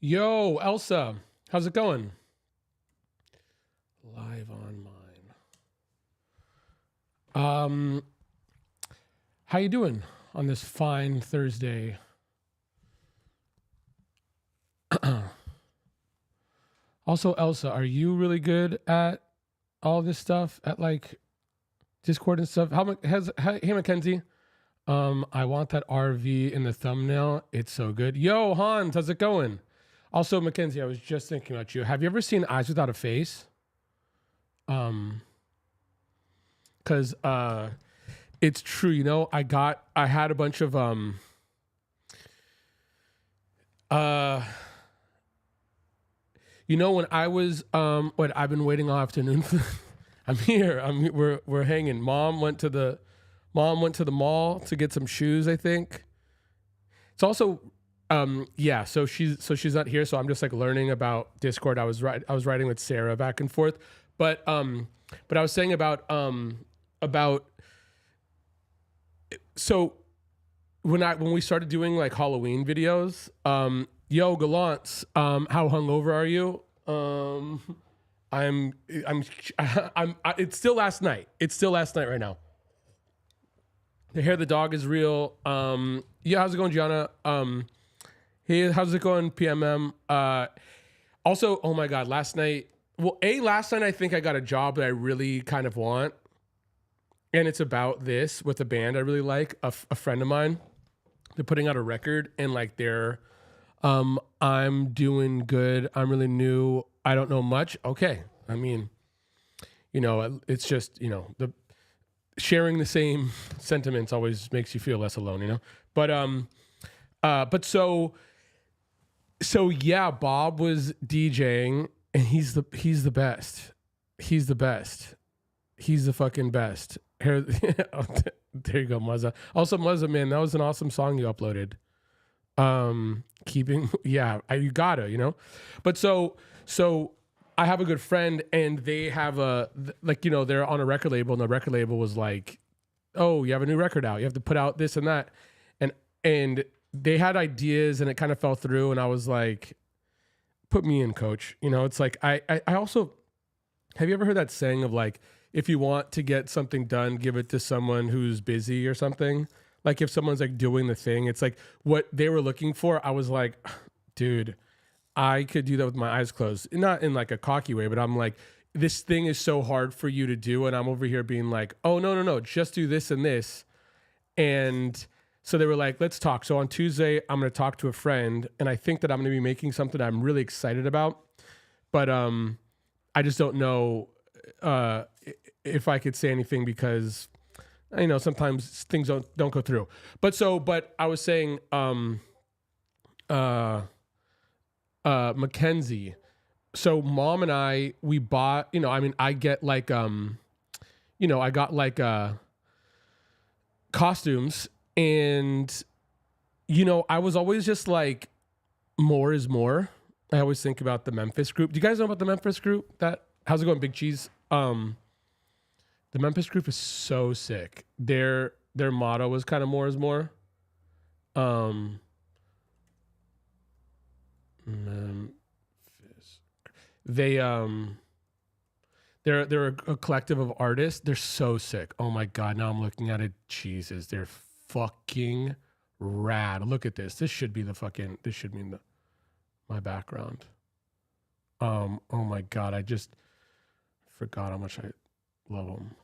Yo, Elsa, how's it going? Live on mine. How you doing on this fine Thursday? Also, Elsa, are you really good at all this stuff at like Discord and stuff? Hey Mackenzie, I want that RV in the thumbnail. It's so good. Yo, Hans, how's it going? Also, Mackenzie, I was just thinking about you. Have you ever seen Eyes Without a Face? Because it's true, you know. I had a bunch of you know, when I was I've been waiting all afternoon for I'm here. We're hanging. Mom went to the mall to get some shoes, I think. It's also yeah, so she's not here, so I'm just like learning about Discord. I was writing with Sarah back and forth. But I was saying about so when we started doing like Halloween videos, yo Gallants, how hungover are you? It's still last night. It's still last night right now. The hair of the dog is real. Yeah, how's it going, Gianna? Hey, how's it going, PMM? Also, oh my God, last night I think I got a job that I really kind of want. And it's about this with a band I really like, a friend of mine. They're putting out a record and like I'm doing good. I'm really new. I don't know much. Okay. I mean, you know, it's just, you know, the sharing the same sentiments always makes you feel less alone, you know? But so yeah, Bob was DJing and he's the best. He's the best. He's the fucking best. Here, there you go, Muzza. Also, Muzza, man, that was an awesome song you uploaded. You gotta, you know. But so I have a good friend, and they have they're on a record label, and the record label was like, "Oh, you have a new record out. You have to put out this and that," and they had ideas, and it kind of fell through, and I was like, "Put me in, coach." You know, it's like I also have you ever heard that saying of like, if you want to get something done, give it to someone who's busy or something. Like if someone's like doing the thing, it's like what they were looking for. I was like, dude, I could do that with my eyes closed. Not in like a cocky way, but I'm like, this thing is so hard for you to do. And I'm over here being like, oh, no, just do this and this. And so they were like, let's talk. So on Tuesday, I'm going to talk to a friend. And I think that I'm going to be making something I'm really excited about. But I just don't know if I could say anything because you know sometimes things don't go through. But I was saying Mackenzie. So mom and we bought, you know, I mean I get like you know, I got like costumes, and you know, I was always just like more is more. I always think about the Memphis group. Do you guys know about the Memphis group? How's it going, Big Cheese? The Memphis group is so sick. Their motto was kind of more is more. Memphis. They're a collective of artists. They're so sick. Oh my God, now I'm looking at it. Jesus, they're fucking rad. Look at this. This should be my background. Oh my God, I just forgot how much I love them.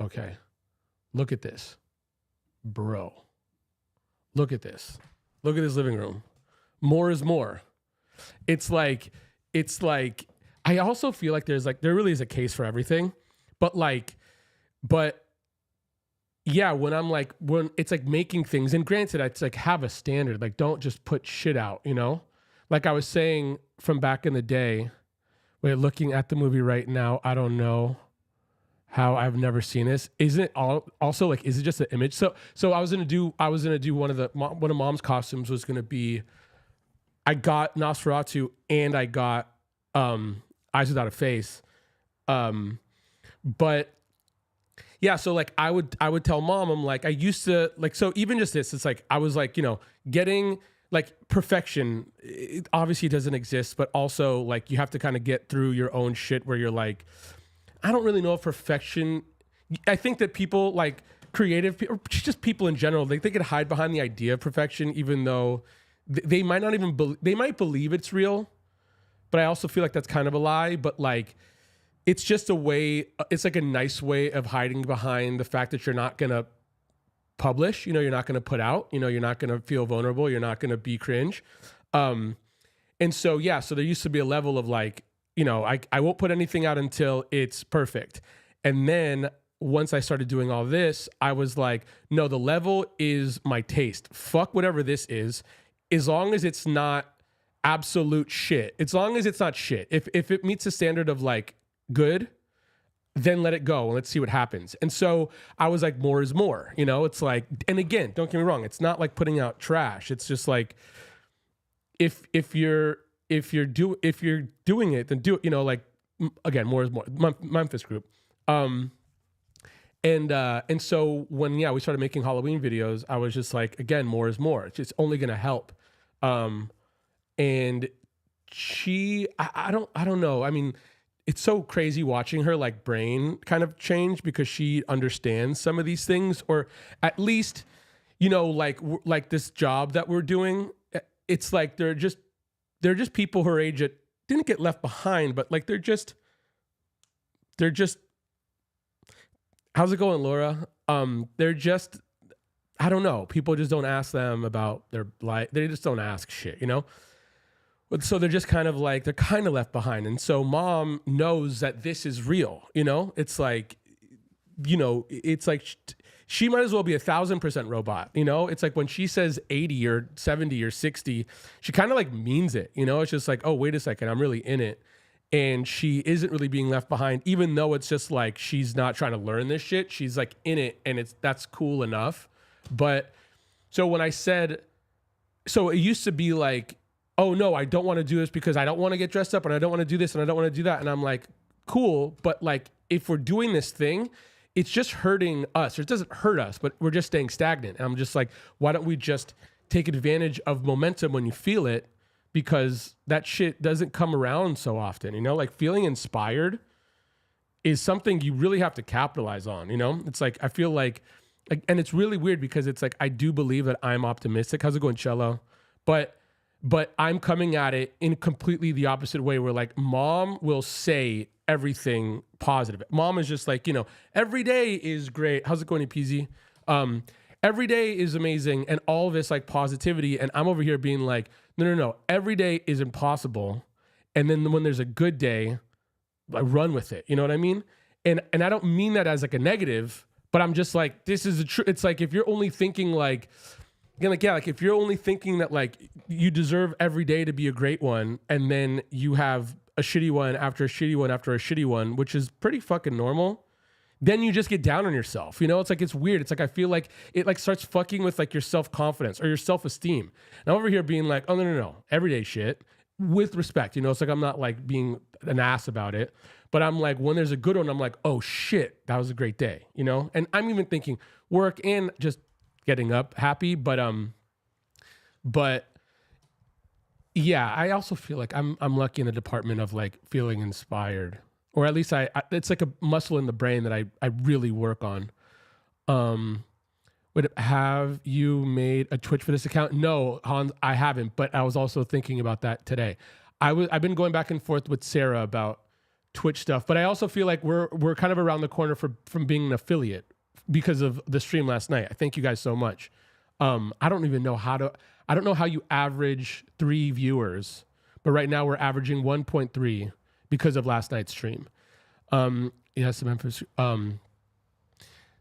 Okay. Look at this. Bro. Look at this. Look at this living room. More is more. It's like I also feel like there really is a case for everything. But yeah, when it's like making things, and granted, it's like have a standard, like don't just put shit out, you know? Like I was saying from back in the day, looking at the movie right now, I don't know how I've never seen this. Isn't it also like, is it just an image? So I was gonna do one of mom's costumes was gonna be, I got Nosferatu and I got Eyes Without a Face, but yeah. So like I would tell mom, I'm like, I used to like, so even just this, it's like I was like, you know, getting like perfection, it obviously doesn't exist, but also like you have to kind of get through your own shit where you're like, I don't really know if perfection. I think that people like creative people, just people in general, they could hide behind the idea of perfection, even though they might not even they might believe it's real. But I also feel like that's kind of a lie. But like, it's just a way. It's like a nice way of hiding behind the fact that you're not gonna publish. You know, you're not gonna put out. You know, you're not gonna feel vulnerable. You're not gonna be cringe. And so yeah, so there used to be a level of like, you know, I won't put anything out until it's perfect. And then once I started doing all this, I was like, no, the level is my taste. Fuck whatever this is, as long as it's not absolute shit. As long as it's not shit. If it meets the standard of like good, then let it go and let's see what happens. And so I was like, more is more. You know, it's like, and again, don't get me wrong, it's not like putting out trash. It's just like if you're doing it, then do it. You know, like again, more is more. Memphis Group. And so when we started making Halloween videos, I was just like, again, more is more. It's just only gonna help. And I don't know. I mean, it's so crazy watching her like brain kind of change because she understands some of these things, or at least, you know, like this job that we're doing. It's like they're just people her age that didn't get left behind, but like they're just. How's it going, Laura? They're just, I don't know. People just don't ask them about their life. They just don't ask shit, you know? But so they're just kind of like, they're kind of left behind. And so mom knows that this is real, you know? It's like, you know, it's like she might as well be 1,000% robot, you know? It's like when she says 80 or 70 or 60, she kind of like means it, you know? It's just like, oh, wait a second, I'm really in it. And she isn't really being left behind, even though it's just like she's not trying to learn this shit. She's like in it, and that's cool enough. But so when I said, so it used to be like, oh no, I don't want to do this because I don't want to get dressed up, and I don't want to do this, and I don't want to do that. And I'm like, cool, but like if we're doing this thing, it's just hurting us. Or it doesn't hurt us, but we're just staying stagnant. And I'm just like, why don't we just take advantage of momentum when you feel it? Because that shit doesn't come around so often, you know, like feeling inspired is something you really have to capitalize on, you know? It's like, I feel like, and it's really weird because it's like, I do believe that I'm optimistic. How's it going, Cello? But I'm coming at it in completely the opposite way where like mom will say everything positive. Mom is just like, you know, every day is great. How's it going, Peasy? Every day is amazing and all this like positivity. And I'm over here being like, no. Every day is impossible. And then when there's a good day, I run with it. You know what I mean? And I don't mean that as like a negative, but I'm just like, this is the truth. It's like, if you're only thinking like, again, like, yeah, like if you're only thinking that like you deserve every day to be a great one, and then you have a shitty one after a shitty one after a shitty one, which is pretty fucking normal, then you just get down on yourself. You know, it's like, it's weird. It's like, I feel like it like starts fucking with like your self-confidence or your self-esteem. And I'm over here being like, oh, no. Everyday shit with respect. You know, it's like, I'm not like being an ass about it, but I'm like, when there's a good one, I'm like, oh shit, that was a great day, you know? And I'm even thinking work and just getting up happy. But yeah, I also feel like I'm lucky in the department of like feeling inspired. Or at least I it's like a muscle in the brain that I really work on. Have you made a Twitch for this account? No, Hans, I haven't, but I was also thinking about that today. I've been going back and forth with Sarah about Twitch stuff, but I also feel like we're kind of around the corner from being an affiliate because of the stream last night. I thank you guys so much. I don't even know I don't know how you average 3 viewers, but right now we're averaging 1.3 because of last night's stream. Yes, Memphis.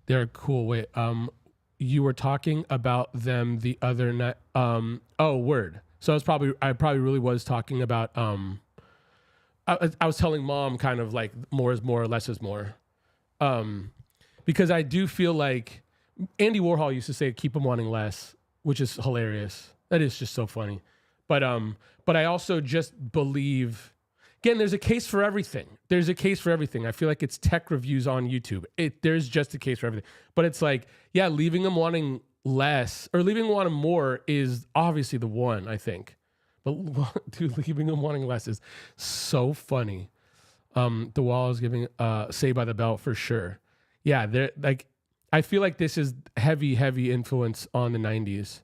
They're cool. Wait, you were talking about them the other night. Oh, word. So I probably really was talking about. I was telling mom kind of like more is more, less is more, because I do feel like Andy Warhol used to say, "Keep them wanting less," which is hilarious. That is just so funny. But I also just believe. Again, there's a case for everything. There's a case for everything. I feel like it's tech reviews on YouTube. There's just a case for everything. But it's like, yeah, leaving them wanting less or leaving wanting more is obviously the one, I think. But dude, leaving them wanting less is so funny. The Wall is giving Saved by the Bell for sure. Yeah, they're like, I feel like this is heavy influence on the 90s.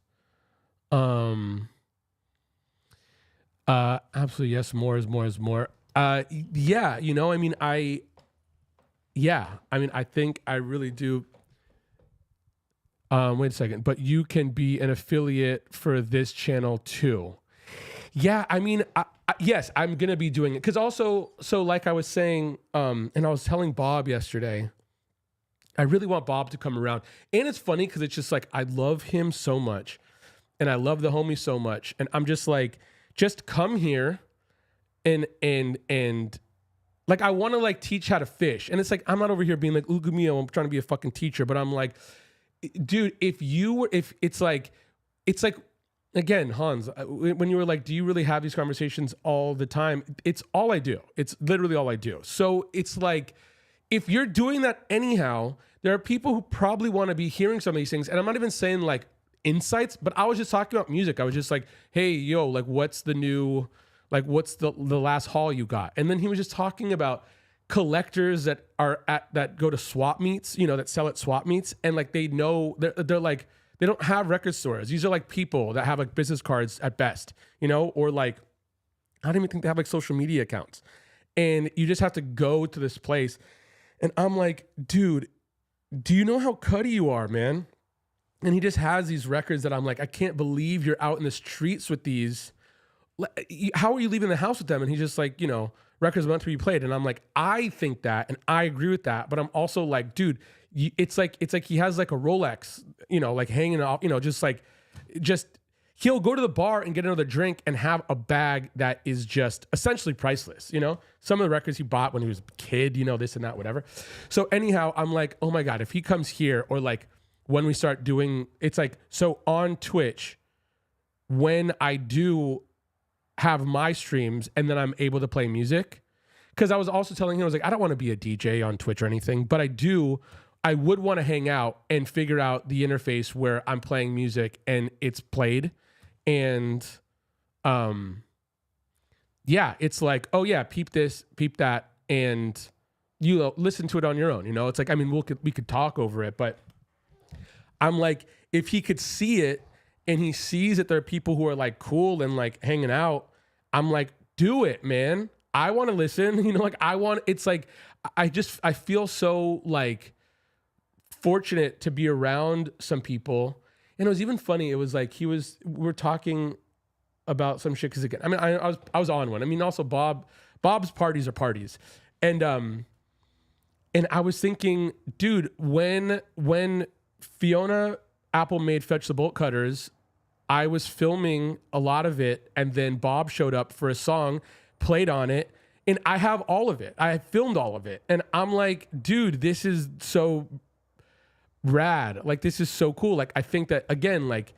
Absolutely, yes, more is more. Yeah, you know, I mean, I think I really do. Wait a second, but you can be an affiliate for this channel too. Yeah, I mean, yes, I'm gonna be doing it because also, so like I was saying, and I was telling Bob yesterday, I really want Bob to come around, and it's funny because it's just like I love him so much, and I love the homie so much, and I'm just like, just come here, and like I want to like teach how to fish, and it's like I'm not over here being like, look at me, I'm trying to be a fucking teacher, but I'm like, dude, if it's like again, Hans, when you were like, do you really have these conversations all the time? It's all I do. It's literally all I do. So it's like, if you're doing that anyhow, there are people who probably want to be hearing some of these things. And I'm not even saying like insights, but I was just talking about music. I was just like, hey, yo, like what's the new, like what's the last haul you got? And then he was just talking about collectors that go to swap meets, you know, that sell at swap meets. And like, they know they're like, they don't have record stores. These are like people that have like business cards at best, you know, or like, I don't even think they have like social media accounts. And you just have to go to this place. And I'm like, dude, do you know how cutty you are, man? And he just has these records that I'm like, I can't believe you're out in the streets with these. How are you leaving the house with them? And he's just like, you know, records meant to be played. And I'm like, I think that, and I agree with that. But I'm also like, dude, it's like he has like a Rolex, you know, like hanging off, you know, just he'll go to the bar and get another drink and have a bag that is just essentially priceless. You know, some of the records he bought when he was a kid, you know, this and that, whatever. So anyhow, I'm like, oh my God, if he comes here, or like when we start doing, it's like, so on Twitch, when I do have my streams and then I'm able to play music, because I was also telling him, I was like, I don't want to be a DJ on Twitch or anything, but I would want to hang out and figure out the interface where I'm playing music and it's played. And yeah, it's like, oh yeah, peep this, peep that, and you know, listen to it on your own. You know, it's like, I mean, we could talk over it, but I'm like, if he could see it and he sees that there are people who are like cool and like hanging out, I'm like, do it, man. I want to listen. You know, like it's like, I feel so like fortunate to be around some people. And it was even funny. It was like, we're talking about some shit. Cause again, I mean, I was on one. I mean, also Bob's parties are parties. And I was thinking, dude, when Fiona Apple made Fetch the Bolt Cutters, I was filming a lot of it. And then Bob showed up for a song, played on it. And I have all of it. I filmed all of it. And I'm like, dude, this is so rad. Like, this is so cool. Like, I think that, again, like,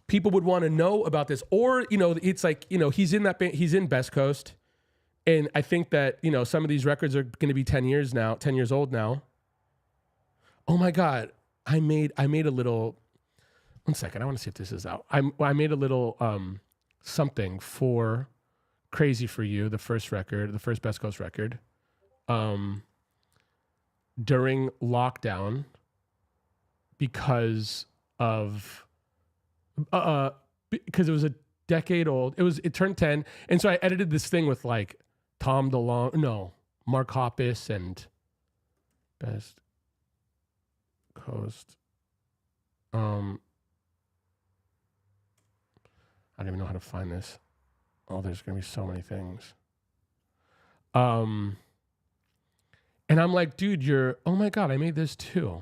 people would want to know about this. Or, you know, it's like, you know, he's in that band, he's in Best Coast. And I think that, you know, some of these records are going to be 10 years old now. Oh my God. I made a little, one second. I want to see if this is out. I made a little something for Crazy for You, the first Best Coast record, during lockdown, because it was a decade old. It turned 10. And so I edited this thing with like Mark Hoppus and Best Coast. I don't even know how to find this. Oh, there's going to be so many things. And I'm like, dude, oh my God, I made this too.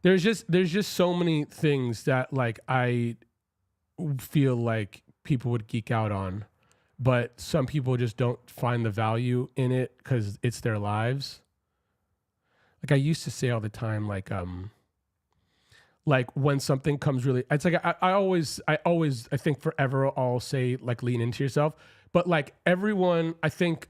There's just so many things that like I feel like people would geek out on, but some people just don't find the value in it because it's their lives. Like I used to say all the time, like when something comes really, it's like I always I think forever I'll say like lean into yourself, but like everyone, I think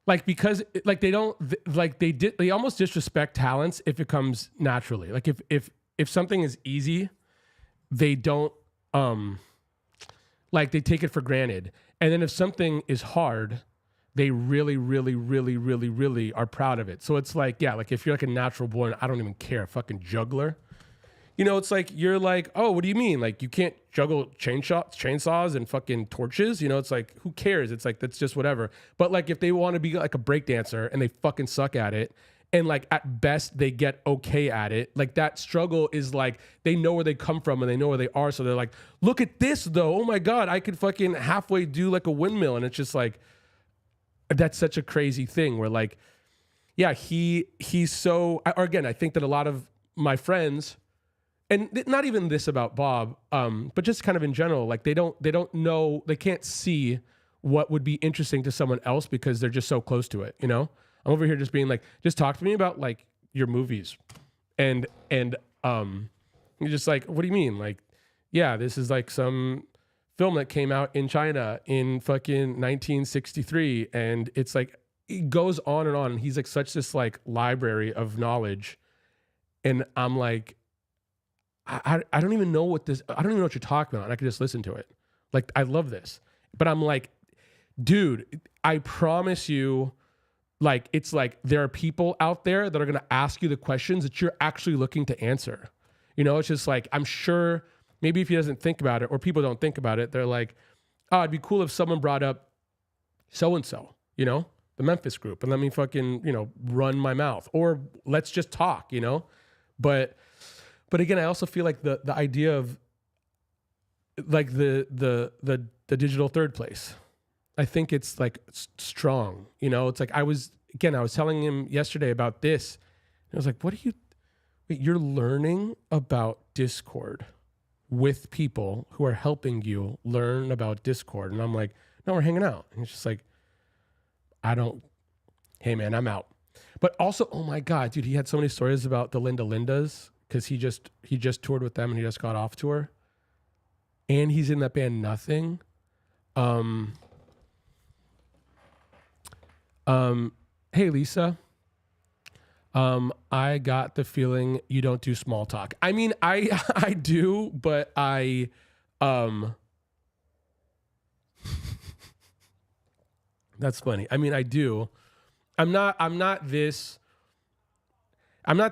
like because like they don't like they almost disrespect talents if it comes naturally. Like if something is easy, they don't like they take it for granted. And then if something is hard, they really, really, really, really, really are proud of it. So it's like, yeah, like if you're like a natural born, I don't even care, fucking juggler. You know, it's like you're like, oh, what do you mean? Like you can't juggle chainsaws and fucking torches? You know, it's like who cares? It's like that's just whatever. But like if they want to be like a breakdancer and they fucking suck at it, and like at best they get okay at it, like that struggle is like they know where they come from and they know where they are. So they're like, look at this though. Oh my god, I could fucking halfway do like a windmill, and it's just like that's such a crazy thing. Where like, yeah, he's so. Or again, I think that a lot of my friends. And not even this about Bob, but just kind of in general, like they don't know, they can't see what would be interesting to someone else because they're just so close to it. You know, I'm over here just being like, just talk to me about like your movies, and you're just like, what do you mean? Like, yeah, this is like some film that came out in China in fucking 1963, and it's like it goes on and on. And he's like such this like library of knowledge, and I'm like. I don't even know what this, I don't even know what you're talking about. And I can just listen to it. Like, I love this. But I'm like, dude, I promise you, like, it's like there are people out there that are going to ask you the questions that you're actually looking to answer. You know, it's just like, I'm sure maybe if he doesn't think about it or people don't think about it, they're like, oh, it'd be cool if someone brought up so-and-so, you know, the Memphis Group, and let me fucking, you know, run my mouth, or let's just talk, you know? But again, I also feel like the idea of like the digital third place, I think it's like strong, you know, it's like I was telling him yesterday about this. I was like, you're learning about Discord with people who are helping you learn about Discord. And I'm like, no, we're hanging out. And he's just like, hey man, I'm out. But also, oh my God, dude, he had so many stories about the Linda Lindas. Because he just toured with them and he just got off tour, and he's in that band Nothing. Hey Lisa, I got the feeling you don't do small talk. I mean, I do, but that's funny. I mean, I do. I'm not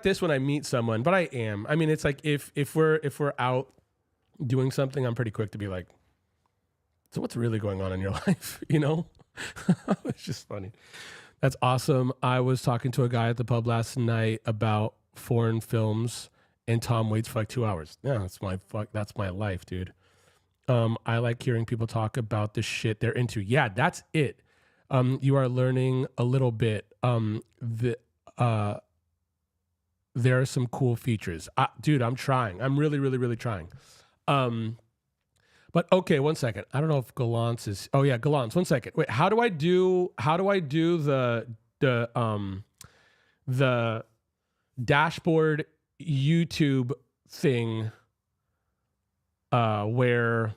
this when I meet someone, but I am. I mean, it's like if we're out doing something, I'm pretty quick to be like, so what's really going on in your life? You know? It's just funny. That's awesome. I was talking to a guy at the pub last night about foreign films, and Tom waits for like 2 hours. Yeah, that's my life, dude. I like hearing people talk about the shit they're into. Yeah, that's it. You are learning a little bit. There are some cool features. Dude, I'm trying. I'm really, really, really trying. But okay, one second. I don't know if Gallant is. Oh yeah, Gallant. 1 second. Wait, how do I do the dashboard YouTube thing where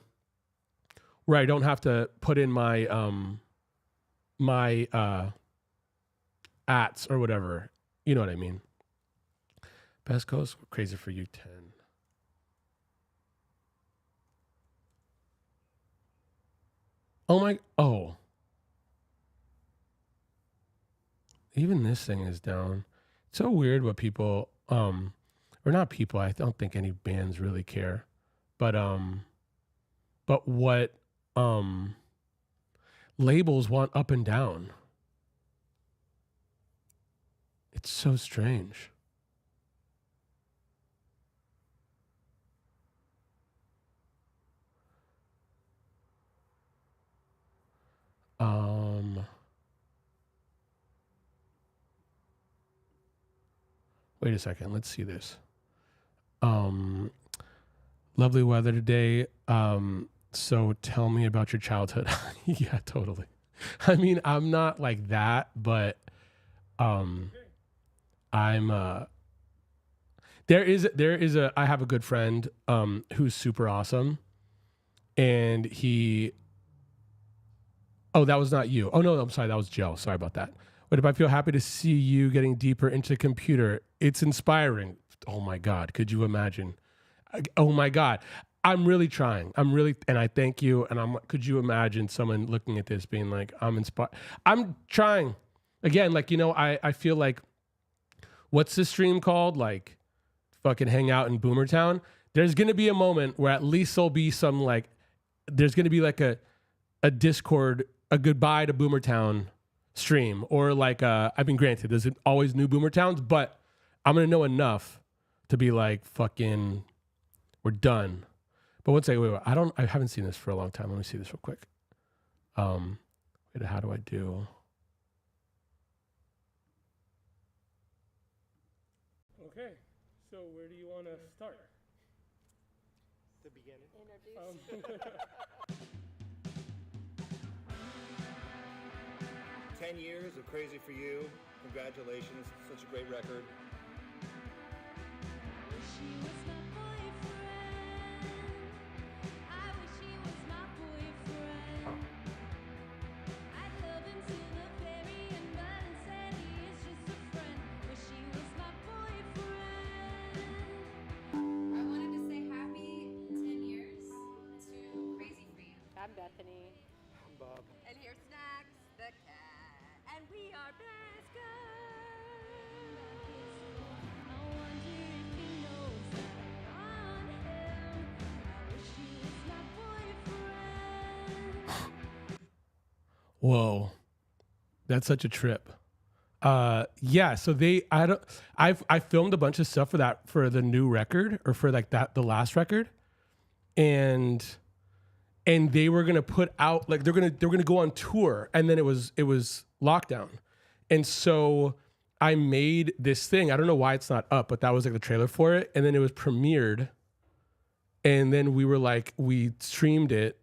I don't have to put in my my ats or whatever. You know what I mean? Best Coast, crazy for you, 10. Oh. Even this thing is down. It's so weird what people, or not people, I don't think any bands really care. But what labels want up and down. It's so strange. Wait a second. Let's see this. Lovely weather today. So tell me about your childhood. Yeah, totally. I mean, I'm not like that, but I'm I have a good friend who's super awesome, and he Oh, that was not you. Oh no, I'm sorry, that was Joe. Sorry about that. But if I feel happy to see you getting deeper into the computer, it's inspiring. Oh my God, could you imagine? Oh my God. I'm really trying. And I thank you. And could you imagine someone looking at this being like, I'm inspired? I'm trying. Again, like, I feel like, what's this stream called? Like, fucking hang out in Boomertown. There's going to be a moment where at least there'll be some, like, there's going to be like a Discord, a goodbye to Boomertown stream. Or like, I've been granted, there's always new Boomertowns, but I'm going to know enough to be like, fucking, we're done. But one second, wait. I haven't seen this for a long time. Let me see this real quick. Wait, how do I do? Okay, so where do you want to start? The beginning. Introduce. 10 years of Crazy For You. Congratulations. Such a great record. She was my boyfriend. I wish he was my boyfriend. I'd love him to the very end, but instead he is just a friend. Wish he was my boyfriend. I wanted to say happy 10 years to Crazy For You. I'm Bethany. I'm Bob. And here's Snacks, the cat. And we are best I wonder if he knows that I'm on him. I wish he was my boyfriend. Whoa, that's such a trip. Yeah. So I filmed a bunch of stuff for the new record, or for like the last record, and they were gonna put out, like, they're gonna go on tour, and then it was lockdown, and so I made this thing. I don't know why it's not up, but that was like the trailer for it, and then it was premiered, and then we streamed it.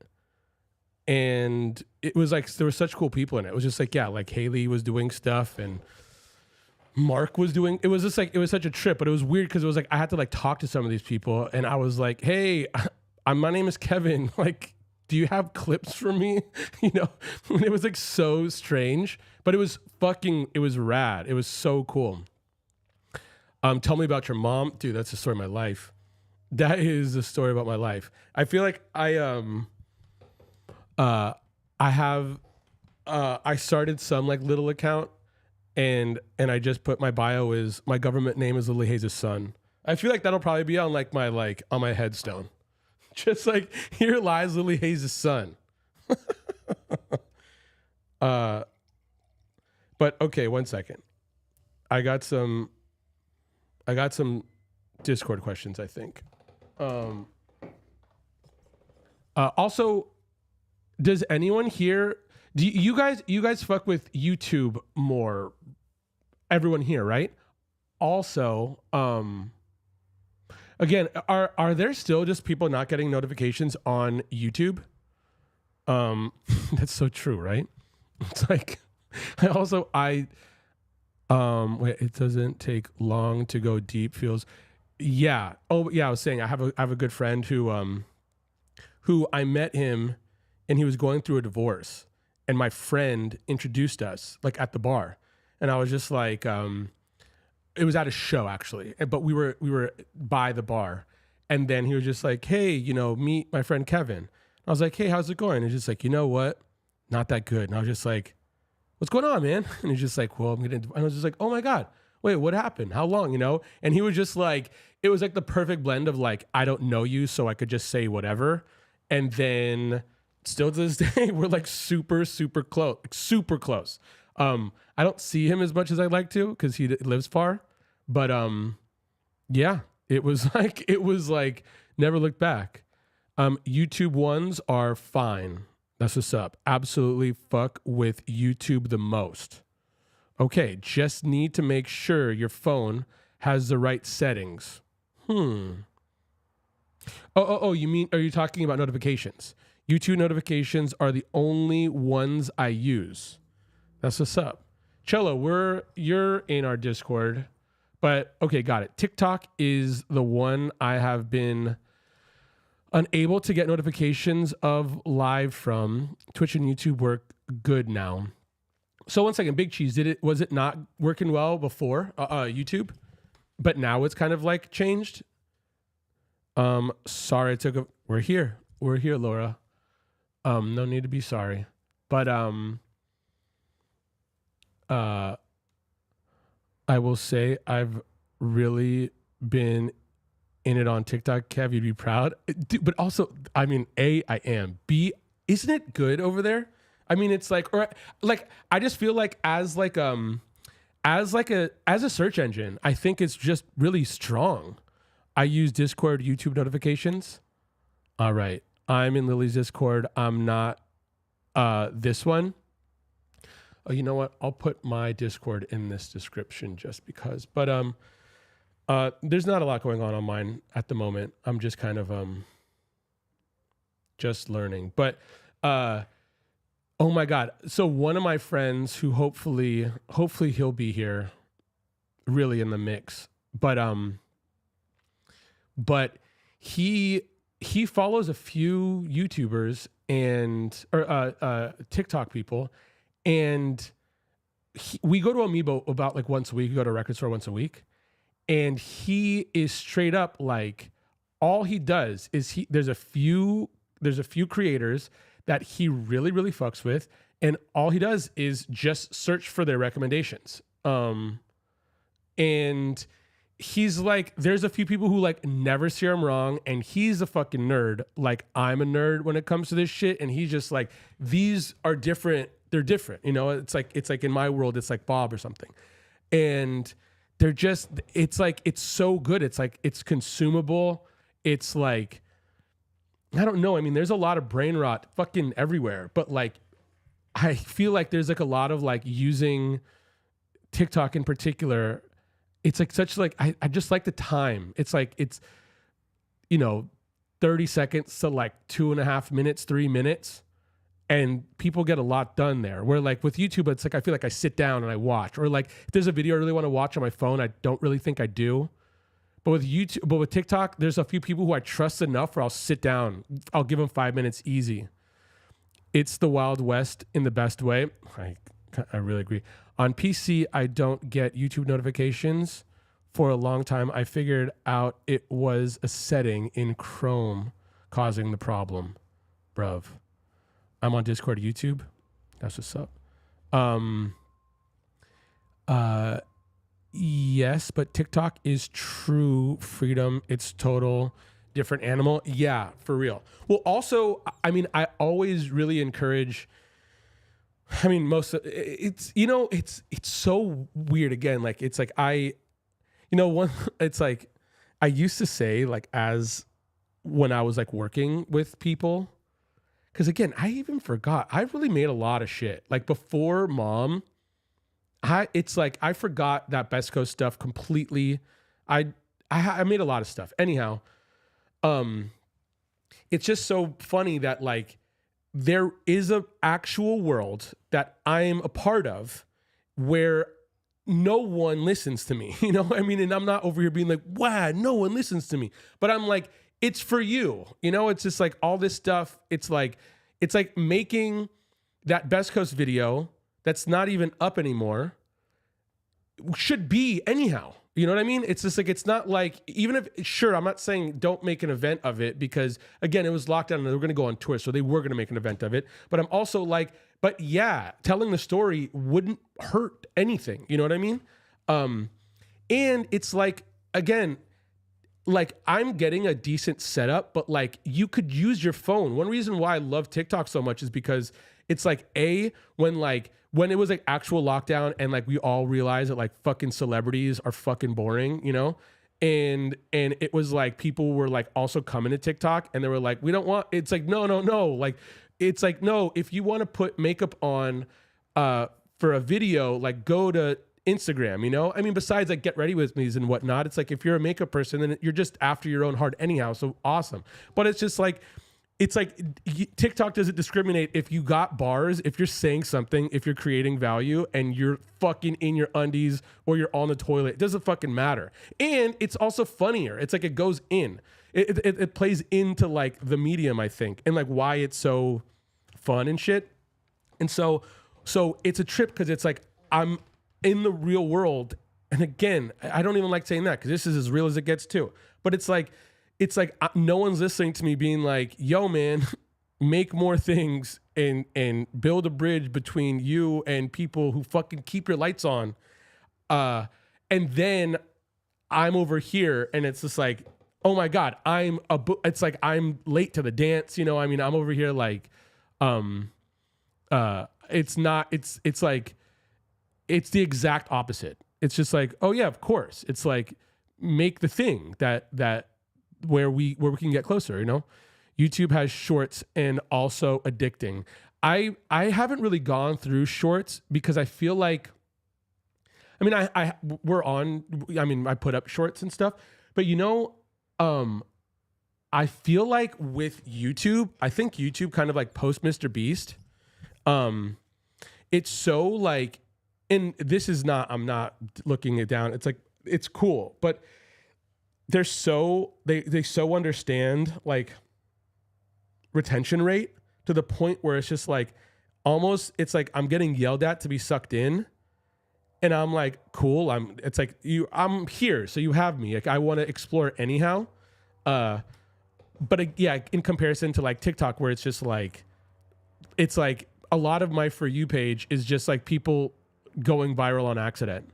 And it was like, there were such cool people in it. It was just like, yeah, like Haley was doing stuff and Mark was doing, it was just like, it was such a trip, but it was weird because it was like, I had to like talk to some of these people, and I was like, hey, my name is Kevin. Like, do you have clips for me? It was like so strange, but it was rad. It was so cool. Tell me about your mom. Dude, that's the story of my life. That is the story about my life. I feel like I started some like little account, and I just put my bio is, my government name is Lily Hayes' son. I feel like that'll probably be on like on my headstone. Just like, here lies Lily Hayes' son. But okay, one second. I got some Discord questions, I think. Also, does anyone here, do you guys fuck with YouTube more? Everyone here, right? Also, again, are there still just people not getting notifications on YouTube? That's so true, right? It's like, wait, it doesn't take long to go deep, feels. Yeah. Oh yeah, I was saying I have a good friend who I met him, and he was going through a divorce, and my friend introduced us like at the bar, and I was just like, it was at a show actually, but we were by the bar, and then he was just like, hey, meet my friend Kevin. I was like, hey, how's it going? And he's just like, you know what? Not that good. And I was just like, what's going on, man? And he's just like, well, and I was just like, oh my God, wait, what happened? How long, And he was just like, it was like the perfect blend of like, I don't know you, so I could just say whatever. And then still to this day, we're like super, super close, super close. I don't see him as much as I'd like to because he lives far, but yeah, it was like never looked back. YouTube ones are fine. That's what's up. Absolutely fuck with YouTube the most. Okay, just need to make sure your phone has the right settings. Oh, you mean, are you talking about notifications? YouTube notifications are the only ones I use. That's what's up. Cello, you're in our Discord, but okay, got it. TikTok is the one I have been Unable to get notifications of live from Twitch and YouTube work good now. So 1 second, Big Cheese, was it not working well before YouTube? But now it's kind of like changed. Sorry, we're here, Laura. No need to be sorry. But I will say I've really been in it on TikTok. Kev, you'd be proud. Dude, but also, I mean, A, I am. B, isn't it good over there? I mean, it's like, or like, I just feel like as a search engine, I think it's just really strong. I use Discord, YouTube notifications. All right. I'm in Lily's Discord. I'm not this one. Oh, you know what? I'll put my Discord in this description just because. But there's not a lot going on mine at the moment. I'm just kind of just learning. But oh my God. So one of my friends who hopefully he'll be here really in the mix. But he follows a few YouTubers or TikTok people, and we go to Amiibo about like once a week. We go to a record store once a week, and he is straight up like, all he does is there's a few creators that he really, really fucks with, and all he does is just search for their recommendations. And he's like, there's a few people who like never steer him wrong, and he's a fucking nerd. Like, I'm a nerd when it comes to this shit, and he's just like, these are different. They're different, you know. It's like in my world, it's like Bob or something, and they're just. It's like, it's so good. It's like, it's consumable. It's like, I don't know. I mean, there's a lot of brain rot fucking everywhere, but like, I feel like there's like a lot of like using TikTok in particular. It's like such like, I just like the time. It's like, it's, 30 seconds to like 2.5 minutes, 3 minutes. And people get a lot done there. Where like with YouTube, it's like, I feel like I sit down and I watch, or like if there's a video I really want to watch on my phone, I don't really think I do. But with TikTok, there's a few people who I trust enough where I'll sit down. I'll give them 5 minutes easy. It's the Wild West in the best way. I really agree. On PC, I don't get YouTube notifications for a long time. I figured out it was a setting in Chrome causing the problem. Bruv. I'm on Discord, YouTube. That's what's up. Yes, but TikTok is true freedom. It's total different animal. Yeah, for real. Well, also, I mean, I always really encourage. I mean, it's so weird. Again, like it's like it's like I used to say like as when I was like working with people. Because again, I even forgot. I really made a lot of shit. Like before Mom, it's like I forgot that Best Coast stuff completely. I made a lot of stuff. Anyhow, it's just so funny that like there is an actual world that I'm a part of where no one listens to me. You know what I mean? And I'm not over here being like, wow, no one listens to me. But I'm like, it's for you. You know, it's just like all this stuff. It's like making that Best Coast video that's not even up anymore should be anyhow. You know what I mean? It's just like, it's not like, even if, sure, I'm not saying don't make an event of it because again, it was locked down and they were going to go on tour. So they were going to make an event of it. But I'm also like, but yeah, telling the story wouldn't hurt anything. You know what I mean? And it's like, again, like I'm getting a decent setup, but like you could use your phone. One reason why I love TikTok so much is because it's like when it was like actual lockdown and like we all realized that like fucking celebrities are fucking boring, you know? And it was like people were like also coming to TikTok and they were like, we don't want, it's like, no. Like, it's like, no, if you want to put makeup on for a video, like go to Instagram, you know? I mean, besides like get ready with me's and whatnot, it's like if you're a makeup person, then you're just after your own heart anyhow. So awesome. But it's just like, it's like TikTok doesn't discriminate if you got bars, if you're saying something, if you're creating value and you're fucking in your undies or you're on the toilet. It doesn't fucking matter. And it's also funnier. It's like it goes in. it plays into like the medium, I think, and like why it's so fun and shit. And so it's a trip because it's like I'm in the real world. And again, I don't even like saying that because this is as real as it gets too. But it's like no one's listening to me being like, yo, man, make more things and build a bridge between you and people who fucking keep your lights on. And then I'm over here and it's just like, oh my God, it's like I'm late to the dance. You know, I mean, I'm over here like, it's like, it's the exact opposite. It's just like, oh yeah, of course. It's like, make the thing that where we can get closer, you know? YouTube has shorts and also addicting. I haven't really gone through shorts because I feel like, I mean, I put up shorts and stuff, but you know, I feel like with YouTube, I think YouTube kind of like post Mr. Beast. It's so like, and this is not, I'm not looking it down. It's like, it's cool, but they're so, they so understand like retention rate to the point where it's just like, almost, it's like I'm getting yelled at to be sucked in. And I'm like, cool. It's like I'm here. So you have me. Like I want to explore it anyhow. But yeah, in comparison to like TikTok, where it's just like, it's like a lot of my For You page is just like people going viral on accident,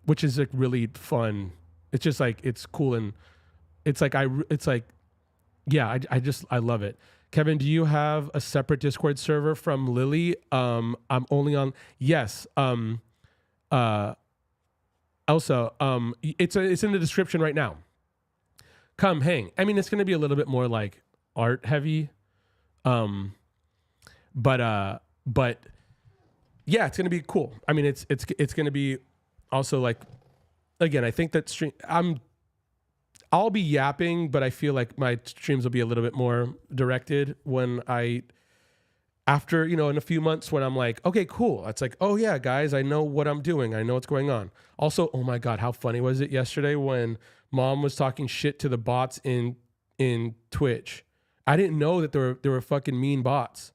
which is like really fun. It's just like, it's cool. And it's like, I love it. Kevin, do you have a separate Discord server from Lily? I'm only on, yes. Also, it's in the description right now. Come hang. I mean, it's going to be a little bit more like art heavy. But yeah, it's going to be cool. I mean, it's going to be also like, again, I think that I'll be yapping, but I feel like my streams will be a little bit more directed after, you know, in a few months when I'm like, okay, cool. It's like, oh yeah, guys, I know what I'm doing. I know what's going on. Also, oh my God, how funny was it yesterday when Mom was talking shit to the bots in Twitch? I didn't know that there were fucking mean bots.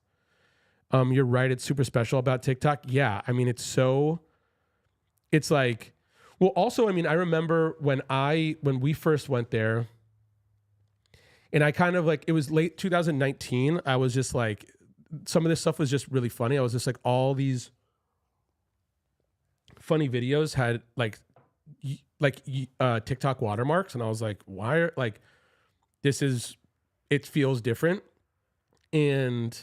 You're right. It's super special about TikTok. Yeah. I mean, it's like, well, also, I mean, I remember when we first went there and I kind of like, it was late 2019. I was just like, some of this stuff was just really funny. I was just like, all these funny videos had like TikTok watermarks. And I was like, why are like, it feels different. And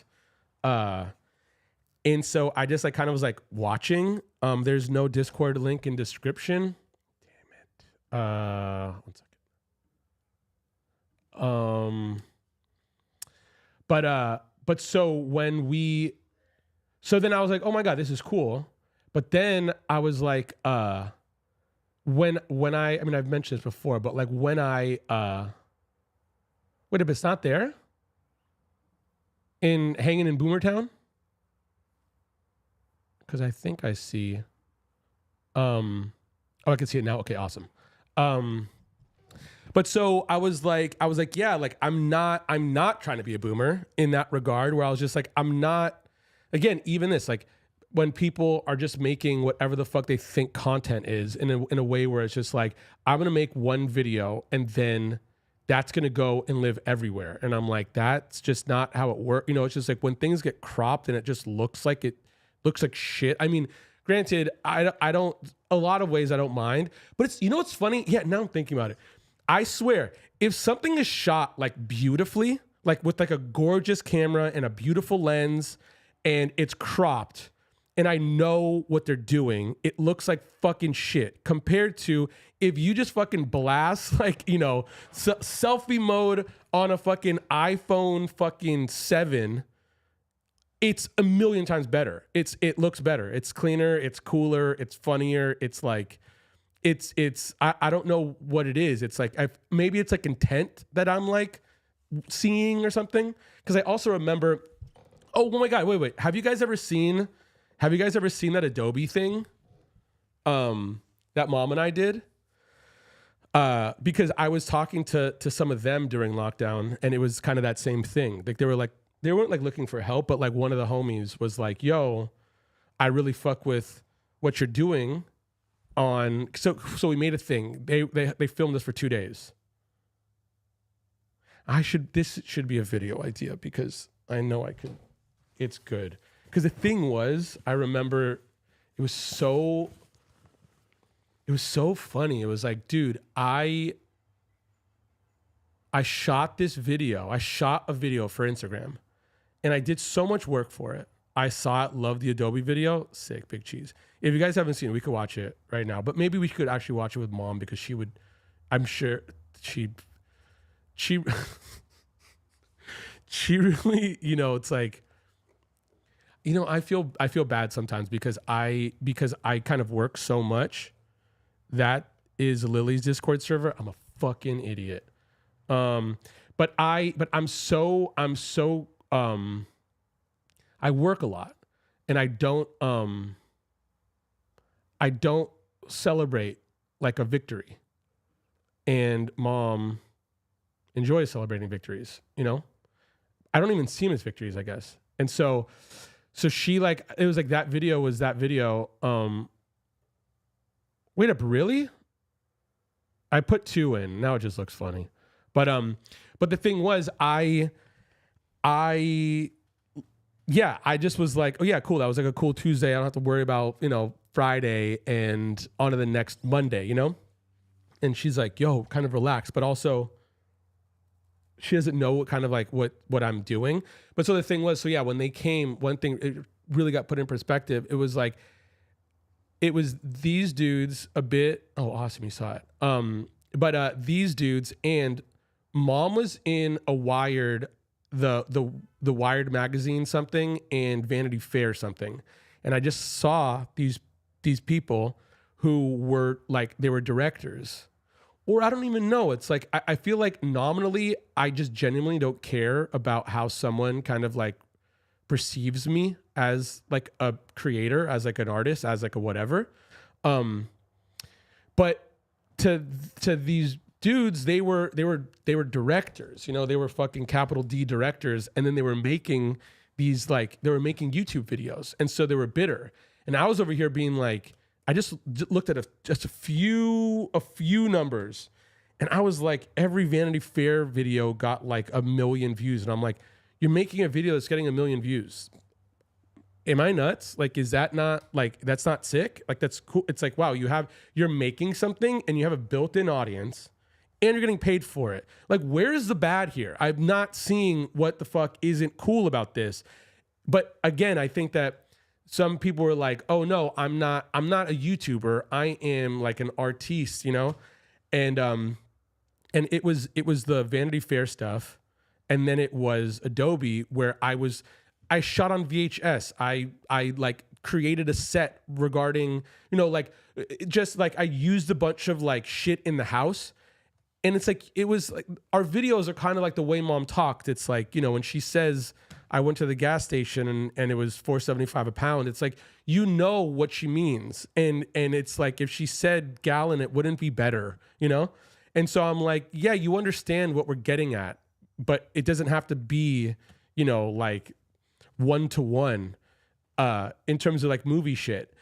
so I just like kind of was like watching. There's no Discord link in description. Damn it. 1 second. But so then I was like, oh my God, this is cool. But then I was like, when I mean, I've mentioned this before, but like when wait, if it's not there hanging in Boomertown. Cause I think I see, oh, I can see it now. Okay. Awesome. But so I was like, yeah, like I'm not trying to be a boomer in that regard where I was just like, I'm not, again, even this, like when people are just making whatever the fuck they think content is in a way where it's just like, I'm going to make one video and then that's going to go and live everywhere. And I'm like, that's just not how it works. You know, it's just like when things get cropped and it just looks like shit. I mean, granted, I don't, a lot of ways I don't mind, but it's, you know, what's funny? Yeah. Now I'm thinking about it. I swear, if something is shot like beautifully, like with like a gorgeous camera and a beautiful lens and it's cropped and I know what they're doing, it looks like fucking shit compared to if you just fucking blast like, you know, selfie mode on a fucking iPhone fucking 7, it's a million times better. It looks better. It's cleaner, it's cooler, it's funnier. It's like, I don't know what it is. It's like, maybe it's like intent that I'm like seeing or something. Cause I also remember, oh my God, wait. Have you guys ever seen that Adobe thing? That Mom and I did? Because I was talking to some of them during lockdown, and it was kind of that same thing. Like they weren't like looking for help, but like one of the homies was like, "Yo, I really fuck with what you're doing." So we made a thing. They filmed us for 2 days. This should be a video idea because I know I could. It's good because the thing was, I remember it was so funny. It was like, dude, I shot this video. I shot a video for Instagram, and I did so much work for it. I saw it, loved the Adobe video. Sick, big cheese. If you guys haven't seen it, we could watch it right now. But maybe we could actually watch it with mom because she would, I'm sure she really, it's like, I feel bad sometimes because I kind of work so much. That is Lily's Discord server. I'm a fucking idiot. But I'm so I work a lot, and I don't celebrate like a victory. And mom enjoys celebrating victories, I don't even see them as victories, I guess. And so she it was like that video was that video. Wait up, really? I put 2 in. Now it just looks funny. But the thing was, I just was like, oh yeah, cool. That was like a cool Tuesday. I don't have to worry about, Friday and on to the next Monday, And she's like, yo, kind of relax. But also she doesn't know what kind of like what I'm doing. But so the thing was, when they came, one thing it really got put in perspective. It was like, it was these dudes a bit. Oh, awesome. You saw it. But these dudes, and mom was in a Wired, the Wired magazine something, and Vanity Fair something. And I just saw these people who were like, they were directors. Or I don't even know. It's like, I feel like nominally, I just genuinely don't care about how someone kind of like perceives me as like a creator, as like an artist, as like a whatever. But to these dudes, they were directors, they were fucking capital D directors. And then they were making these they were making YouTube videos. And so they were bitter. And I was over here being like, I just looked at just a few numbers, and I was like, every Vanity Fair video got like 1 million views. And I'm like, you're making a video that's getting 1 million views. Am I nuts? Like, is that not like, that's not sick? Like, that's cool. It's like, wow, you're making something and you have a built-in audience and you're getting paid for it. Like, where's the bad here? I'm not seeing what the fuck isn't cool about this. But again, I think that some people were like, oh no, I'm not a YouTuber. I am like an artiste, And it was the Vanity Fair stuff. And then it was Adobe where I shot on VHS. I like created a set regarding, just like I used a bunch of like shit in the house. And it's like, it was like, our videos are kind of like the way mom talked. It's like, when she says, I went to the gas station and it was $4.75 a pound. It's like, what she means. And it's like, if she said gallon, it wouldn't be better, And so I'm like, yeah, you understand what we're getting at, but it doesn't have to be, like 1-to-1 in terms of like movie shit.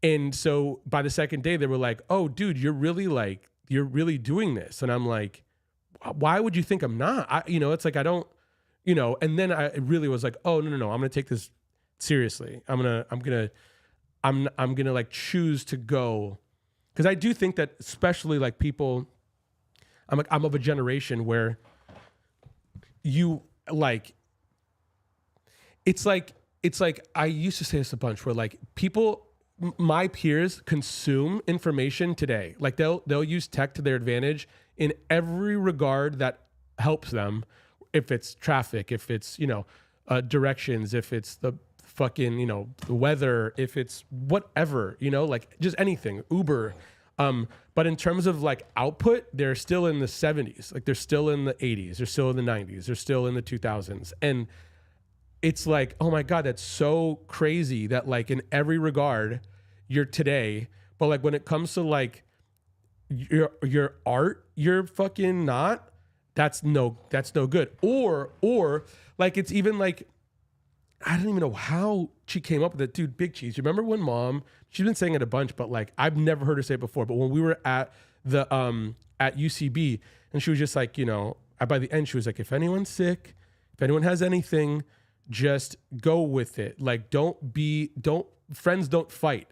And so by the second day, they were like, oh, dude, you're really doing this. And I'm like, why would you think I'm not? It's like, I don't, and then I really was like, oh, no. I'm going to take this seriously. I'm going to like choose to go. Cause I do think that especially like people, I'm of a generation where you like, it's like I used to say this a bunch where like people, my peers consume information today. Like they'll use tech to their advantage in every regard that helps them. If it's traffic, if it's, directions, if it's the fucking, the weather, if it's whatever, like just anything, Uber. But in terms of like output, they're still in the 70s. Like they're still in the 80s. They're still in the 90s. They're still in the 2000s. And it's like, oh my God, that's so crazy that like in every regard you're today. But like when it comes to like your art, you're fucking not. That's no good. Or like it's even like I don't even know how she came up with it, dude. Big Cheese. You remember when Mom? She's been saying it a bunch, but like I've never heard her say it before. But when we were at the at UCB, and she was just like, you know, by the end she was like, if anyone's sick, if anyone has anything, just go with it. Like friends don't fight.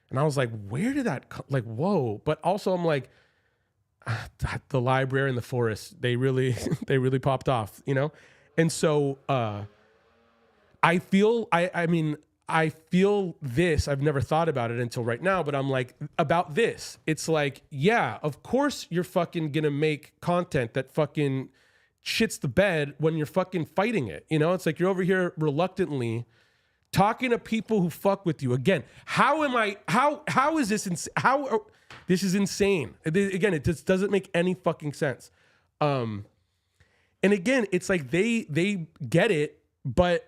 And I was like, where did that come? Like, whoa. But also I'm like, the library and the forest, they really popped off, you know? And so I feel this. I've never thought about it until right now, but I'm like, about this. It's like, yeah, of course you're fucking gonna make content that fucking shits the bed when you're fucking fighting it. You know, it's like you're over here reluctantly talking to people who fuck with you. Again, how is this this is insane. Again, it just doesn't make any fucking sense. And again, it's like they get it, but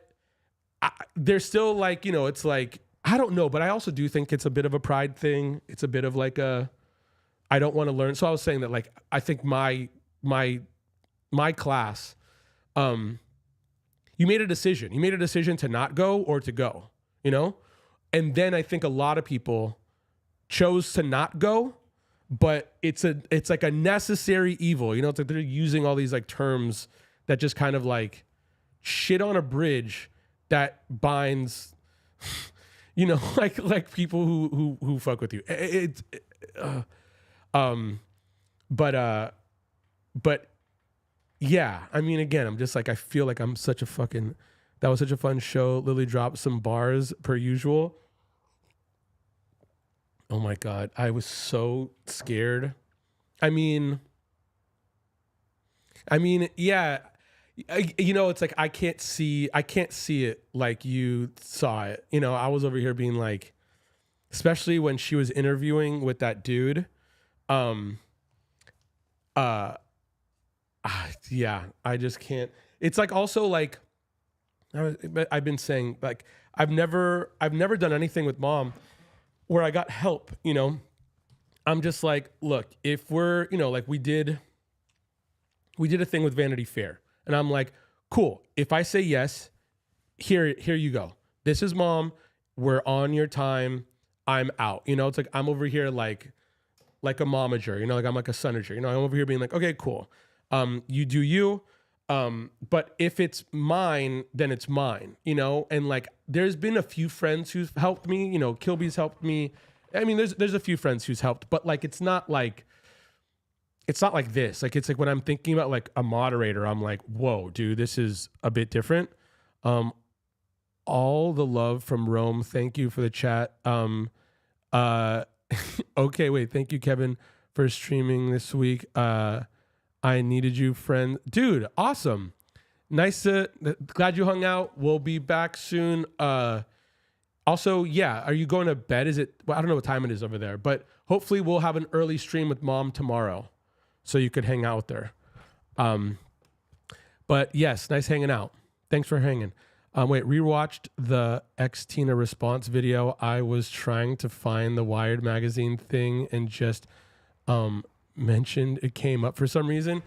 they're still like, you know, it's like, I don't know, but I also do think it's a bit of a pride thing. It's a bit of like I don't want to learn. So I was saying that like, I think my class, you made a decision. You made a decision to not go or to go, you know? And then I think a lot of people chose to not go, but it's like a necessary evil. You know, it's like they're using all these like terms that just kind of like shit on a bridge that binds, you know, like people who fuck with you. But yeah, I mean, again, I'm just like, I feel like that was such a fun show. Lily dropped some bars per usual. Oh my God. I was so scared. I mean, yeah, you know, it's like, I can't see it like you saw it. You know, I was over here being like, especially when she was interviewing with that dude. Yeah, I just can't. It's like also like I've been saying, like I've never done anything with Mom where I got help, you know. I'm just like, look, if we're, you know, like we did a thing with Vanity Fair, and I'm like, cool, if I say yes, here you go. This is Mom. We're on your time. I'm out. You know, it's like I'm over here like a momager, you know, like I'm like a sonager. You know, I'm over here being like, okay, cool. You do you. But if it's mine, then it's mine, you know? And like, there's been a few friends who've helped me, you know, Kilby's helped me. I mean, there's a few friends who's helped, but like, it's not like this. Like, it's like when I'm thinking about like a moderator, I'm like, whoa, dude, this is a bit different. All the love from Rome. Thank you for the chat. Okay, wait. Thank you, Kevin, for streaming this week. I needed you, friend. Dude, awesome. Glad you hung out. We'll be back soon. Also, yeah, are you going to bed? I don't know what time it is over there, but hopefully we'll have an early stream with Mom tomorrow so you could hang out with her. But yes, nice hanging out. Thanks for hanging. Rewatched the Tina response video. I was trying to find the Wired magazine thing and just mentioned it came up for some reason.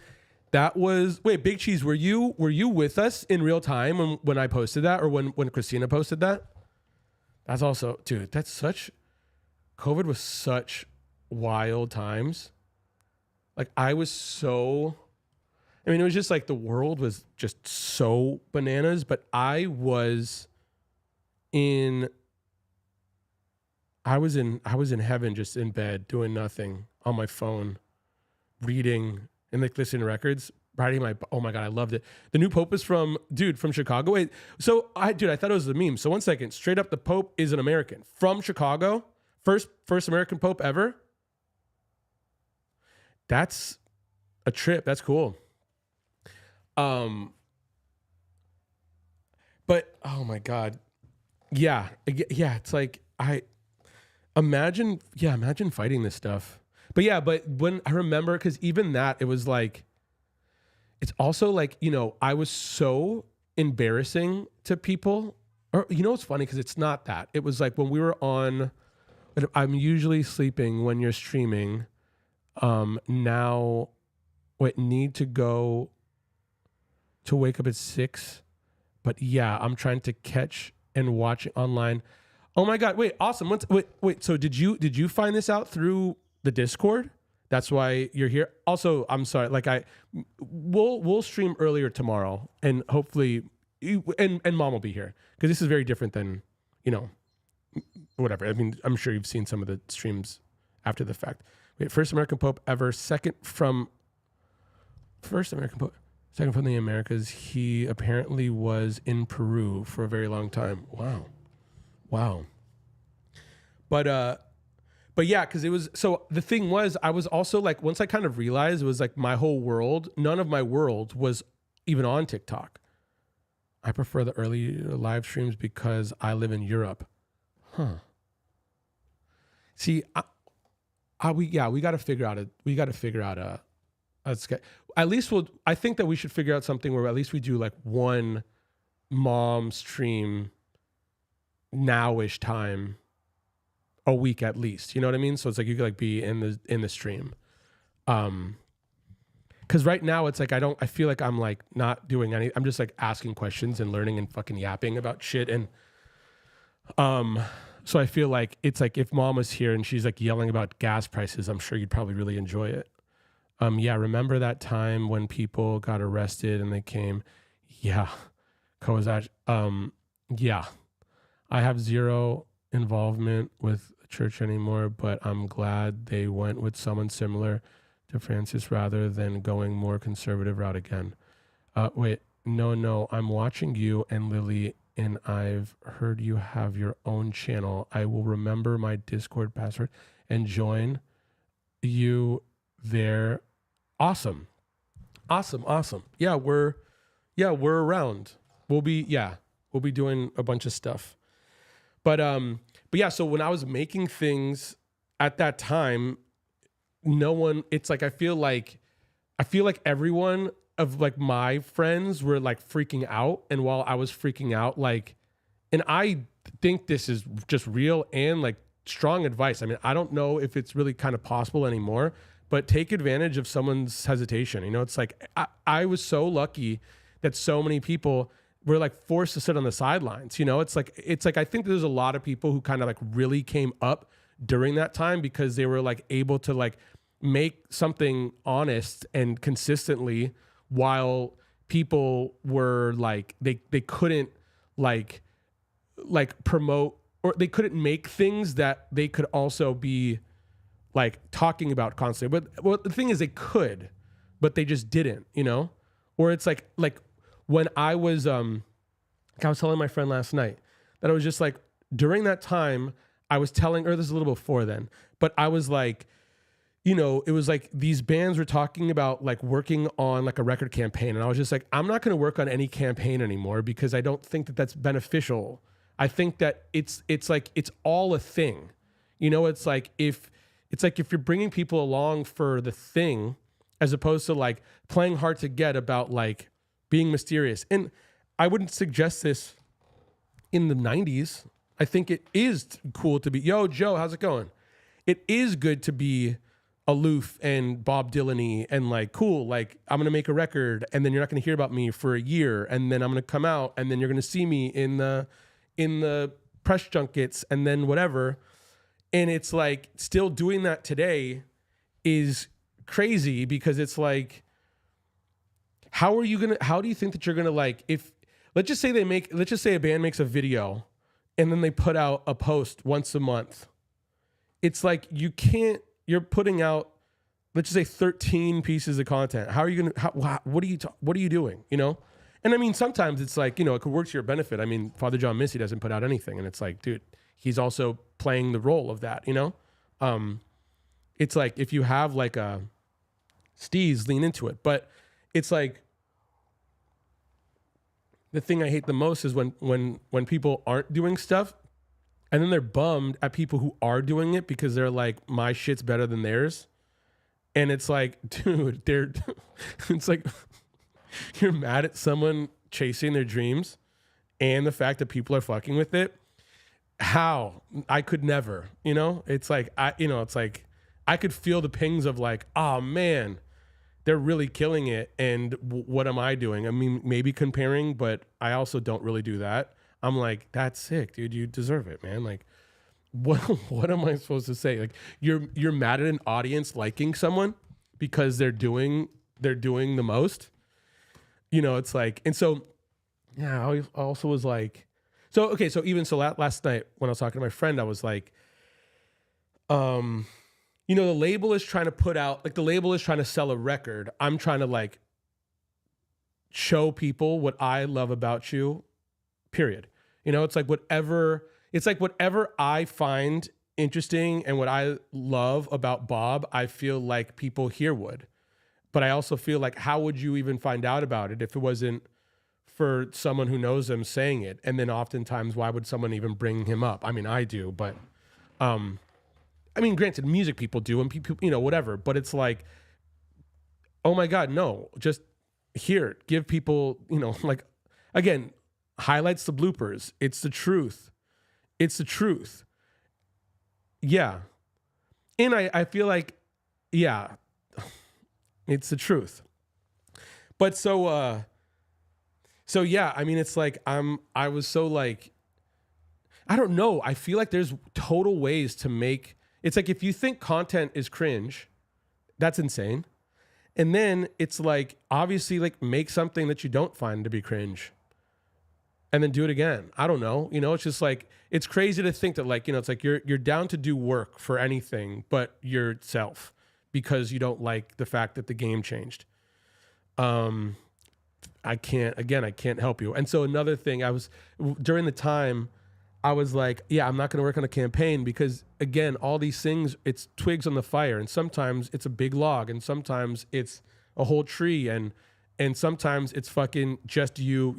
That was Big Cheese, were you with us in real time when I posted that, or when Christina posted that? That's also, dude, COVID was such wild times. Like it was just like the world was just so bananas, but I was in heaven, just in bed doing nothing on my phone, reading and like listening to records, oh my God, I loved it. The new Pope is from Chicago. Wait, so I thought it was a meme. So 1 second, straight up, the Pope is an American from Chicago. First American Pope ever. That's a trip. That's cool. But oh my God. Yeah. It's like, imagine fighting this stuff. But when I remember, cause even that, it was like, it's also like, you know, I was so embarrassing to people, or, you know, it's funny. Cause it's not that. It was like when we were on, I'm usually sleeping when you're streaming. Now, wait, need to go to wake up at 6. But yeah, I'm trying to catch and watch it online. Oh my God. Wait, awesome. Wait. So did you find this out through the Discord? That's why you're here. Also, I'm sorry. Like we'll stream earlier tomorrow, and hopefully, and Mom will be here because this is very different than, whatever. I mean, I'm sure you've seen some of the streams after the fact. Wait, first American Pope ever, second from the Americas. He apparently was in Peru for a very long time. Wow. But yeah, because it was, so the thing was, I was also like, once I kind of realized it was like my whole world, none of my world was even on TikTok. I prefer the early live streams because I live in Europe. See, we got to figure out at least I think that we should figure out something where at least we do like one mom stream now-ish time a week at least. You know what I mean? So it's like you could like be in the stream. Cause right now it's like I feel like I'm like not doing any, I'm just like asking questions and learning and fucking yapping about shit. And so I feel like it's like if Mom was here and she's like yelling about gas prices, I'm sure you'd probably really enjoy it. Yeah, remember that time when people got arrested and they came? Yeah. Kozach. Yeah. I have zero involvement with the church anymore, but I'm glad they went with someone similar to Francis rather than going more conservative route again. Wait, no, I'm watching you and Lily, and I've heard you have your own channel. I will remember my Discord password and join you there. Awesome. Yeah, we're around. We'll be doing a bunch of stuff. But yeah, so when I was making things at that time, it's like I feel like everyone of like my friends were like freaking out, and while I was freaking out, like, and I think this is just real and like strong advice. I mean, I don't know if it's really kind of possible anymore, but take advantage of someone's hesitation. It's like I was so lucky that so many people were like forced to sit on the sidelines. It's like I think there's a lot of people who kind of like really came up during that time because they were like able to like make something honest and consistently, while people were like they couldn't like promote, or they couldn't make things that they could also be like talking about constantly. But well, the thing is they could, but they just didn't, or it's like when I was telling my friend last night that I was just like, during that time I was telling, or this is a little before then, but I was like, it was like these bands were talking about like working on like a record campaign. And I was just like, I'm not going to work on any campaign anymore because I don't think that that's beneficial. I think that it's like, it's all a thing. It's like if you're bringing people along for the thing, as opposed to like playing hard to get about like being mysterious. And I wouldn't suggest this in the 90s. I think it is cool to be, yo, Joe, how's it going? It is good to be aloof and Bob Dylan-y and like, cool, like I'm going to make a record and then you're not going to hear about me for a year. And then I'm going to come out and then you're going to see me in the press junkets and then whatever. And it's like still doing that today is crazy because it's like, how do you think that you're going to like, if let's just say a band makes a video and then they put out a post once a month. It's like, you're putting out, let's just say 13 pieces of content. How are you going to, what are you doing? And I mean, sometimes it's like, it could work to your benefit. I mean, Father John Misty doesn't put out anything and it's like, dude, he's also playing the role of that, it's like, if you have like a Steez, lean into it. But it's like, the thing I hate the most is when people aren't doing stuff and then they're bummed at people who are doing it because they're like, my shit's better than theirs. And it's like, dude, it's like you're mad at someone chasing their dreams and the fact that people are fucking with it. How? I could never, it's like, it's like, I could feel the pings of like, oh man, they're really killing it. And what am I doing? I mean, maybe comparing, but I also don't really do that. I'm like, that's sick, dude. You deserve it, man. Like, what what am I supposed to say? Like, you're mad at an audience liking someone because they're doing the most. You know, it's like, and so yeah, I also was like, so okay, so even so last night when I was talking to my friend, I was like, you know, the label is trying to put out, like the label is trying to sell a record. I'm trying to like show people what I love about you, period. You know, it's like whatever I find interesting and what I love about Bob, I feel like people here would. But I also feel like, how would you even find out about it if it wasn't for someone who knows him saying it? And then oftentimes, why would someone even bring him up? I mean, I do, but I mean, granted, music people do, and people, you know, whatever. But it's like, oh my God, no, just here, give people, you know, like, again, highlights the bloopers. It's the truth. It's the truth. Yeah. And I feel like, yeah, it's the truth. But so yeah, I mean, it's like, I was so like, I don't know. I feel like there's total ways to make, it's like, if you think content is cringe, that's insane. And then it's like, obviously, like, make something that you don't find to be cringe and then do it again. I don't know. You know, it's just like, it's crazy to think that, like, you know, it's like you're down to do work for anything but yourself because you don't like the fact that the game changed. I can't help you. And so another thing, during the time, I was like, yeah, I'm not going to work on a campaign because, again, all these things, it's twigs on the fire. And sometimes it's a big log, and sometimes it's a whole tree, and sometimes it's fucking just you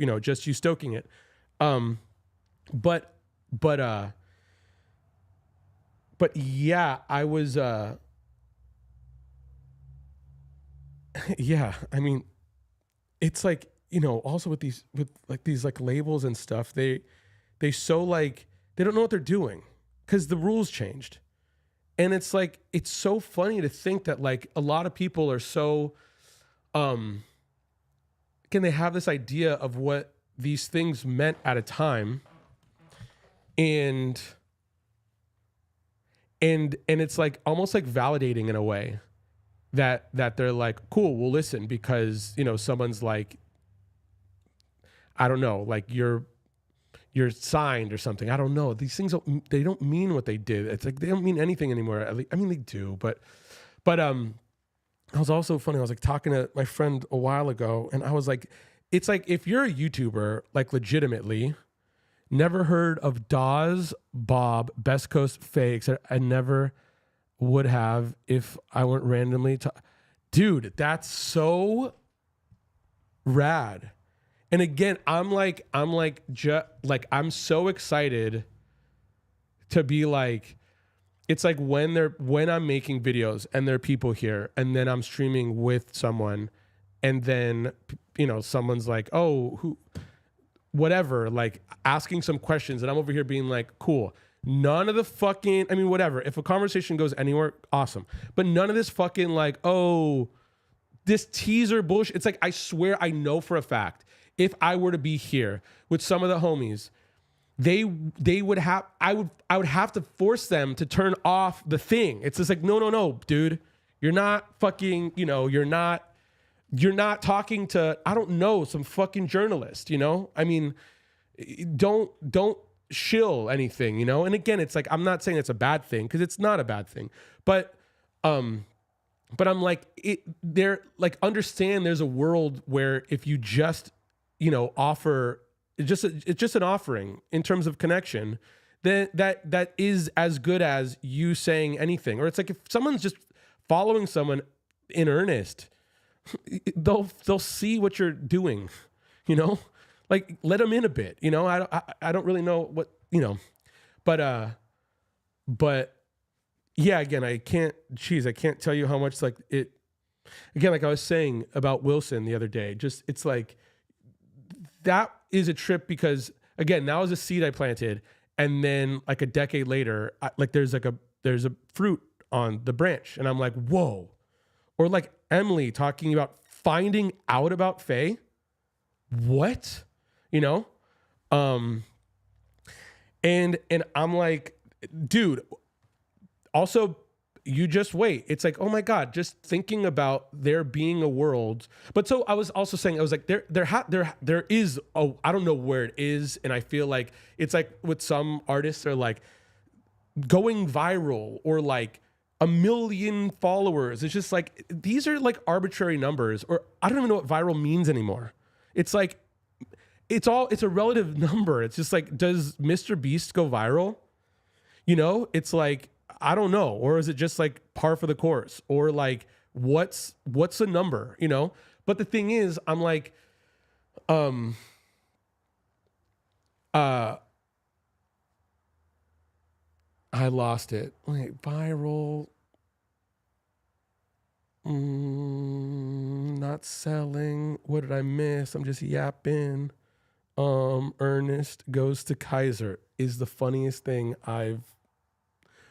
stoking it. But yeah, I was, yeah, I mean, it's like, you know, also with these labels and stuff, they so like, they don't know what they're doing because the rules changed. And it's like, it's so funny to think that like a lot of people are so, can they have this idea of what these things meant at a time. And it's like almost like validating in a way that they're like, cool, we'll listen because, you know, someone's like, I don't know, like you're signed or something. I don't know. These things they don't mean what they did. It's like they don't mean anything anymore. I mean, they do, but it was also funny. I was like talking to my friend a while ago, and I was like, it's like if you're a YouTuber, like legitimately, never heard of Dawes, Bob, Best Coast Fakes. I never would have if I weren't randomly. Dude, that's so rad. And again, I'm so excited to be like, it's like when I'm making videos and there are people here and then I'm streaming with someone and then, you know, someone's like, oh, who, whatever, like asking some questions and I'm over here being like, cool. None of the fucking, I mean, whatever. If a conversation goes anywhere, awesome. But none of this fucking like, oh, this teaser bullshit. It's like, I swear I know for a fact, if I were to be here with some of the homies, they would have, I would have to force them to turn off the thing. It's just like, no, dude, you're not fucking, you know, you're not talking to, I don't know, some fucking journalist, you know? I mean, don't shill anything, you know? And again, it's like, I'm not saying it's a bad thing because it's not a bad thing, but I'm like, they're like, understand there's a world where if you just, you know, offer, it's just an offering in terms of connection, then that is as good as you saying anything. Or it's like if someone's just following someone in earnest, they'll see what you're doing, you know, like let them in a bit, you know. I don't really know what, you know, but yeah, again, I can't tell you how much like it, again, like I was saying about Wilson the other day, just, it's like, that is a trip because again, that was a seed I planted. And then like a decade later, like there's a fruit on the branch. And I'm like, whoa. Or like Emily talking about finding out about Faye. What? You know? And I'm like, dude, also you just wait. It's like, oh my God, just thinking about there being a world. But so I was also saying, I was like, there is, I don't know where it is. And I feel like it's like with some artists are like going viral or like 1 million followers. It's just like, these are like arbitrary numbers, or I don't even know what viral means anymore. It's like, it's a relative number. It's just like, does Mr. Beast go viral? You know, it's like, I don't know. Or is it just like par for the course? Or like, what's the number, you know? But the thing is, I'm like, I lost it. Wait, viral. Not selling. What did I miss? I'm just yapping. Ernest Goes to Kaiser is the funniest thing I've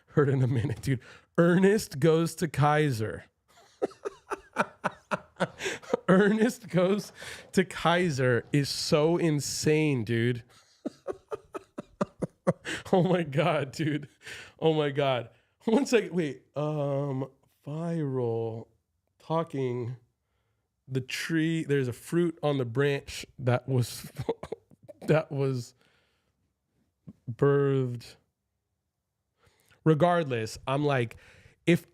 heard in a minute, dude. Ernest Goes to Kaiser. Ernest Goes to Kaiser is so insane, dude. Oh my God, dude. Oh my God. One second. Wait. Viral talking. The tree, there's a fruit on the branch that was birthed. Regardless, I'm like, if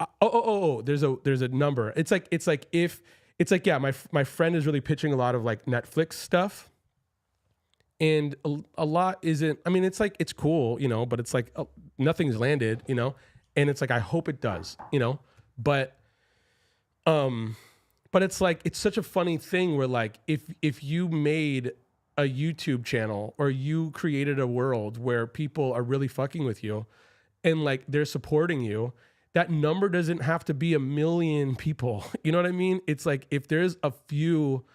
there's a number. It's like yeah, my friend is really pitching a lot of like Netflix stuff, and a lot isn't. I mean, it's like it's cool, you know, but it's like nothing's landed, you know, and it's like I hope it does, you know, but it's like, it's such a funny thing where like, if you made a YouTube channel or you created a world where people are really fucking with you and like they're supporting you, that number doesn't have to be 1 million people. You know what I mean? It's like, if there's a few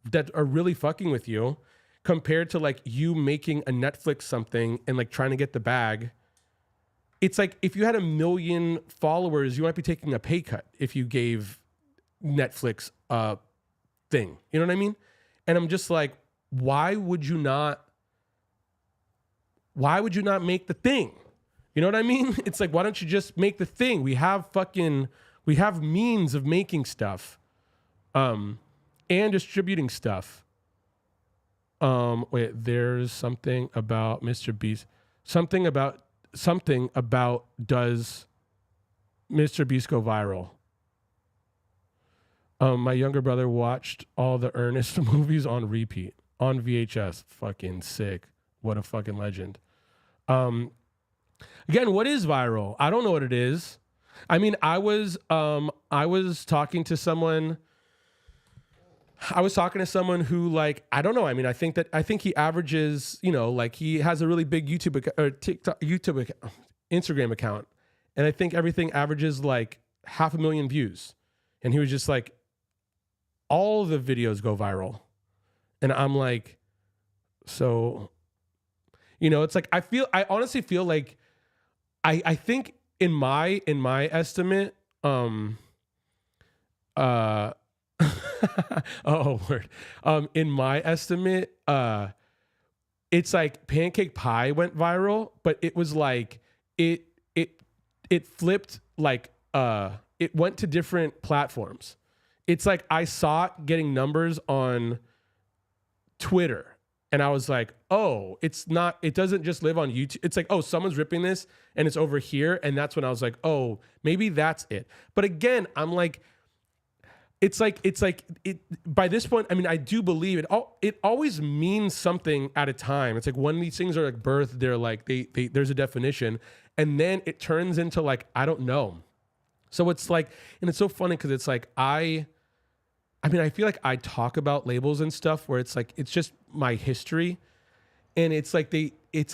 that are really fucking with you compared to like you making a Netflix something and like trying to get the bag, it's like, if you had 1 million followers, you might be taking a pay cut if you gave Netflix thing. You know what I mean? And I'm just like, why would you not make the thing? You know what I mean? It's like, why don't you just make the thing? We have means of making stuff and distributing stuff. Wait, there's something about Mr. Beast. Something about does Mr. Beast go viral? My younger brother watched all the Ernest movies on repeat on VHS. Fucking sick. What a fucking legend. Again, what is viral? I don't know what it is. I mean, I was talking to someone who, like, I don't know. I mean, I think he averages, you know, like he has a really big Instagram account. And I think everything averages like 500,000 views. And he was just like, all the videos go viral. And I'm like, so, you know, it's like, I honestly feel like, I think in my estimate, oh, word. In my estimate, it's like Pancake Pie went viral, but it was like, it flipped, like, it went to different platforms. It's like I saw it getting numbers on Twitter and I was like, oh, it doesn't just live on YouTube. It's like, oh, someone's ripping this and it's over here. And that's when I was like, oh, maybe that's it. But again, I'm like, it's like by this point, I mean, I do believe it. It always means something at a time. It's like when these things are like birthed, they're like, there's a definition and then it turns into like, I don't know. So it's like, and it's so funny because it's like, I mean, I feel like I talk about labels and stuff where it's like, it's just my history. And it's like it's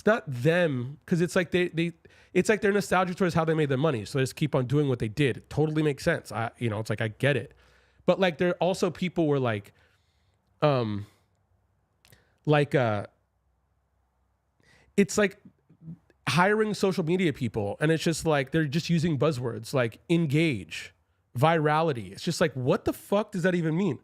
not them. Cause it's like it's like they're nostalgic towards how they made their money. So they just keep on doing what they did. It totally makes sense. It's like, I get it. But like, there are also people were like, it's like, hiring social media people, and it's just like they're just using buzzwords like engage, virality. It's just like, what the fuck does that even mean?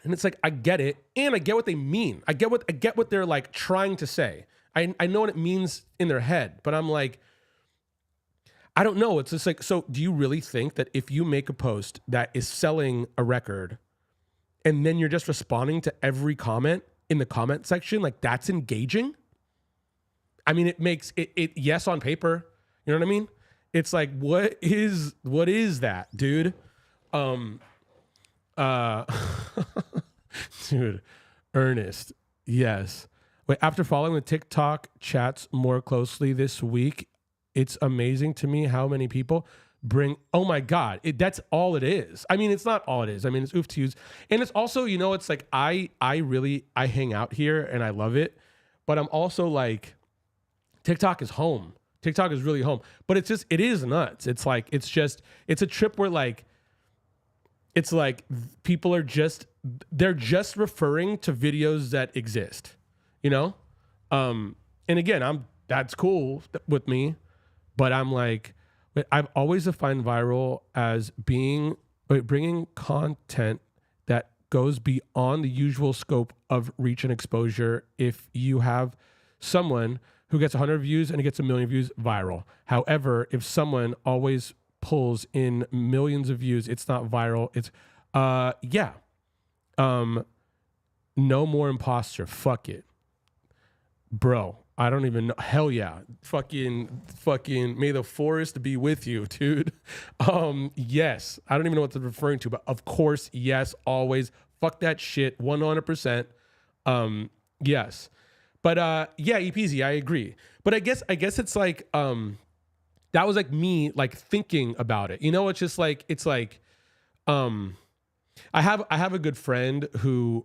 And it's like, I get it, and I get what they mean. I get what they're like trying to say. I know what it means in their head, but I'm like, I don't know. It's just like, so do you really think that if you make a post that is selling a record and then you're just responding to every comment in the comment section, like that's engaging? I mean, it makes it yes on paper. You know what I mean? It's like, what is that, dude? Dude, Ernest, yes. Wait, after following the TikTok chats more closely this week, it's amazing to me how many people bring, oh my God, that's all it is. I mean, it's not all it is. I mean, it's oof to use. And it's also, you know, it's like, I hang out here and I love it, but I'm also like, TikTok is home. TikTok is really home, but it is nuts. It's like, it's a trip where like, it's like people they're just referring to videos that exist, you know? And again, that's cool with me, but I'm like, I've always defined viral as bringing content that goes beyond the usual scope of reach and exposure. If you have someone who gets 100 views and it gets 1 million views, viral. However, if someone always pulls in millions of views, it's not viral. It's, yeah. No more imposter. Fuck it. Bro, I don't even know. Hell yeah. Fucking, may the forest be with you, dude. Yes. I don't even know what they're referring to, but of course, yes, always. Fuck that shit, 100%. Yes. But yeah, EPZ, I agree. But I guess it's like that was like me like thinking about it. You know, it's just like I have a good friend who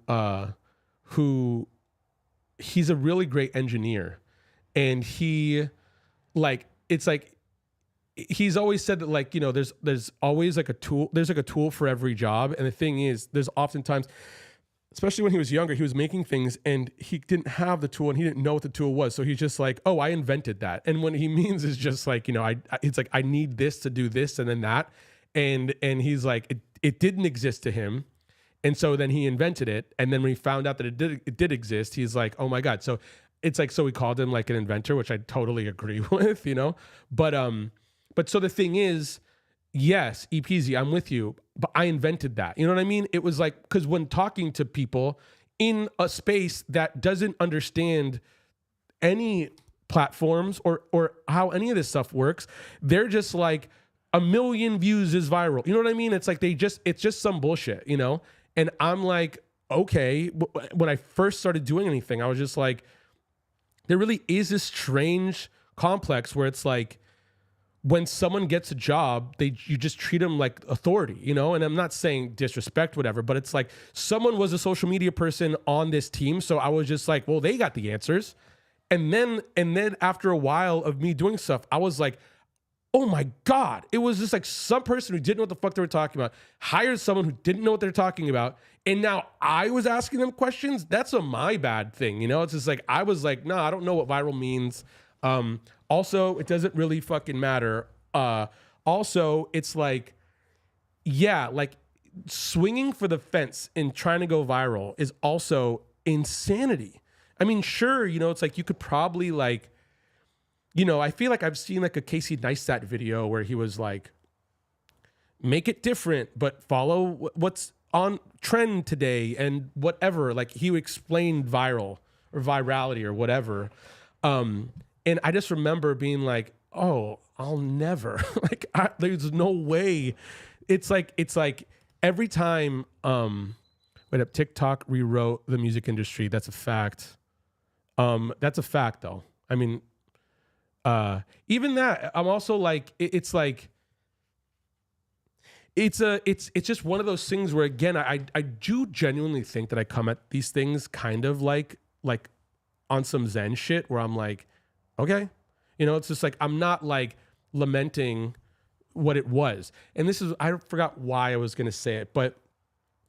he's a really great engineer, and he like it's like he's always said that like, you know, there's always like a tool for every job. And the thing is, there's oftentimes, especially when he was younger, he was making things and he didn't have the tool and he didn't know what the tool was. So he's just like, oh, I invented that. And what he means is just like, you know, it's like, I need this to do this and then that. And he's like, it didn't exist to him. And so then he invented it. And then when he found out that it did exist, he's like, oh my God. So it's like, so we called him like an inventor, which I totally agree with, you know? But so the thing is, yes, EPZ, I'm with you, but I invented that. You know what I mean? It was like, because when talking to people in a space that doesn't understand any platforms or how any of this stuff works, they're just like, 1 million views is viral. You know what I mean? It's like it's just some bullshit, you know? And I'm like, okay. When I first started doing anything, I was just like, there really is this strange complex where it's like, when someone gets a job, you just treat them like authority, you know? And I'm not saying disrespect, whatever, but it's like someone was a social media person on this team. So I was just like, well, they got the answers. And then after a while of me doing stuff, I was like, oh my God, it was just like some person who didn't know what the fuck they were talking about, hired someone who didn't know what they're talking about. And now I was asking them questions. That's a my bad thing. You know, it's just like, I was like, no, I don't know what viral means. Also, it doesn't really fucking matter. Also, it's like, yeah, like swinging for the fence and trying to go viral is also insanity. I mean, sure, you know, it's like you could probably like, you know, I feel like I've seen like a Casey Neistat video where he was like, make it different, but follow what's on trend today and whatever. Like he explained viral or virality or whatever. And I just remember being like, oh, I'll never, like, there's no way. It's like every time, TikTok rewrote the music industry. That's a fact. That's a fact though. I mean, even that, I'm also like, it's just one of those things where, again, I do genuinely think that I come at these things kind of like on some Zen shit where I'm like, okay, you know, it's just like, I'm not like lamenting what it was. And this is, I forgot why I was going to say it, but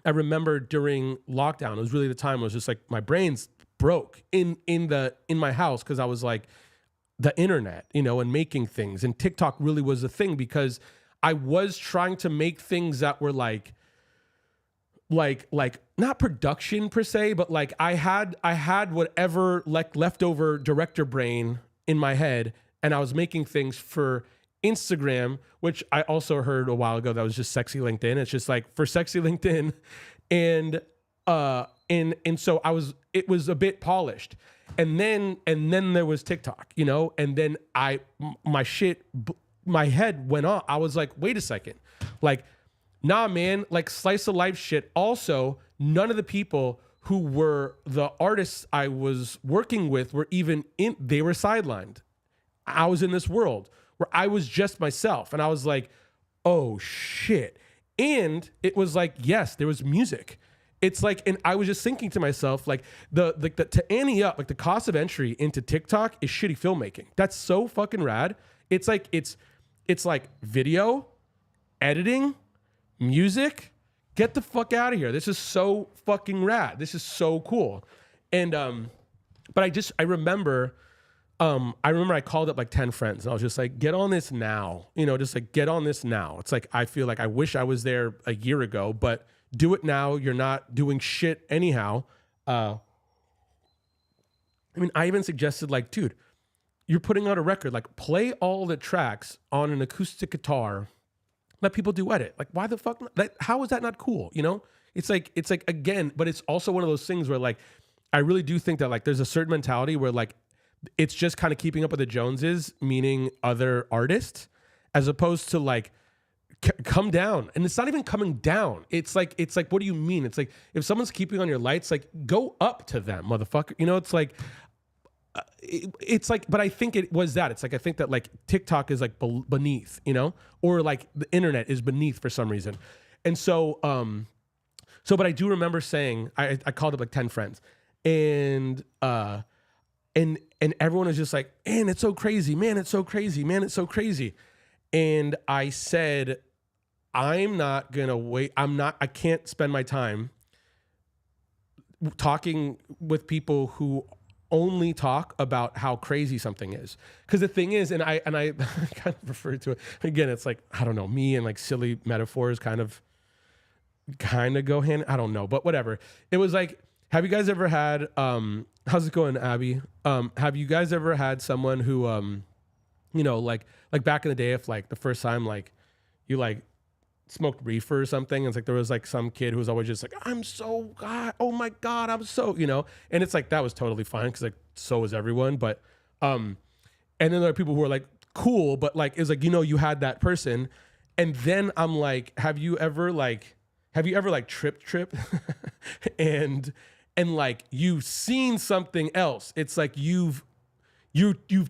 I remember during lockdown, it was really the time I was just like, my brain's broke in my house. Cause I was like, the internet, you know, and making things. And TikTok really was a thing because I was trying to make things that were like not production per se, but like I had whatever like leftover director brain in my head, and I was making things for Instagram, which I also heard a while ago that was just sexy LinkedIn. It's just like for sexy LinkedIn, and so it was a bit polished, and then there was TikTok, you know, and then my head went on. I was like, wait a second, like, nah, man, like slice of life shit. Also, none of the people who were the artists I was working with were even in, they were sidelined. I was in this world where I was just myself, and I was like, oh shit. And it was like, yes, there was music. It's like, and I was just thinking to myself, like the to ante up, like the cost of entry into TikTok is shitty filmmaking. That's so fucking rad. It's like video, editing, music. Get the fuck out of here. This is so fucking rad. This is so cool. And but I remember I called up like 10 friends and I was just like, get on this now. You know, just like get on this now. It's like I feel like I wish I was there a year ago, but do it now. You're not doing shit anyhow. I mean, I even suggested like, dude, you're putting out a record, like play all the tracks on an acoustic guitar. Let people do edit. Like, why the fuck? How is that not cool? You know, it's like again, but it's also one of those things where like, I really do think that like there's a certain mentality where like, it's just kind of keeping up with the Joneses, meaning other artists, as opposed to like, come down. And it's not even coming down. It's like, what do you mean? It's like, if someone's keeping on your lights, like go up to them, motherfucker. You know, it's like, but I think it was that. It's like, I think that like TikTok is like beneath, you know, or like the internet is beneath for some reason. And so, but I do remember saying, I called up like 10 friends and everyone was just like, man, it's so crazy, man. It's so crazy, man. It's so crazy. And I said, I'm not going to wait. I can't spend my time talking with people who only talk about how crazy something is. Because the thing is, and I kind of refer to it again, it's like, I don't know, me and like silly metaphors kind of go hand. I don't know, but whatever. It was like, have you guys ever had, how's it going, Abby? Have you guys ever had someone who, you know, like back in the day, if like the first time, like you like smoked reefer or something, and it's like there was like some kid who was always just like, oh my God, I'm so, you know, and it's like, that was totally fine because like so was everyone. But, and then there are people who are like cool, but like, it's like, you know, you had that person. And then I'm like, have you ever trip and like you've seen something else? It's like you've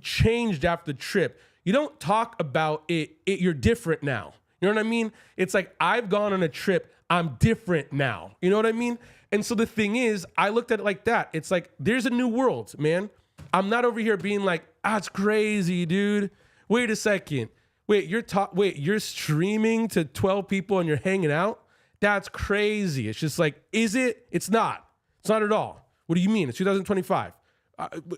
changed after the trip. You don't talk about it. You're different now. You know what I mean? It's like, I've gone on a trip. I'm different now. You know what I mean? And so the thing is, I looked at it like that. It's like, there's a new world, man. I'm not over here being like, it's crazy, dude. Wait a second. Wait, you're streaming to 12 people and you're hanging out? That's crazy. It's just like, is it? It's not. It's not at all. What do you mean? It's 2025.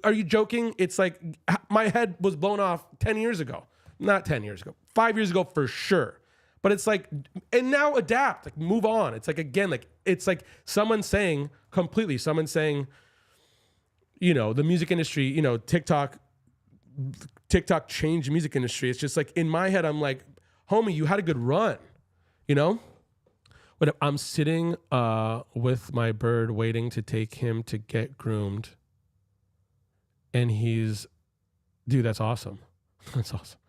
Are you joking? It's like, my head was blown off 10 years ago. Not 10 years ago. 5 years ago for sure. But it's like, and now adapt, like move on. It's like, again, like, it's like someone saying, you know, the music industry, you know, TikTok changed the music industry. It's just like, in my head, I'm like, homie, you had a good run, you know? But I'm sitting with my bird waiting to take him to get groomed. And dude, that's awesome. That's awesome.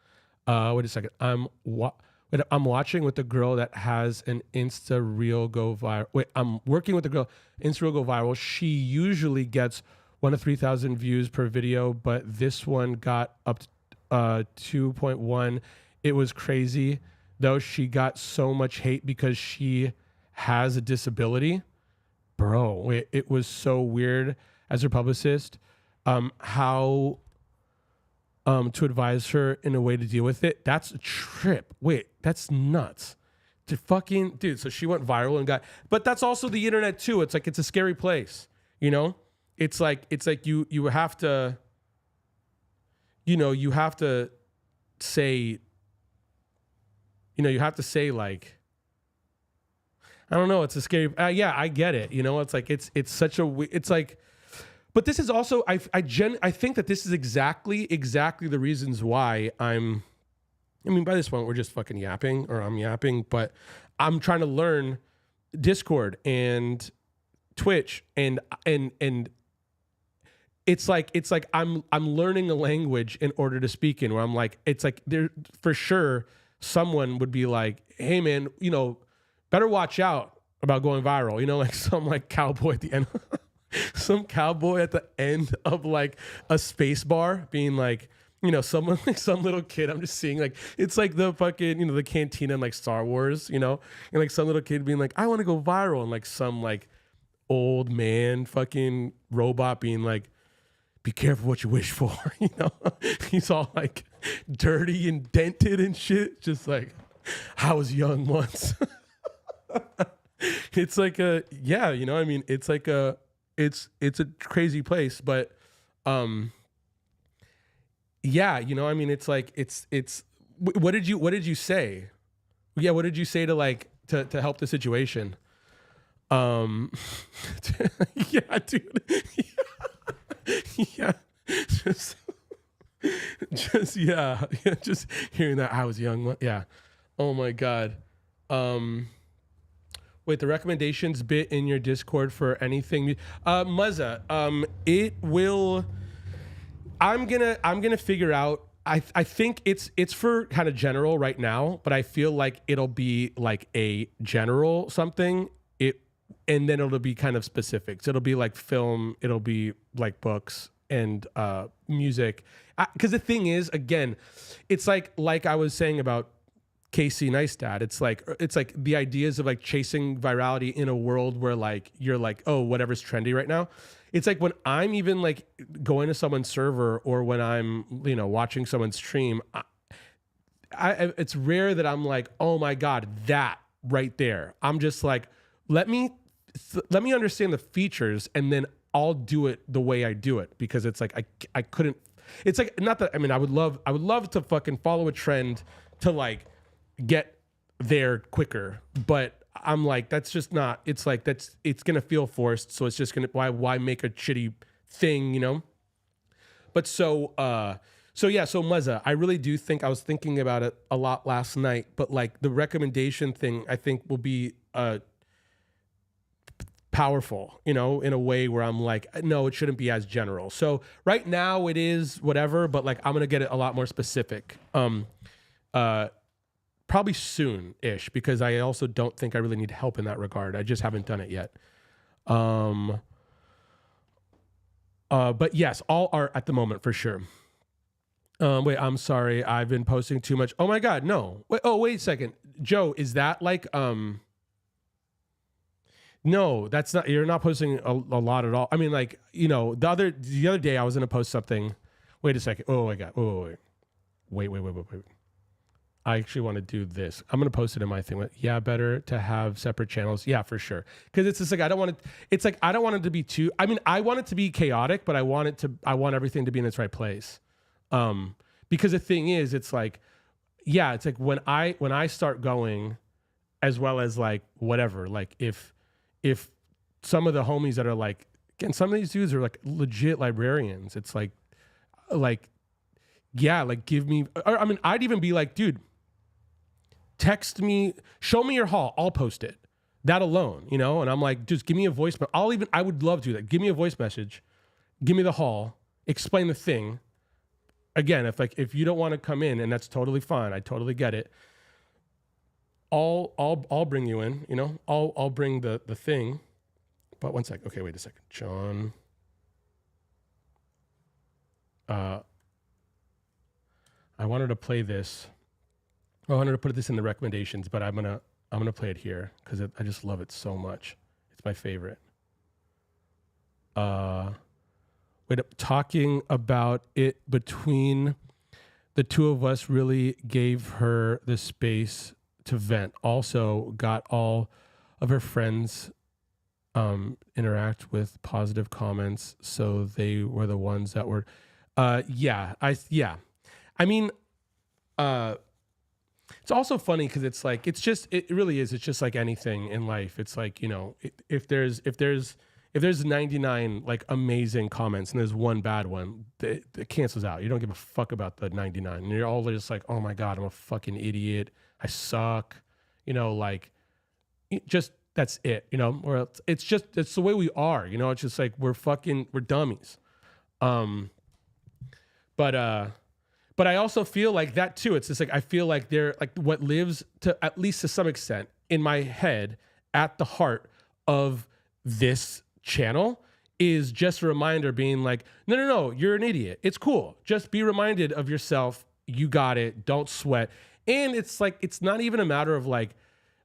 Wait a second. I'm watching with the girl that has an Insta reel go viral. Wait, I'm working with the girl, Insta reel go viral. She usually gets 1 to 3,000 views per video, but this one got up to 2.1. It was crazy, though. She got so much hate because she has a disability. Bro, it was so weird as her publicist, how to advise her in a way to deal with it. That's a trip. Wait, that's nuts. Dude, so she went viral and but that's also the internet too. It's like, it's a scary place, you know? It's like you have to you have to say, like, I don't know. It's a scary. Yeah, I get it. It's like it's such a. It's like, but this is also I think that this is exactly the reasons why I'm. I mean, by this point we're just fucking yapping, or I'm yapping, but I'm trying to learn Discord and Twitch and it's like I'm learning a language in order to speak in, where I'm like, it's like there for sure someone would be like, hey man, better watch out about going viral, like some like cowboy at the end, some cowboy at the end of like a space bar being like, someone like some little kid. I'm just seeing like, it's like the fucking, the cantina in like Star Wars, and like some little kid being like, I want to go viral. And like some like old man fucking robot being like, be careful what you wish for. He's all like dirty and dented and shit. Just like, I was young once. It's like it's like it's a crazy place, but it's like what did you say? Yeah, what did you say to like to help the situation? Yeah, dude. Yeah. Just hearing that I was young. Yeah. Oh my God. Wait, the recommendations bit in your Discord for anything. Muzza, it will. I'm gonna figure out. I think it's for kind of general right now, but I feel like it'll be like a general something. And then it'll be kind of specific. So it'll be like film. It'll be like books and music. Because the thing is, again, it's like I was saying about Casey Neistat. It's like the ideas of like chasing virality in a world where like you're like, oh, whatever's trendy right now. It's like when I'm even like going to someone's server or when I'm watching someone stream, it's rare that I'm like, oh my God, that right there. I'm just like, let me understand the features and then I'll do it the way I do it, because it's like I couldn't. It's like, not that, I mean, I would love to fucking follow a trend to like get there quicker, but I'm like, that's just not. It's like it's gonna feel forced, so it's just gonna why make a shitty thing, But so Muzza, I really do think, I was thinking about it a lot last night, but like the recommendation thing, I think will be powerful, in a way where I'm like, no, it shouldn't be as general. So right now it is whatever, but like I'm gonna get it a lot more specific. Probably soon-ish, because I also don't think I really need help in that regard. I just haven't done it yet. But yes, all art at the moment for sure. Wait, I'm sorry. I've been posting too much. Oh my God, no. Wait a second. Joe, is that like, no, that's not, you're not posting a lot at all. I mean, like, the other day I was going to post something. Wait a second. Oh my God. Oh, wait. I actually want to do this. I'm going to post it in my thing. Yeah, better to have separate channels. Yeah, for sure. Because it's just like, I don't want it to be too, I mean, I want it to be chaotic, but I want everything to be in its right place. Because the thing is, it's like, yeah, it's like when I start going, as well as like, whatever, like if some of the homies that are like, again, some of these dudes are like legit librarians. It's like, yeah, like give me, I mean, I'd even be like, dude, text me, show me your haul, I'll post it. That alone, and I'm like, just give me a voice. I would love to do that. Give me a voice message, give me the haul, explain the thing. Again, if you don't want to come in, and that's totally fine, I totally get it. I'll bring you in, I'll bring the thing. But one sec. Okay, wait a second. John. I wanted to play this. I wanted to put this in the recommendations, but I'm gonna play it here because I just love it so much. It's my favorite. Talking about it between the two of us really gave her the space to vent. Also got all of her friends interact with positive comments, so they were the ones that were Yeah. I mean, it's also funny because it's like it really is. It's just like anything in life. It's like, you know, if there's 99 like amazing comments and there's one bad one, it cancels out. You don't give a fuck about the 99, and you're all just like, oh my god, I'm a fucking idiot. I suck. You know, like just that's it. You know, or it's the way we are. You know, it's just like we're dummies. But I also feel like that too. It's just like I feel like they're like what lives to at least to some extent in my head at the heart of this channel is just a reminder being like, no, you're an idiot. It's cool. Just be reminded of yourself. You got it. Don't sweat. And it's like, it's not even a matter of like,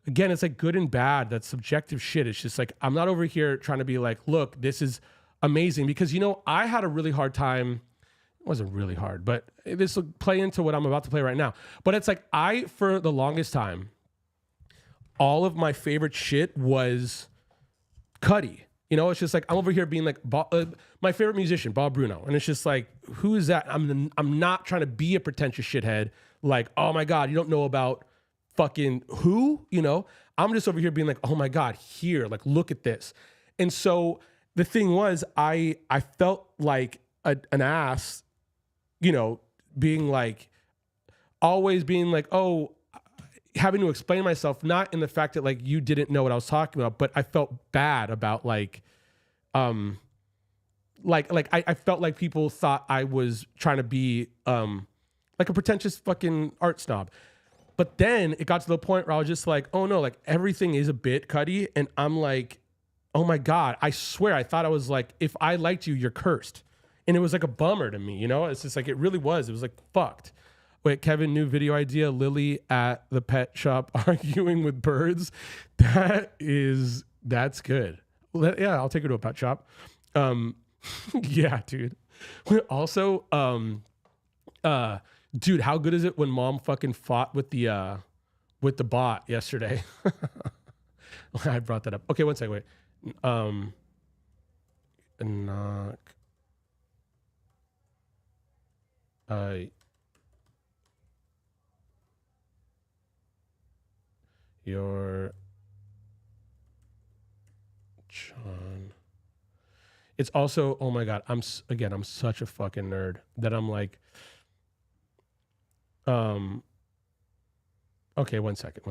again, it's like good and bad. That's subjective shit. It's just like, I'm not over here trying to be like, look, this is amazing because, you know, I had a really hard time. It wasn't really hard, but this will play into what I'm about to play right now. But it's like for the longest time, all of my favorite shit was Cudi. You know, it's just like I'm over here being like my favorite musician, Bob Bruno, and it's just like, who is that? I'm not trying to be a pretentious shithead. Like, oh my god, you don't know about fucking who? You know, I'm just over here being like, oh my god, here, like, look at this. And so the thing was, I felt like an ass. You know, being like, always being like, oh, having to explain myself, not in the fact that like you didn't know what I was talking about, but I felt bad about like I felt like people thought I was trying to be like a pretentious fucking art snob. But then it got to the point where I was just like, oh no, like everything is a bit Cudi. And I'm like, oh my God, I swear I thought I was like, if I liked you, you're cursed. And it was like a bummer to me, you know? It's just like, it really was. It was like, fucked. Wait, Kevin, new video idea, Lily at the pet shop arguing with birds. That's good. Yeah, I'll take her to a pet shop. Yeah, dude. Also, dude, how good is it when mom fucking fought with the bot yesterday? I brought that up. Okay, one second, wait. Knock. Your John. It's also, oh my God, I'm such a fucking nerd that I'm like, okay, one second.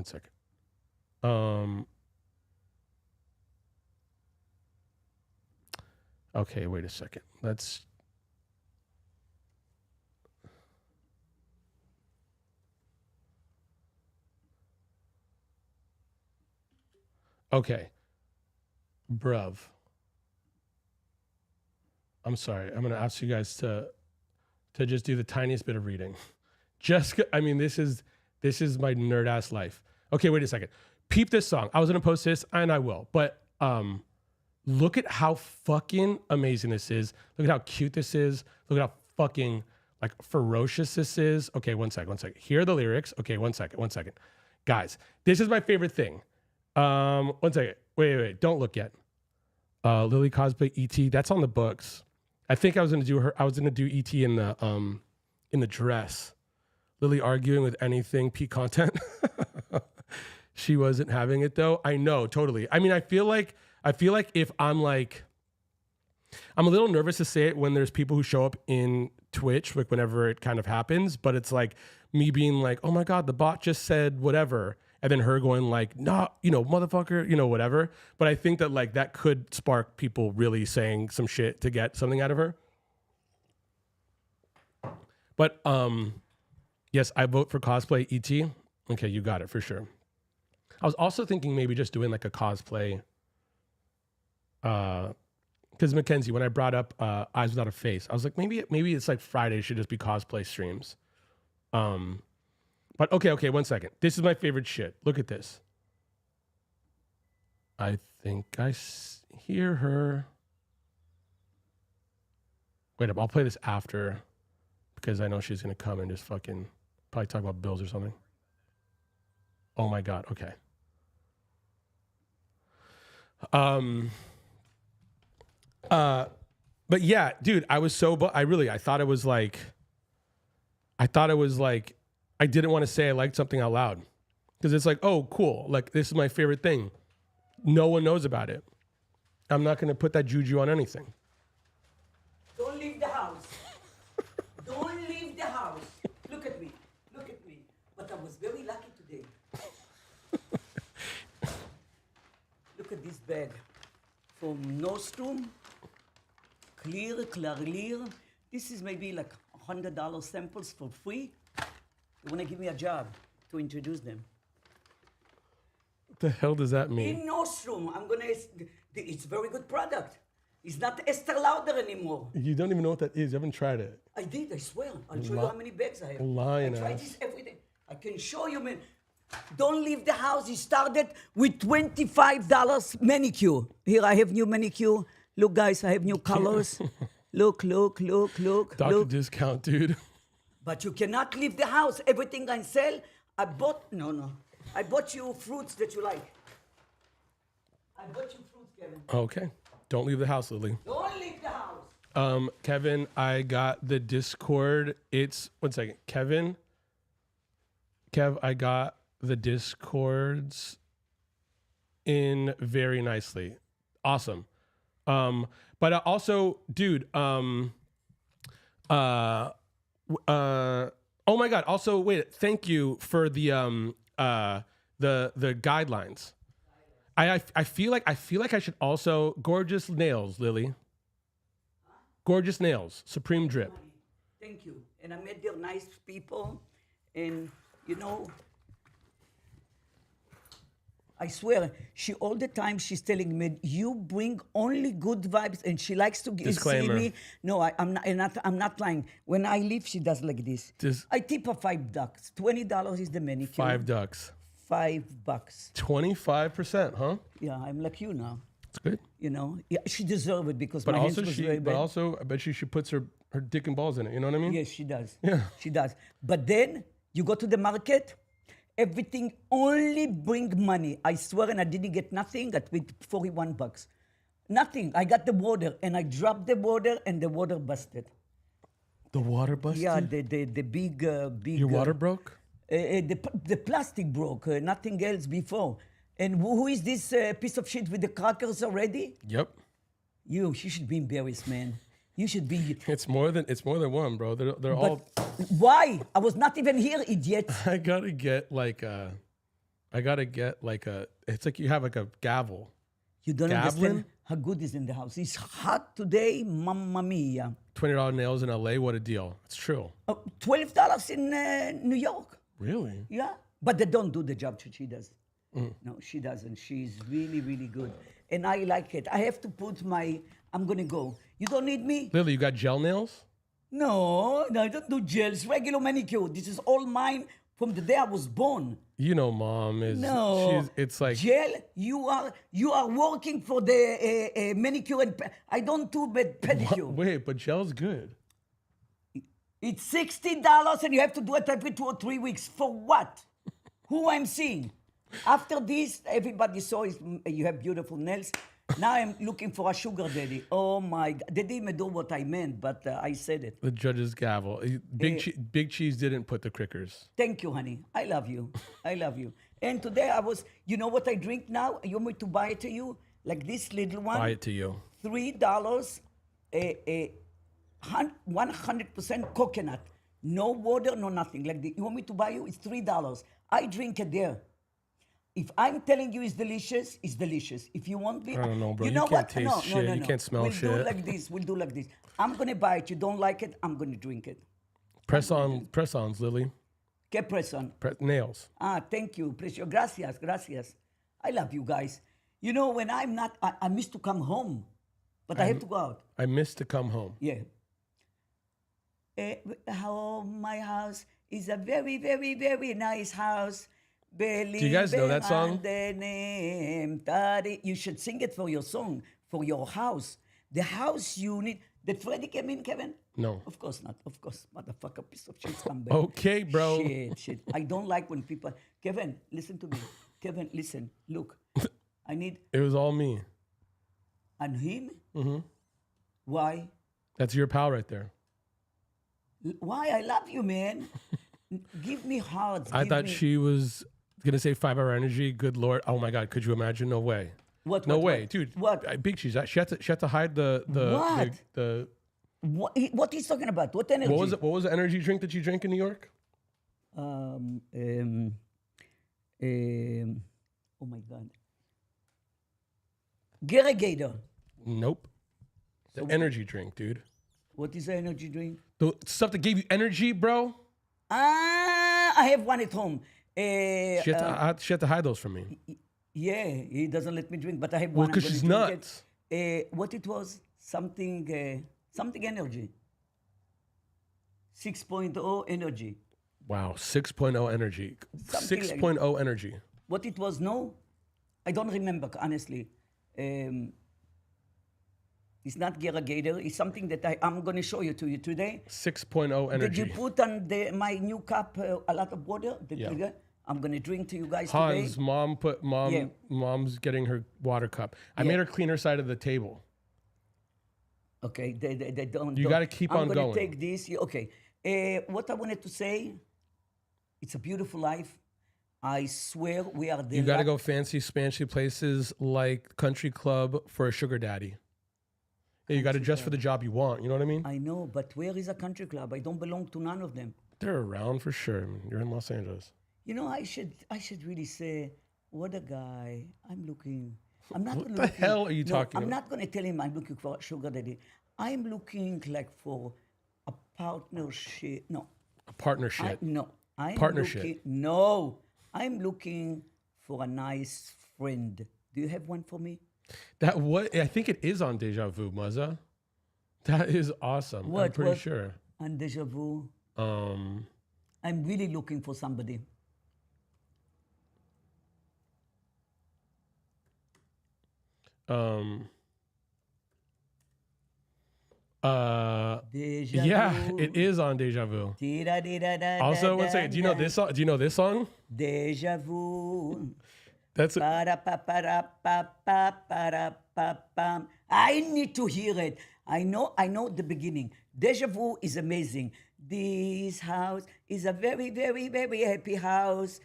Okay, wait a second. Okay. Bruv. I'm sorry. I'm going to ask you guys to just do the tiniest bit of reading. This is my nerd ass life. Okay, wait a second. Peep this song. I was going to post this and I will, but look at how fucking amazing this is. Look at how cute this is. Look at how fucking like ferocious this is. Okay, one second. Here are the lyrics. Okay, one second. Guys, this is my favorite thing. One second. Wait. Don't look yet. Lily cosplay E.T. That's on the books. I think I was gonna do E.T. in the dress. Lily arguing with anything P content. She wasn't having it though. I know, totally. I mean, I feel like if I'm a little nervous to say it when there's people who show up in Twitch, like whenever it kind of happens, but it's like me being like, oh my God, the bot just said whatever. And then her going like, nah, motherfucker, whatever. But I think that like that could spark people really saying some shit to get something out of her. But yes, I vote for cosplay ET. Okay, you got it for sure. I was also thinking maybe just doing like a cosplay. Because Mackenzie, when I brought up Eyes Without a Face, I was like, maybe it's like Friday should just be cosplay streams. But okay, one second. This is my favorite shit. Look at this. I think I hear her. Wait up, I'll play this after because I know she's going to come and just fucking probably talk about bills or something. Oh my God, okay. But yeah, dude, I was so, I thought it was like, I didn't want to say I liked something out loud. Because it's like, oh, cool. Like, this is my favorite thing. No one knows about it. I'm not going to put that juju on anything. Don't leave the house. Don't leave the house. Look at me. Look at me. But I was very lucky today. Look at this bag. From Nordstrom. Clear. This is maybe like $100 samples for free. You want to give me a job to introduce them. What the hell does that mean? In Nordstrom, it's very good product. It's not Esther Lauder anymore. You don't even know what that is. You haven't tried it. I did, I swear. I'll show you how many bags I have. Lying I try ass. this every day. I can show you, man. Don't leave the house. It started with $25 manicure. Here, I have new manicure. Look, guys, I have new colors. Look. Dr. Discount, dude. But you cannot leave the house. Everything I sell, I bought you fruits that you like. I bought you fruits, Kevin. Okay. Don't leave the house, Lily. Don't leave the house. Kevin, I got the Discord. One second. Kev, I got the Discords in very nicely. Awesome. But also, dude, oh my God. Also, wait, thank you for the guidelines. I feel like I should also gorgeous nails, Lily. Gorgeous nails, Supreme Drip. Thank you. And I met their nice people. And, you know, I swear, she all the time she's telling me, you bring only good vibes, and she likes to see Disclaimer. me. No, I'm not lying. When I leave, she does like this. I tip her $5. $20 is the manicure. $5. $5. 25%, huh? Yeah, I'm like you now. It's good. You know, yeah, she deserves it because But my hands also was very bad. I bet she puts her dick and balls in it. You know what I mean? Yes, she does. Yeah. She does. But then you go to the market, everything only bring money. I swear, and I didn't get nothing at with $41. Nothing. I got the water, and I dropped the water, and the water busted. The water busted? Yeah, the big. Your water broke? The plastic broke. Nothing else before. And who is this piece of shit with the crackers already? Yep. You should be embarrassed, man. You should be. It's more than one, bro. They're all. Why? I was not even here, idiot. I gotta get like a. It's like you have like a gavel. You don't Gablin? understand how good is in the house. It's hot today, mamma mia. $20 nails in LA. What a deal! It's true. $12 in New York. Really? Yeah, but they don't do the job that she does. No, she doesn't. She's really, really good, and I like it. I have to put my. I'm gonna go. You don't need me? Lily, you got gel nails? No, I don't do gels. Regular manicure. This is all mine from the day I was born. You know, mom is. No, It's like. gel. You are working for the manicure and I don't do pedicure. Wait, but gel's good. It's $60 and you have to do it every 2 or 3 weeks. For what? Who I'm seeing? After this, everybody saw you have beautiful nails. Now I'm looking for a sugar daddy. Oh my God. They didn't even do what I meant, but I said it. The judge's gavel. Big Cheese didn't put the crickers. Thank you, honey. I love you. I love you. And today you know what I drink now? You want me to buy it to you? Like this little one? Buy it to you. $3, 100% coconut. No water, no nothing. Like you want me to buy you? It's $3. I drink it there. If I'm telling you it's delicious, it's delicious. If you want me, I don't know, bro. You know You can't what? taste No, shit. no. You can't smell we'll shit. do like this. We'll do like this. I'm gonna buy it. You don't like it? I'm gonna drink it. Press-ons, Lily. Que person? Nails. Thank you. Precious. Gracias. I love you guys. You know, when I'm not, I miss to come home, but I have to go out. I miss to come home. Yeah. My house is a very, very, very nice house. Do you guys know that song? You should sing it for your song, for your house. The house you need. Did Freddie come in, Kevin? No. Of course not. Of course. Motherfucker, piece of shit come back. Okay, bro. Shit. I don't like when people. Kevin, listen to me. Kevin, listen. Look. I need. It was all me. And him? Mm-hmm. Why? That's your pal right there. Why? I love you, man. Give me hearts. I give thought me- she was gonna say 5 Hour Energy. Good lord! Oh my god! Could you imagine? No way. What? No what, way, what? dude. What? Big Cheese. She had to hide the What? the What he's talking about? What energy? what was it? What was the energy drink that you drank in New York? Um, um, oh my God. Gerrigator. Nope. The energy drink, dude. What is the energy drink? The stuff that gave you energy, bro. I have one at home. She had to hide those from me. Yeah, he doesn't let me drink, but I have Well, one. I'm because gonna she's drink nuts. it. What it was? Something energy. 6.0 energy. Wow, 6.0 energy. Something like 6.0 energy. What it was? No, I don't remember honestly. It's not Gerrigator. It's something that I'm going to show you to you today. 6.0 Did energy. you put on my new cup a lot of water? Yeah. I'm going to drink to you guys Hans, today. mom, Yeah. mom's getting her water cup. I Yeah. made her clean her side of the table. Okay, they don't. You gotta keep on I'm going. to take this. Okay. What I wanted to say, it's a beautiful life. I swear we are there. You got to go fancy, spancy places like Country Club for a sugar daddy. Yeah, you got to dress for the job you want. You know what I mean? I know, but where is a country club? I don't belong to none of them. They're around for sure. I mean, you're in Los Angeles. You know, I should really say, what a guy. I'm looking. I'm not What gonna the looking- hell are you no, talking I'm about? not going to tell him I'm looking for a sugar daddy. I'm looking like for a partnership. No, A partnership. I'm Partnership. I'm looking for a nice friend. Do you have one for me? That what I think it is on Deja Vu, Muzza. That is awesome. I'm What, pretty what? sure. And Deja Vu. Um, I'm really looking for somebody. um, Deja yeah, Vu. it is on Deja Vu. Dee-da-dee-da-da-da-da-da. Also, one second. Do you know this song? Do you know this song? Deja Vu. That's Ba-da-pa-pa-da-pa-pa-pa-pa-pa-pam. I need to hear it. I know the beginning. Deja Vu is amazing. This house is a very, very, very happy house.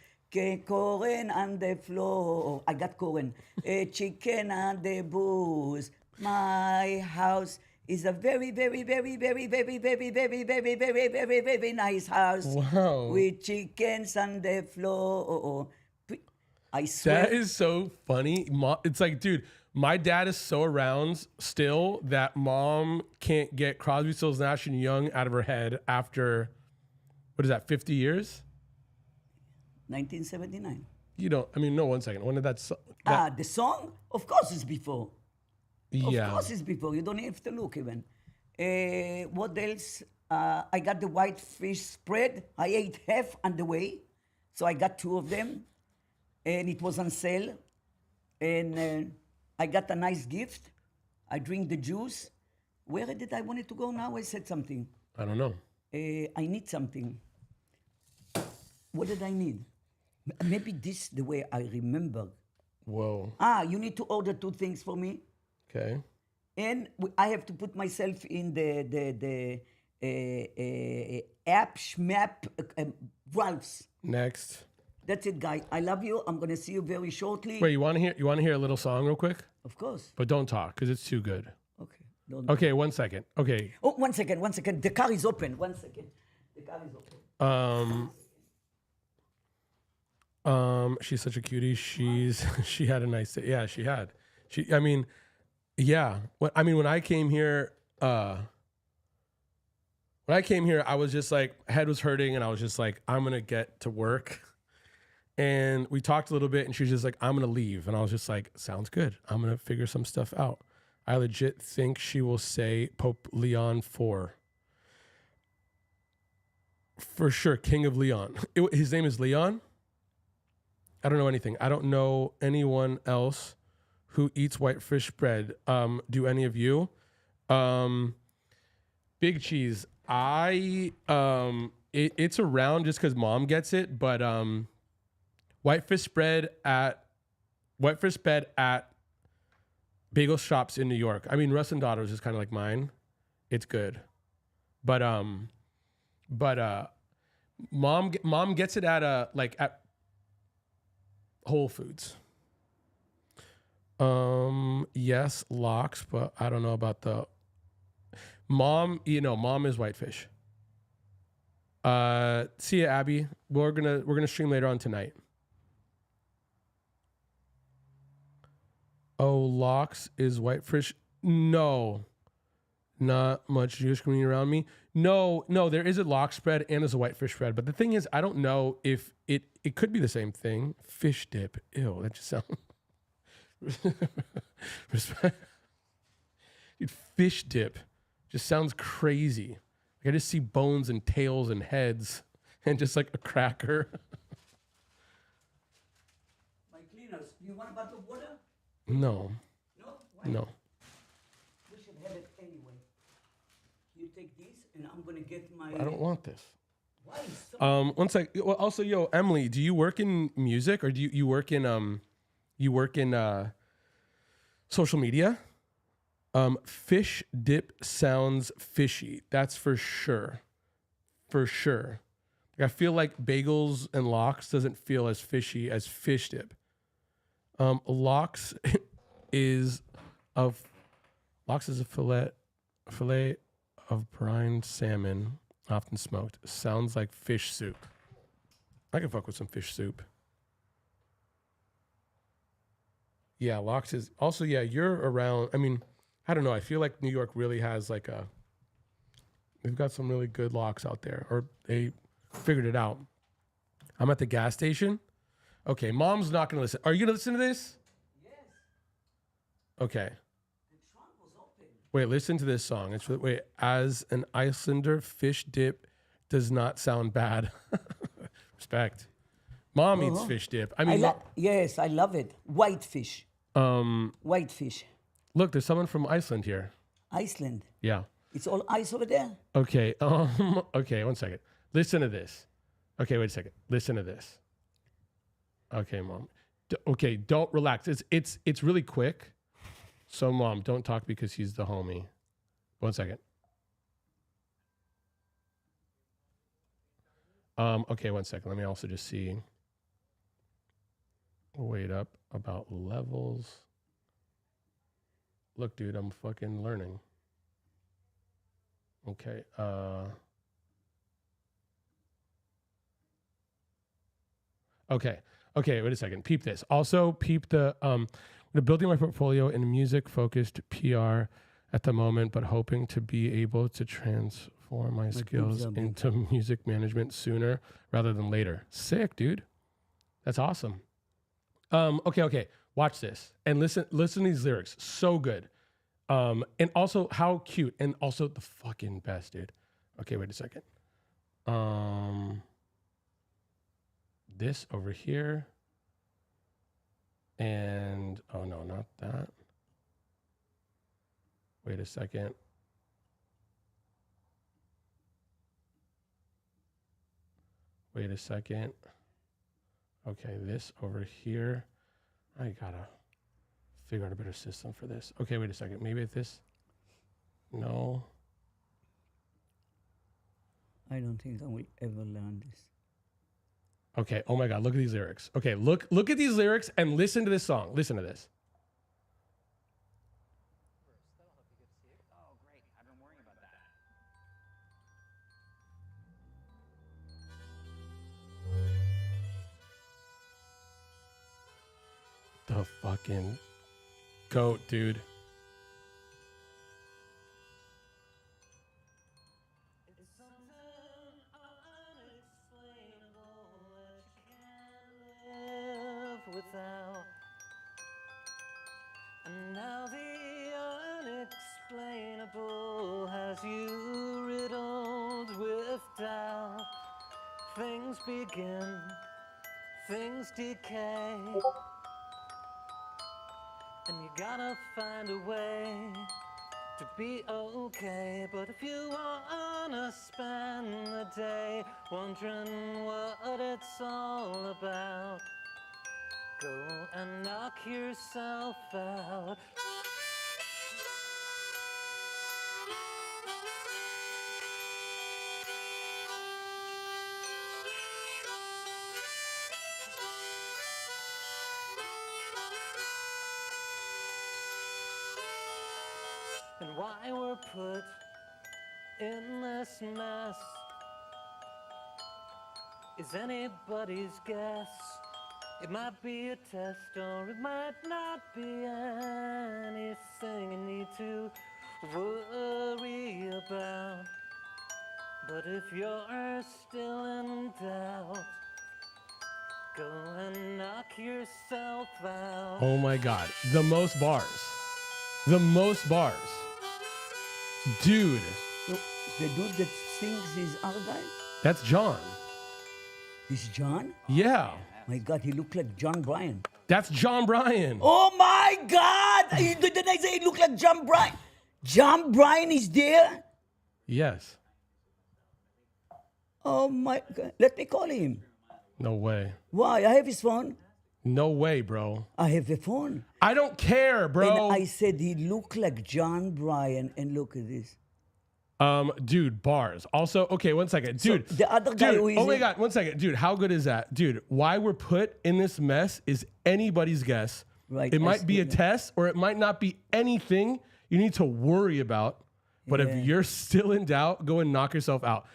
Corn on the floor. I got corn. A chicken on the booze. My house is a very, very, very, very, very, very, very, very, very, very, very nice house. Wow. With chickens on the floor. I swear. That is so funny. It's like, dude, my dad is so around still that mom can't get Crosby, Stills, Nash and Young out of her head after, what is that, 50 years? 1979. You don't, I mean, no, 1 second. When did that, The song? Of course it's before. Of yeah. course it's before. You don't have to look even. What else? I got the white fish spread. I ate half on the way. So I got 2 of them. And it was on sale. And I got a nice gift. I drink the juice. Where did I want it to go now? I said something. I don't know. I need something. What did I need? Maybe this the way I remember. Whoa. You need to order 2 things for me. Okay. And I have to put myself in the app, Schmap, Ralph's. Next. That's it, guy. I love you. I'm going to see you very shortly. Wait, you want to hear a little song real quick? Of course. But don't talk because it's too good. Okay. Don't. Okay, 1 second. Okay. Oh, 1 second, 1 second. The car is open. 1 second. The car is open. She's such a cutie. She had a nice day. Yeah, she had. I mean, yeah. When I came here, I was just like, head was hurting, and I was just like, I'm gonna get to work. And we talked a little bit, and she was just like, I'm gonna leave, and I was just like, sounds good. I'm gonna figure some stuff out. I legit think she will say Pope Leon IV. For sure, King of Leon. His name is Leon. I don't know anything. I don't know anyone else who eats whitefish bread. Do any of you? Big Cheese. It's around just because mom gets it, but whitefish bread at bagel shops in New York. I mean, Russ and Daughters is kind of like mine. It's good. But mom gets it at at Whole Foods. Yes, lox, but I don't know about the mom. Mom is whitefish. See ya, Abby. We're gonna stream later on tonight. Oh, lox is whitefish. No, not much Jewish community around me. No, there is a lox spread and there's a whitefish spread. But the thing is, I don't know if it could be the same thing. Fish dip. Ew, that just sounds. Dude, fish dip just sounds crazy. Like I just see bones and tails and heads and just like a cracker. My cleaners. You want a bottle of water? No, No? Why? no. We should have it anyway. You take this, and I'm gonna get my. I don't want this. Why? So One sec. Well, also, yo, Emily, do you work in music or do you work in social media? Fish dip sounds fishy. That's for sure. For sure. Like, I feel like bagels and lox doesn't feel as fishy as fish dip. Lox is a fillet of brined salmon, often smoked. Sounds like fish soup. I can fuck with some fish soup. Yeah, lox is also, yeah, you're around. I mean, I don't know. I feel like New York really has they've got some really good lox out there, or they figured it out. I'm at the gas station. Okay, mom's not going to listen. Are you going to listen to this? yes, Okay. the trunk was open. Wait, listen to this song. Wait, as an Icelander, fish dip does not sound bad. Respect. Mom eats fish dip. I mean, Yes, I love it. Whitefish. Whitefish. look, there's someone from Iceland here. Iceland. Yeah. It's all ice over there. Okay. Okay. One second. Listen to this. Okay. Wait a second. Listen to this. Okay, mom. Okay. Don't relax. It's really quick. So, mom, don't talk because he's the homie. 1 second. Okay. 1 second. Let me also just see. Wait up about levels. Look, dude, I'm fucking learning. Okay. Okay. Okay, wait a second. Peep this. Also, peep the building my portfolio in music focused PR at the moment, but hoping to be able to transform my skills are big. into music management sooner rather than later. Sick, dude. That's awesome. Okay. Watch this and listen to these lyrics. So good. And also how cute, and also the fucking best, dude. Okay, wait a second. This over here. And oh no, not that. Wait a second. Wait a second. Okay, this over here. I gotta figure out a better system for this. Okay, wait a second. Maybe if this. No. I don't think I will ever learn this. Okay. Oh my God. Look at these lyrics. Okay. Look at these lyrics and listen to this song. Listen to this. Oh, great. I've been worrying about that. The fucking goat, dude. Without, and now the unexplainable has you riddled with doubt. Things begin, things decay, and you gotta find a way to be okay. But if you wanna spend the day wondering what it's all about, go and knock yourself out. why we're put in this mess is anybody's guess. It might be a test or it might not be anything you need to worry about. But if you're still in doubt, go and knock yourself out. Oh my God. The most bars. The most bars. Dude, So, the dude that sings is our guy? that's John. This John? Yeah. My God, he looked like John Bryan. That's John Bryan. Oh my God! Didn't I say he looked like John Bryan? John Bryan is there? Yes. Oh my God. Let me call him. No way. Why? I have his phone. No way, bro. I have the phone. I don't care, bro. And I said he looked like John Bryan. And look at this. Dude, bars. Also, okay, one second. Dude. the other guy dude, who is oh my in- God, one second. Dude, how good is that? Dude, why we're put in this mess is anybody's guess. Right, It I might be see a that. test or it might not be anything you need to worry about. But Yeah. if you're still in doubt, go and knock yourself out.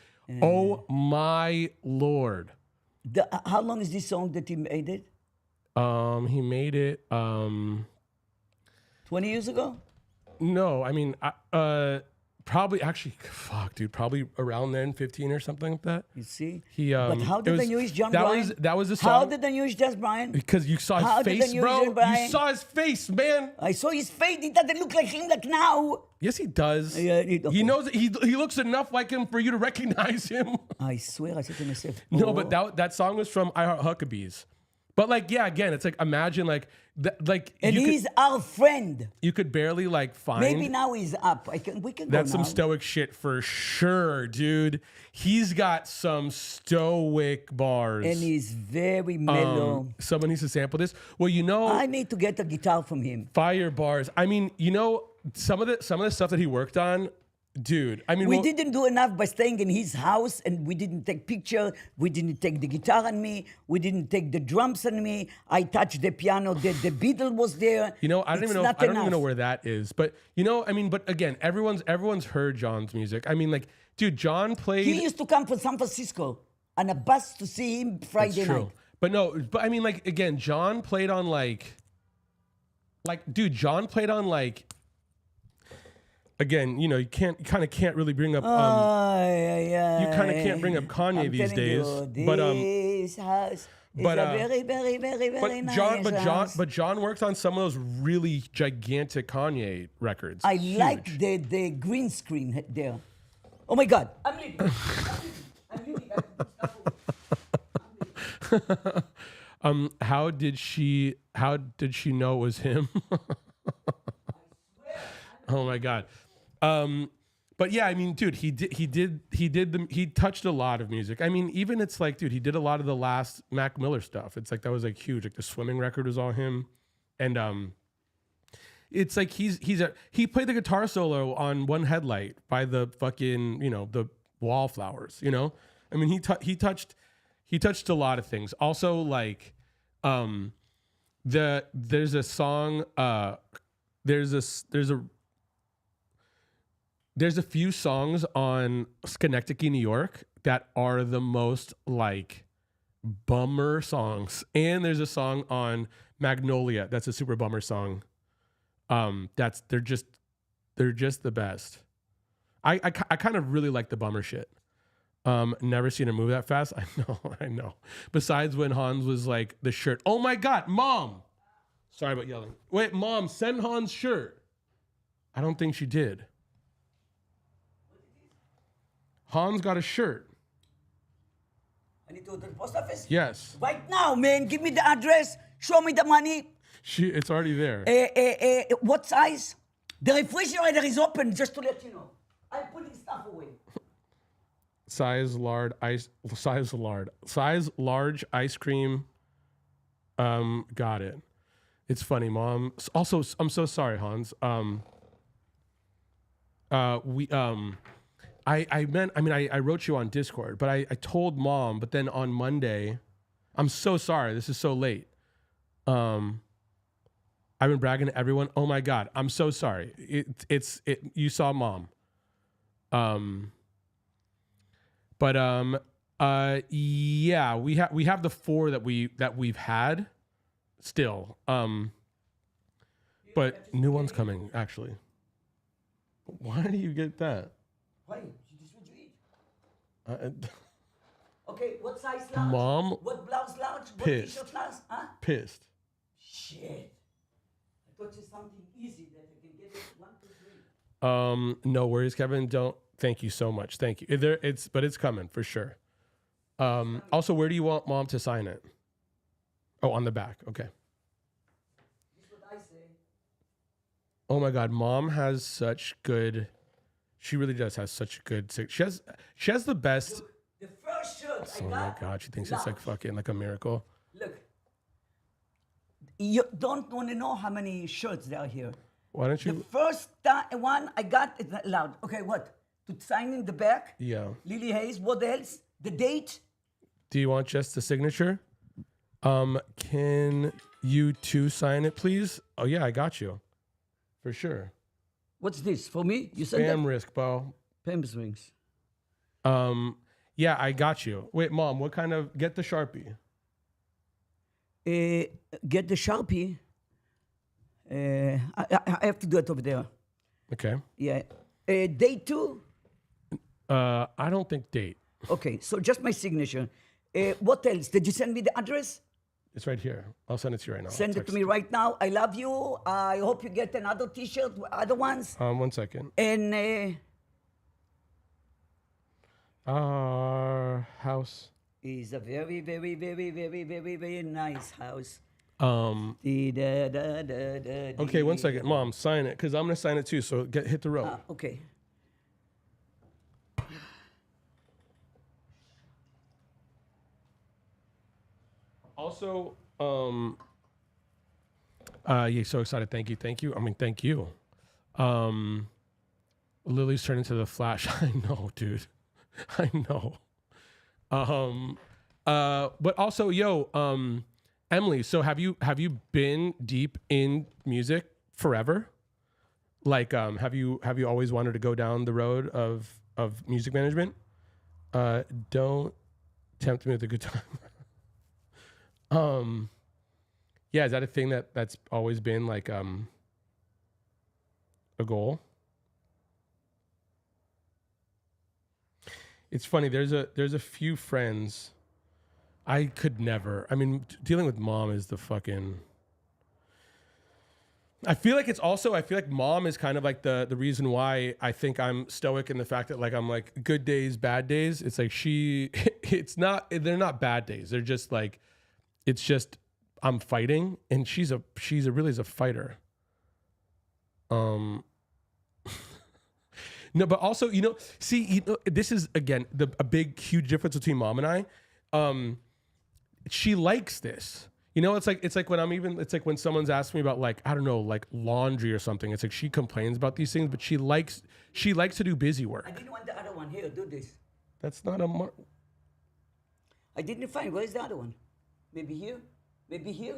Oh my Lord. How long is this song that he made it? He made it 20 years ago? no, I mean probably actually fuck, dude, probably around then 15 or something like that. You see? He But how it did was- they use John that Bryan? that was the song. How did they use John Bryan? Because you saw How his did face, they use bro. John You Bryan? saw his face, man. I saw his face. It doesn't look like him like now. Yes, he does. Yeah, He okay. knows he looks enough like him for you to recognize him. I swear, I said to myself. No, oh. but that song was from I Heart Huckabees. But like, yeah, again, it's like imagine like like And he's our friend. you could barely like find. Maybe now he's up. We can That's go some now. stoic shit for sure, dude. He's got some stoic bars. And he's very mellow. Someone needs to sample this. Well, you know, I need to get a guitar from him. fire bars. I mean, you know, some of the stuff that he worked on, dude. I mean, We well, didn't do enough by staying in his house, and we didn't take picture. We didn't take the guitar on me. We didn't take the drums on me. I touched the piano. The Beatle was there. You know, I don't It's even know. not I don't even know enough. where that is. But you know, I mean, but again, everyone's heard John's music. I mean, like, dude, John played. He used to come from San Francisco on a bus to see him Friday It's true. night. But no, but I mean, like, again, John played on like, dude, John played on like. Again, you know, you kind of can't really bring up. You You kind of can't bring up Kanye these days. But this house is but, a uh, very, very, very, very nice house. but John worked on some of those really gigantic Kanye records. I Huge. like the green screen there. Oh my God! I'm leaving. I'm leaving. How did she know it was him? Oh my God. But yeah, I mean, dude, he touched a lot of music. I mean, even it's like, dude, he did a lot of the last Mac Miller stuff. It's like that was like huge. Like the swimming record was all him. And it's like he played the guitar solo on One Headlight by the fucking, you know, the Wallflowers, you know? I mean, he touched a lot of things. Also, like there's a song there's a few songs on Schenectady, New York that are the most like bummer songs. And there's a song on Magnolia that's a super bummer song. They're just the best. I kind of really like the bummer shit. Never seen her move that fast. I know. Besides when Hans was like the shirt. Oh my God, Mom. Sorry about yelling. Wait, Mom, send Hans' shirt. I don't think she did. Hans got a shirt. I need to go to the post office. Yes. Right now, man. Give me the address. Show me the money. It's already there. What size? The refrigerator is open, just to let you know. I'm putting stuff away. Size large ice cream. Got it. It's funny, Mom. Also, I'm so sorry, Hans. I wrote you on Discord, but I told Mom, but then on Monday, I'm so sorry. This is so late. I I've been bragging to everyone. Oh my God, I'm so sorry. You saw mom. Yeah, we have the 4 that we've had still. But new one's coming actually. Why do you get that? Why? This what you eat. Okay, what size large? Mom, What blouse large? What pissed. t-shirt large? Huh? Pissed. Shit. I thought it's something easy that I can get it 1, 2, 3. No worries, Kevin. Don't. Thank you so much. Thank you. But it's coming for sure. Also, where do you want mom to sign it? Oh, on the back. Okay. This is what I say. Oh my God, mom has such good. She really does have such good. She has the best. The first shirt I Oh my got. God, she thinks it's like fucking like a miracle. Look. You don't want to know how many shirts there are here. Why don't The you? first one I got is not loud. Okay, what? To sign in the back? Yeah. Lily Hayes. What else? The date? Do you want just the signature? Can you 2 sign it, please? Oh yeah, I got you. For sure. What's this? For me? You said Spam that? risk, Bo. Pampas rings. Yeah, I got you. Wait, mom, what kind of? Get the Sharpie. Get the Sharpie. I have to do it over there. Okay. Yeah. Date 2? I don't think date. Okay, so just my signature. What else? Did you send me the address? It's right here. I'll send it to you right now. Send I'll it to text me right now. I love you. I hope you get another T-shirt, other ones. 1 second. And Our house. it's a very, very, very, very, very, very nice house. Okay, 1 second, mom. Sign it, cause I'm gonna sign it too. So hit the road. Okay. Also, yeah, so excited. Thank you. I mean, thank you. Lily's turned into the Flash. I know, dude. I know. But also, Emily. So have you been deep in music forever? Like, have you always wanted to go down the road of music management? Don't tempt me with a good time. Yeah, is that a thing that's always been like a goal? It's funny. There's a few friends. I could never. I mean, dealing with mom is the fucking. I feel like mom is kind of like the reason why I think I'm stoic in the fact that like I'm like good days, bad days. It's like they're not bad days. They're just like, it's just I'm fighting, and she's really is a fighter. No, but also, this is again a big, huge difference between mom and I. She likes this. It's like when someone's asking me about like, I don't know, like laundry or something. It's like she complains about these things, but she likes to do busy work. I didn't want the other one. Here, do this. That's not a I didn't find. Where's the other one? Maybe here? Maybe here?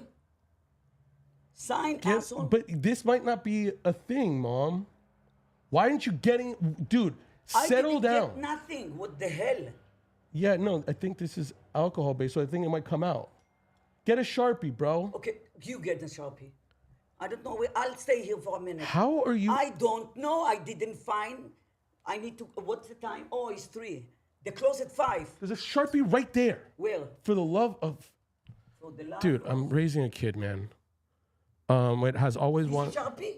Sign, asshole. But this might not be a thing, mom. Why aren't you getting, dude? Settle down. I didn't get nothing. What the hell? Yeah, no, I think this is alcohol based, so I think it might come out. Get a Sharpie, bro. Okay, you get the Sharpie. I don't know. I'll stay here for a minute. How are you? I don't know. I didn't find. I need to. What's the time? Oh, it's 3. They close at 5. There's a Sharpie right there. Where? For the love of. For the love Dude, of- I'm raising a kid, man. It has always This is wanted. Sharpie?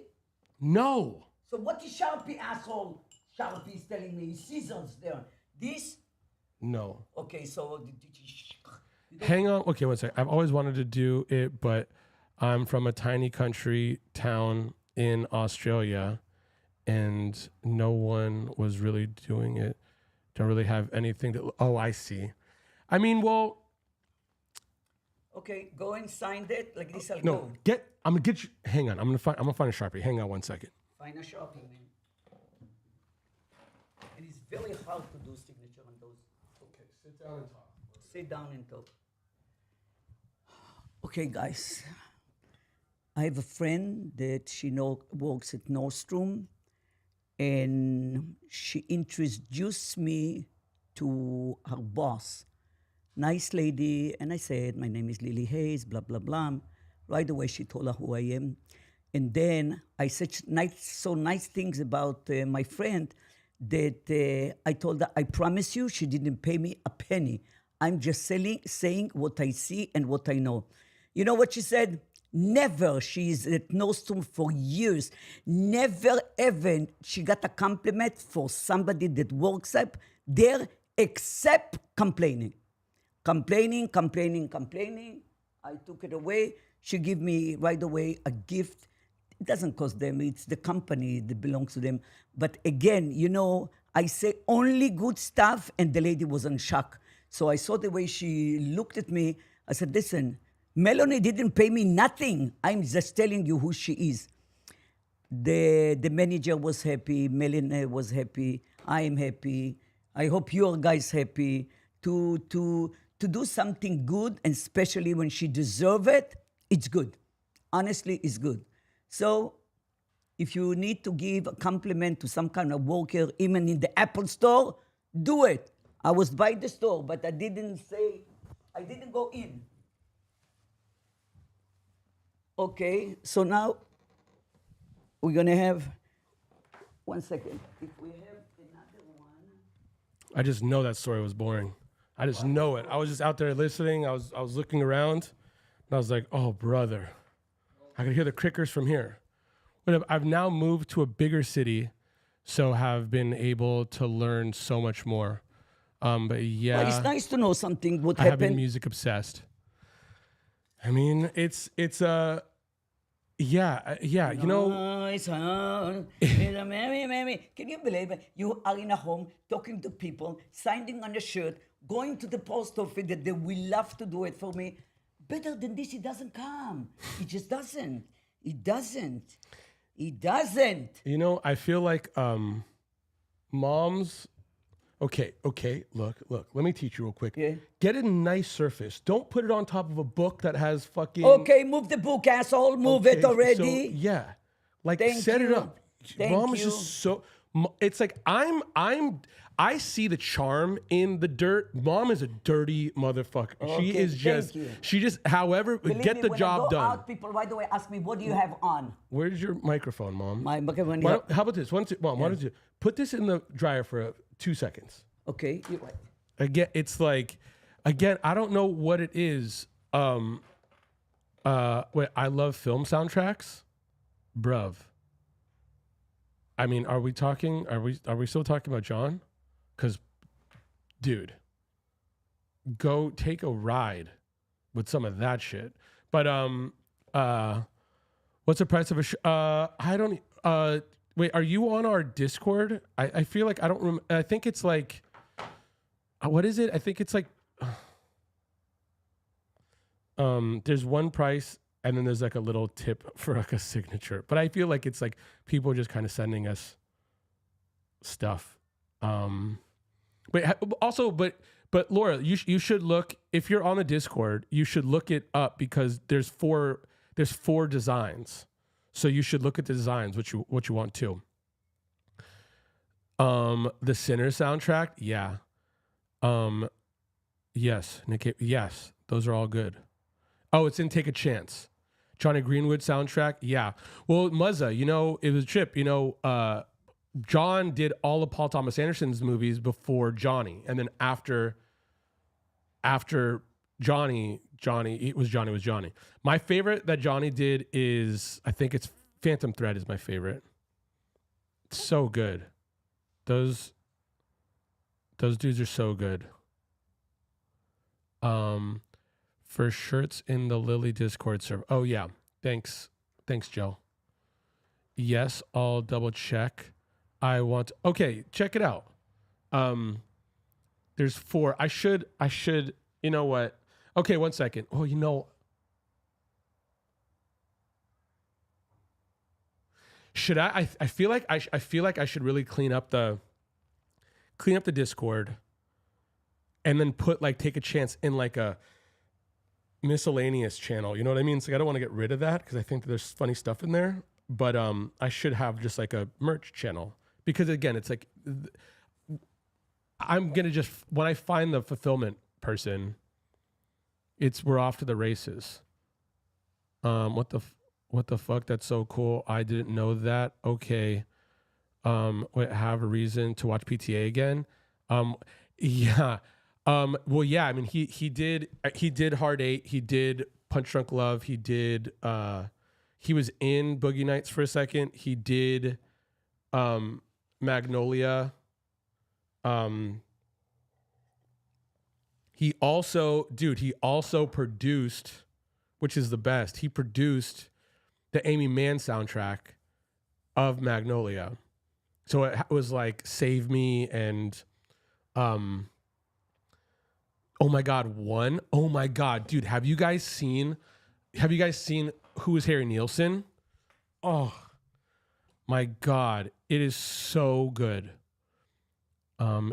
No. So what is Sharpie, asshole? Sharpie is telling me scissors there. This? No. Okay, so Hang on. Okay, 1 second. I've always wanted to do it, but I'm from a tiny country town in Australia, and no one was really doing it. Don't really have anything to. Oh, I see. I mean, well, okay, go and sign that like this. I'll no. go. I'm gonna get you. Hang on. I'm gonna find a Sharpie. Hang on 1 second. Find a Sharpie, man. And it's very hard to do signature on those. Okay, sit down and talk. Sit down and talk. Okay, guys. I have a friend that she works at Nordstrom, and she introduced me to her boss. Nice lady, and I said, my name is Lily Hayes, blah, blah, blah. Right away, she told her who I am. And then I said so nice things about my friend that I told her, I promise you, she didn't pay me a penny. I'm just saying what I see and what I know. You know what she said? Never, she's at Nordstrom for years, never ever she got a compliment for somebody that works up there except complaining. Complaining. I took it away. She gave me right away a gift. It doesn't cost them. It's the company that belongs to them. But again, you know, I say only good stuff, and the lady was in shock. So I saw the way she looked at me. I said, listen, Melanie didn't pay me nothing. I'm just telling you who she is. The manager was happy. Melanie was happy. I am happy. I hope you guys happy to do something good, and especially when she deserves it. It's good. Honestly, it's good. So if you need to give a compliment to some kind of worker, even in the Apple store, do it. I was by the store, but I didn't go in. Okay, so now we're going to have, 1 second. If we have another one. I just know that story was boring. I just know it. I was just out there listening. I was looking around, and I was like, "Oh, brother, I could hear the crickers from here." But I've now moved to a bigger city, so have been able to learn so much more. But yeah, Well, it's nice to know something would I have been happen. music obsessed. I mean, it's yeah. You know, Nice, huh? It's a Mary. Can you believe it? You are in a home talking to people, signing on a shirt, going to the post office that they will love to do it for me. Better than this, it doesn't come. It just doesn't. It doesn't. It doesn't. You know, I feel like moms. Okay. Look. Let me teach you real quick. Yeah. Get a nice surface. Don't put it on top of a book that has fucking. Okay, move the book, asshole. Move it Okay, already. So, yeah, like Thank set it you. up. Thank Mom is you. just so. It's like I see the charm in the dirt. Mom is a dirty motherfucker. She Okay, is just. thank you. She just. However, Believe get me, the when I job go done. out, people right away ask me, what do you have on? Where's your microphone, Mom? My microphone. How about this? Mom, why don't you put this in the dryer for 2 seconds? Okay, you're right. Again, it's like, I don't know what it is. Wait, I love film soundtracks, bruv. I mean, are we still talking about John? Because, dude, go take a ride with some of that shit. But what's the price of a? I don't. Wait, are you on our Discord? I feel like I don't. I think it's like. What is it? I think it's like. There's one price, and then there's like a little tip for like a signature. But I feel like it's like people just kind of sending us stuff. But Laura, you should look, if you're on the Discord, you should look it up because there's four designs. So you should look at the designs what you want too. The Sinner soundtrack, yeah. Yes, Nick, yes, those are all good. Oh, it's in Take a Chance. Johnny Greenwood soundtrack, yeah. Well, Muzza, you know, it was a trip, you know, John did all of Paul Thomas Anderson's movies before Johnny, and then after Johnny. My favorite that Johnny did is, I think it's Phantom Thread is my favorite. It's so good. Those dudes are so good. For shirts in the Lily Discord server. Oh yeah. Thanks, Joe. Yes, I'll double check. Okay, check it out. There's 4. I should, you know what? Okay, 1 second. Oh, you know, should I feel like I should really clean up the Discord and then put like Take a Chance in like a miscellaneous channel. You know what I mean? It's like I don't want to get rid of that because I think that there's funny stuff in there. But I should have just like a merch channel because again, it's like I'm gonna just when I find the fulfillment person, we're off to the races. What the fuck? That's so cool. I didn't know that. Okay. Wait, have a reason to watch PTA again? Yeah. Well, yeah. I mean, he did Hard 8. He did Punch Drunk Love. He did. He was in Boogie Nights for a second. He did Magnolia. He also produced, which is the best. He produced the Amy Mann soundtrack of Magnolia. So it was like Save Me and oh my God, one. Oh my God, dude, have you guys seen Who is Harry Nielsen? Oh my God, it is so good.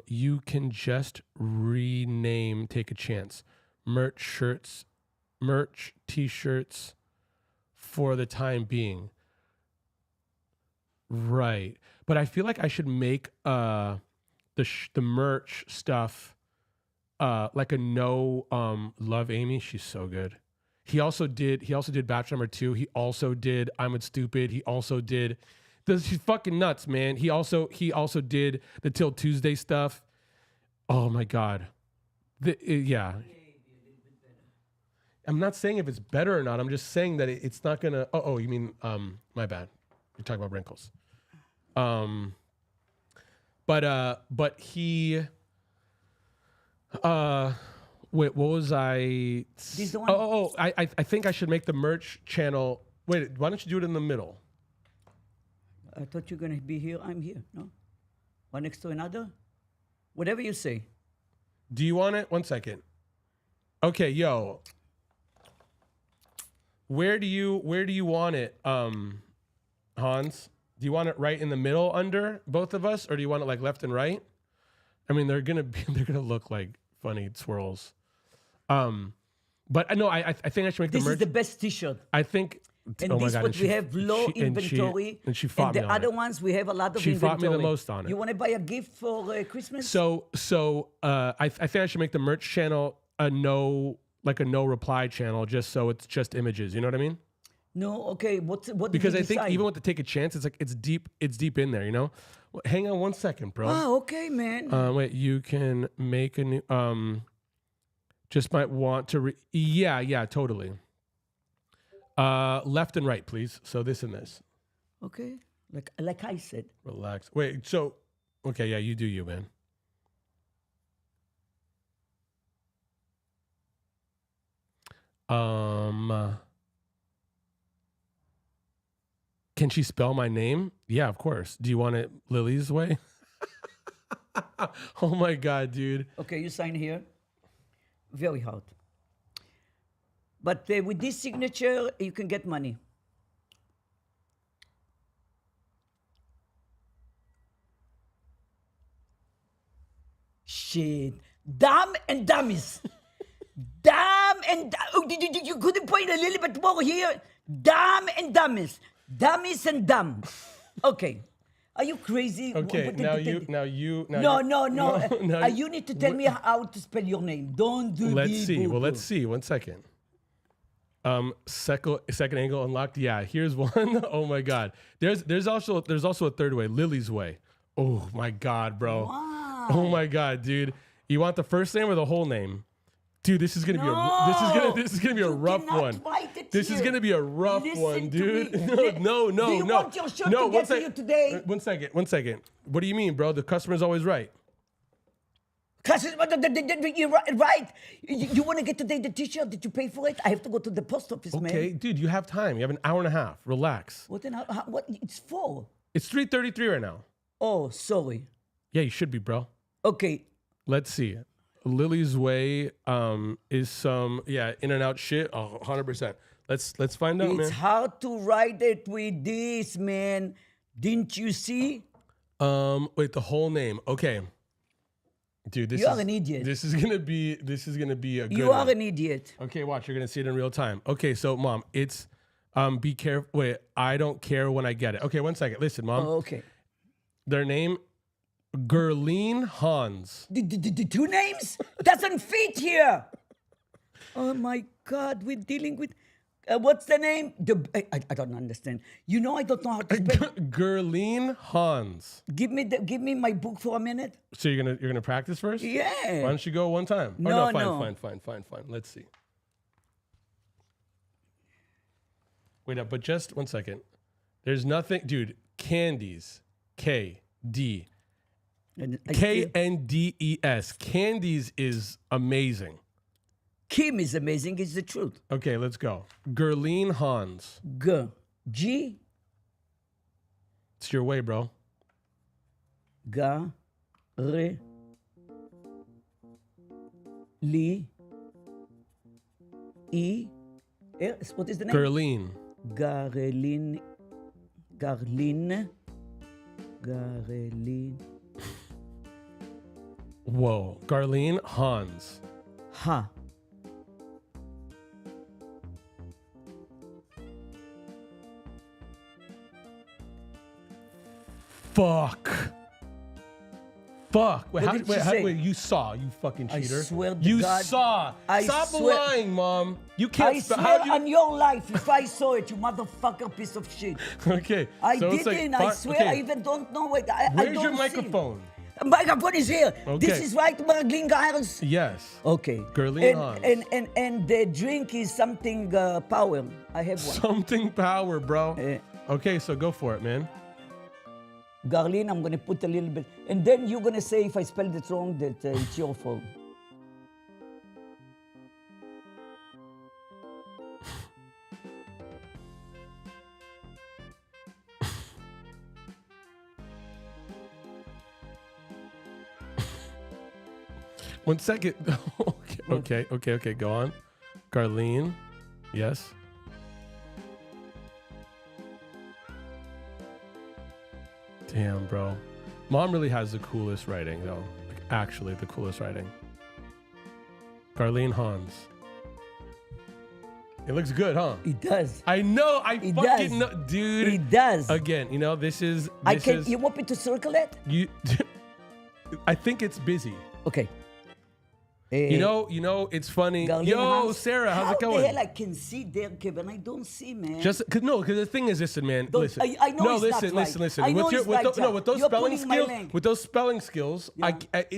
You can just rename Take a Chance. Merch t-shirts for the time being. Right. But I feel like I should make the merch stuff like a love Amy. She's so good. He also did Bachelor number 2. He also did I'm Stupid. He also did she's fucking nuts, man. He also did the Till Tuesday stuff. Oh my God. Yeah. I'm not saying if it's better or not. I'm just saying that it's not gonna. Oh, you mean my bad. You're talking about wrinkles. But he. Wait, what was I? This the one? I think I should make the merch channel. Wait, why don't you do it in the middle? I thought you're gonna be here. I'm here. No, one next to another. Whatever you say. Do you want it? 1 second. Okay, yo. Where do you want it, Hans? Do you want it right in the middle under both of us, or do you want it like left and right? I mean, they're gonna look like funny swirls. But no, I think I should make This the merch. is the best T-shirt. I think. And Oh my this God, what we have low inventory. And she fought me the on other it. ones we have a lot of She inventory. fought me the most on it. You want to buy a gift for Christmas? So I think I should make the merch channel a no reply channel, just so it's just images. You know what I mean? No, okay. What did Because you I think decide? even with the Take a Chance, it's like it's deep in there. You know? Well, hang on 1 second, bro. Ah, okay, man. Wait, you can make a new. Just might want to. Yeah, totally. Left and right, please. So this and this. Okay, like I said. Relax. Wait. So, okay, yeah, you do you, man. Can she spell my name? Yeah, of course. Do you want it Lily's way? Oh my God, dude. Okay, you sign here. Very hard. But with this signature, you can get money. Shit. Dumb and dummies. Dumb and... Oh, you couldn't point a little bit more here? Dumb and dummies. Dummies and dumb. Okay. Are you crazy? Okay, No. You need to tell me how to spell your name. Don't do Let's the see. Well, boo-boo. let's see. 1 second. Second angle unlocked. Yeah, here's one. Oh my God. There's also a third way. Lily's way. Oh my God, bro. Wow. Oh my God, dude. You want the first name or the whole name? Dude, this is gonna be this is gonna be a You rough cannot one. write it This is here. gonna be a rough Listen one, to dude. me. No. Do you want your shirt to get to you today? 1 second. 1 second. What do you mean, bro? The customer's always right. You're right. You want to get today the T-shirt? Did you pay for it? I have to go to the post office, Okay, man. dude, you have time. You have an hour and a half. Relax. What? What? It's for? It's 3:33 right now. Oh, sorry. Yeah, you should be, bro. Okay. Let's see. Lily's way is some in and out shit. 100%. Let's find out, It's man. hard to write it with this, man. Didn't you see? Wait, the whole name. Okay. Dude, this You is are an idiot. This is gonna be a good You are one. an idiot. Okay, watch. You're gonna see it in real time. Okay, so mom, it's be careful. Wait, I don't care when I get it. Okay, 1 second. Listen, mom. Oh, okay. Their name, Gerline Hans. The two names doesn't fit here. Oh my God, we're dealing with. What's the name? I don't understand. You know I don't know how to spell. Gerline Hans. Give me my book for a minute. So you're gonna practice first? Why Yeah. don't you go one time? No, oh, no, no. fine. Let's see. Wait up, but just 1 second. There's nothing, dude. Candies, KD. And KNDES. Candies is amazing. Kim is amazing. It's the truth. Okay, let's go. Gerline Hans. G. It's your way, bro. Ga. Re. Li. E. What is the name? Gerline. Garelin. Garlin. Garelin. Whoa. Garline Hans. Ha. Fuck. Wait, What did she say? wait, you saw, you fucking I cheater. swear to you God, saw. I Stop swear- lying, mom. You can't I spell. swear How you? on your life, if I saw it, you motherfucker piece of shit. Okay. I so it's didn't. like, I fine, swear, okay. I even don't know what. I Where's don't your see. microphone? The microphone is here. This Okay. is right, Marlene Giles. Yes. Okay. Gerline Hans. And the drink is something power. I have one. Something power, bro. Eh. Okay, so go for it, man. Garlene, I'm gonna put a little bit, and then you're gonna say if I spelled it wrong that it's your fault. One second. Okay. Go on. Garline. Yes. Damn, bro. Mom really has the coolest writing, though. Like, actually, the coolest writing. Garline Hans. It looks good, huh? It does. I know. I It fucking does. know, dude. It does. Again, you know, this is. I This can. is You want me to circle it? you. I think it's busy. Okay. You know, it's funny. Garlene Yo, Hans, Sarah, how's it How going? the hell I can see there, Kevin? I don't see, man. Just because the thing is, listen, man. Don't- Listen. I know no, it's not listen, right. listen, listen. I know With it's right, with Jack. those You're spelling pulling my skills, leg. with those spelling skills, Yeah.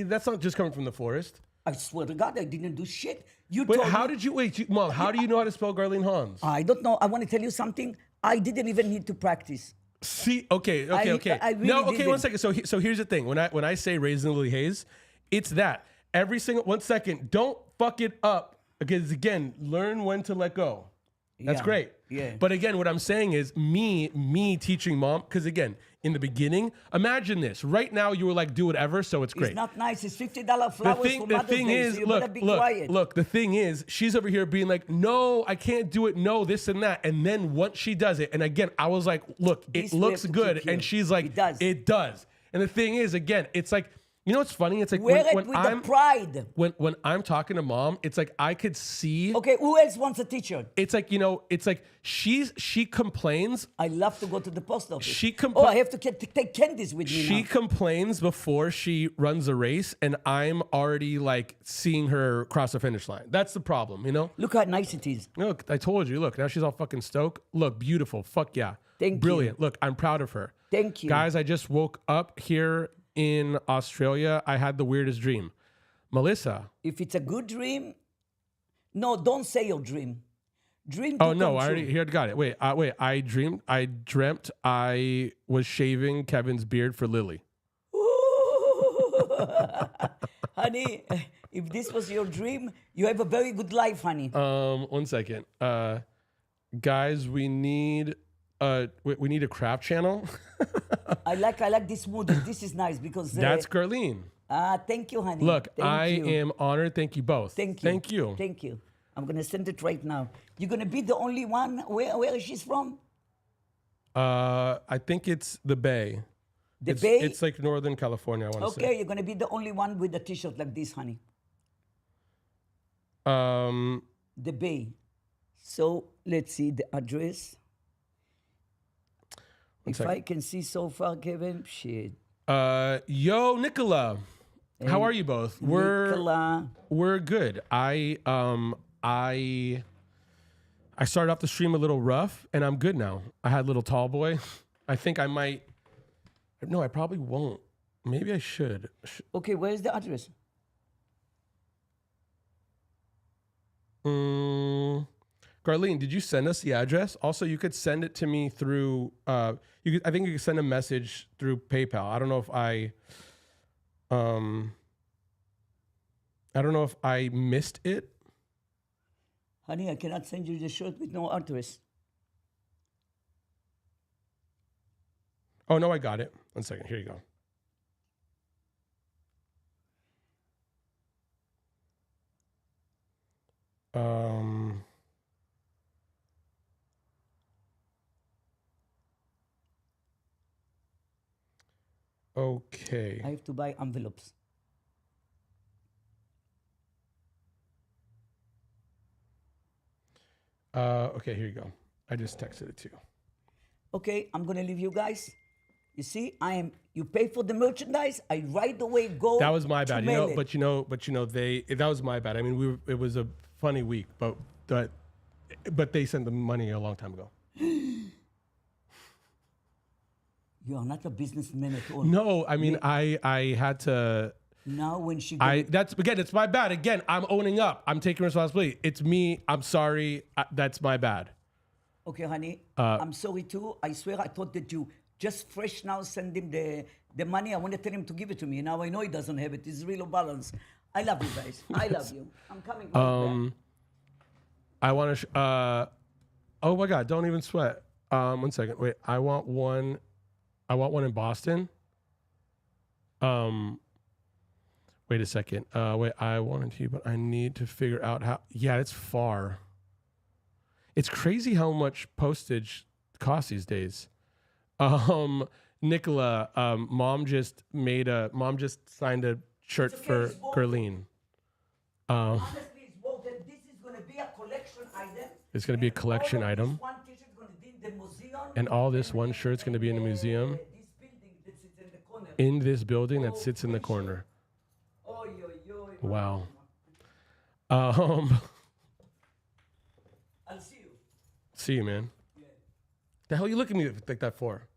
that's not just coming from the forest. I swear to God, I didn't do shit. You Wait, told how me. did you wait, Mom? How do you know how to spell Garline Hans? I don't know. I want to tell you something. I didn't even need to practice. See, okay. I really no, okay, one didn't. second. So here's the thing. When I say Raisin Lily Hayes, it's that every single 1 second. Don't fuck it up because again, learn when to let go. That's Yeah, great. yeah. But again, what I'm saying is me teaching mom. Because again, in the beginning, imagine this. Right now, you were like, do whatever, so it's great. It's not nice. It's $50 The flowers thing, for the Mother's thing Day, is, so you better look, be look, quiet. look. The thing is, she's over here being like, "No, I can't do it. No, this and that." And then once she does it, and again, I was like, "Look, This it we looks have to good," keep here. and she's like, It does. It does." And the thing is, again, it's like, you know what's funny? It's like Wear it when with I'm the pride. when I'm talking to mom, it's like I could see. Okay, who else wants a teacher? It's like it's like she complains. I love to go to the post office. She I have to take candies with me She now. complains before she runs a race, and I'm already like seeing her cross the finish line. That's the problem, you know. Look how nice it is. Look, I told you. Look, now she's all fucking stoked. Look, beautiful. Fuck yeah. Thank you. Brilliant. Look, I'm proud of her. Thank you. Guys, I just woke up here in Australia. I had the weirdest dream. Melissa. If it's a good dream, no, don't say your dream. Dream. Oh to no, come I already true. here got it. Wait. I dreamt I was shaving Kevin's beard for Lily. Honey, if this was your dream, you have a very good life, honey. 1 second. Guys, we need a craft channel. I like this mood. This is nice because That's Garline. thank you, honey. Look, Thank I you. am honored. Thank you both. Thank you. Thank you. Thank you. I'm gonna send it right now. You're gonna be the only one. Where is she from? I think it's the Bay. The it's, Bay? It's like Northern California, I want to Okay, you're gonna be the only one with a T-shirt like this, honey. say. The Bay. So let's see the address. If second. I can see so far, Kevin, shit. Yo, Nicola. How are you both? Nicola. We're good. I started off the stream a little rough, and I'm good now. I had little tall boy. I think I might. No, I probably won't. Maybe I should. Okay, where's the address? Garlene, did you send us the address? Also, you could send it to me through. I think you could send a message through PayPal. I don't know if I don't know if I missed it. Honey, I cannot send you the shirt with no address. Oh no, I got it. 1 second. Here you go. Okay. I have to buy envelopes. Okay, here you go. I just texted it to you. Okay, I'm gonna leave you guys. You see, you pay for the merchandise, I right away go. That was my to bad. mail it. But that was my bad. I mean, it was a funny week, but they sent the money a long time ago. You are not a businessman at all. No, I mean, I had to. Now when she It's my bad. Again, I'm owning up. I'm taking responsibility. It's me. I'm sorry. That's my bad. Okay, honey, I'm sorry too. I swear I thought that you just fresh now send him the money. I want to tell him to give it to me. Now I know he doesn't have it. It's real balance. I love you guys. I love you. I'm coming right back. I want to. Oh my God! Don't even sweat. 1 second. Wait. I want one in Boston. Wait a second. Wait. I wanted to, but I need to figure out how. Yeah, it's far. It's crazy how much postage costs these days. Nicola, mom just signed a shirt okay, for it's both. Gerline. Honestly, it's both that this is going to be a collection item. It's going to be a collection All of item. This one t-shirt is going to be in the museum. And all this one shirt's going to be in the museum. This building that sits in the corner. In this building that sits in the corner. Oy, oy, oy. Wow. I'll see you. See you, man. The hell you looking at me like that for?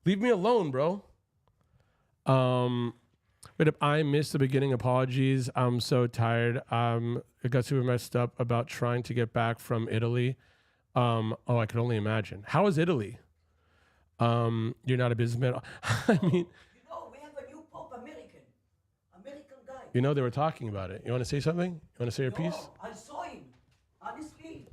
Leave me alone, bro. Wait, if I missed the beginning, apologies. I'm so tired. I got super messed up about trying to get back from Italy. I could only imagine. How is Italy? You're not a businessman. I mean, You know, we have a new Pope, American guy. you know, they were talking about it. You want to say something? You want to say your piece? No, I saw him. Honestly.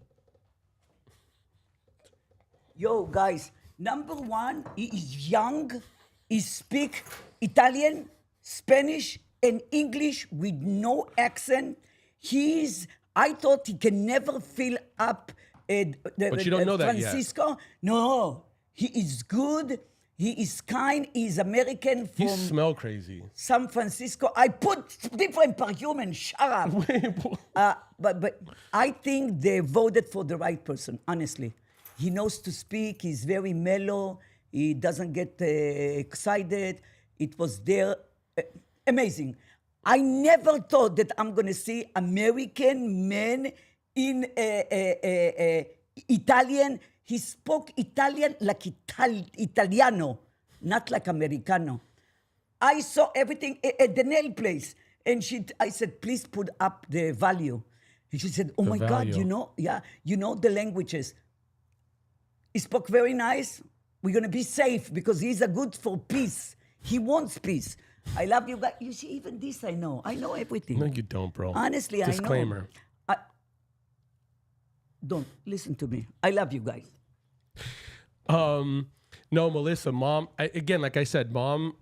Yo, guys. Number one, he is young. He speak Italian, Spanish, and English with no accent. I thought he can never fill up But you don't know that yet. Francisco. No, he is good. He is kind. He is American You from smell crazy. San Francisco. I put different perfume and shut up. But I think they voted for the right person, honestly. He knows to speak. He's very mellow. He doesn't get excited. It was there. Amazing. I never thought that I'm going to see American men in Italian. He spoke Italian like Italiano, not like Americano. I saw everything at the nail place. And I said, please put up the value. And she said, oh my God, value. you know the languages. He spoke very nice. We're going to be safe because he's a good for peace. He wants peace. I love you guys. You see, even this I know. I know everything. No, you don't, bro. Honestly, Disclaimer. I know. Don't listen to me. I love you guys. No, Melissa, mom. Again, like I said, mom.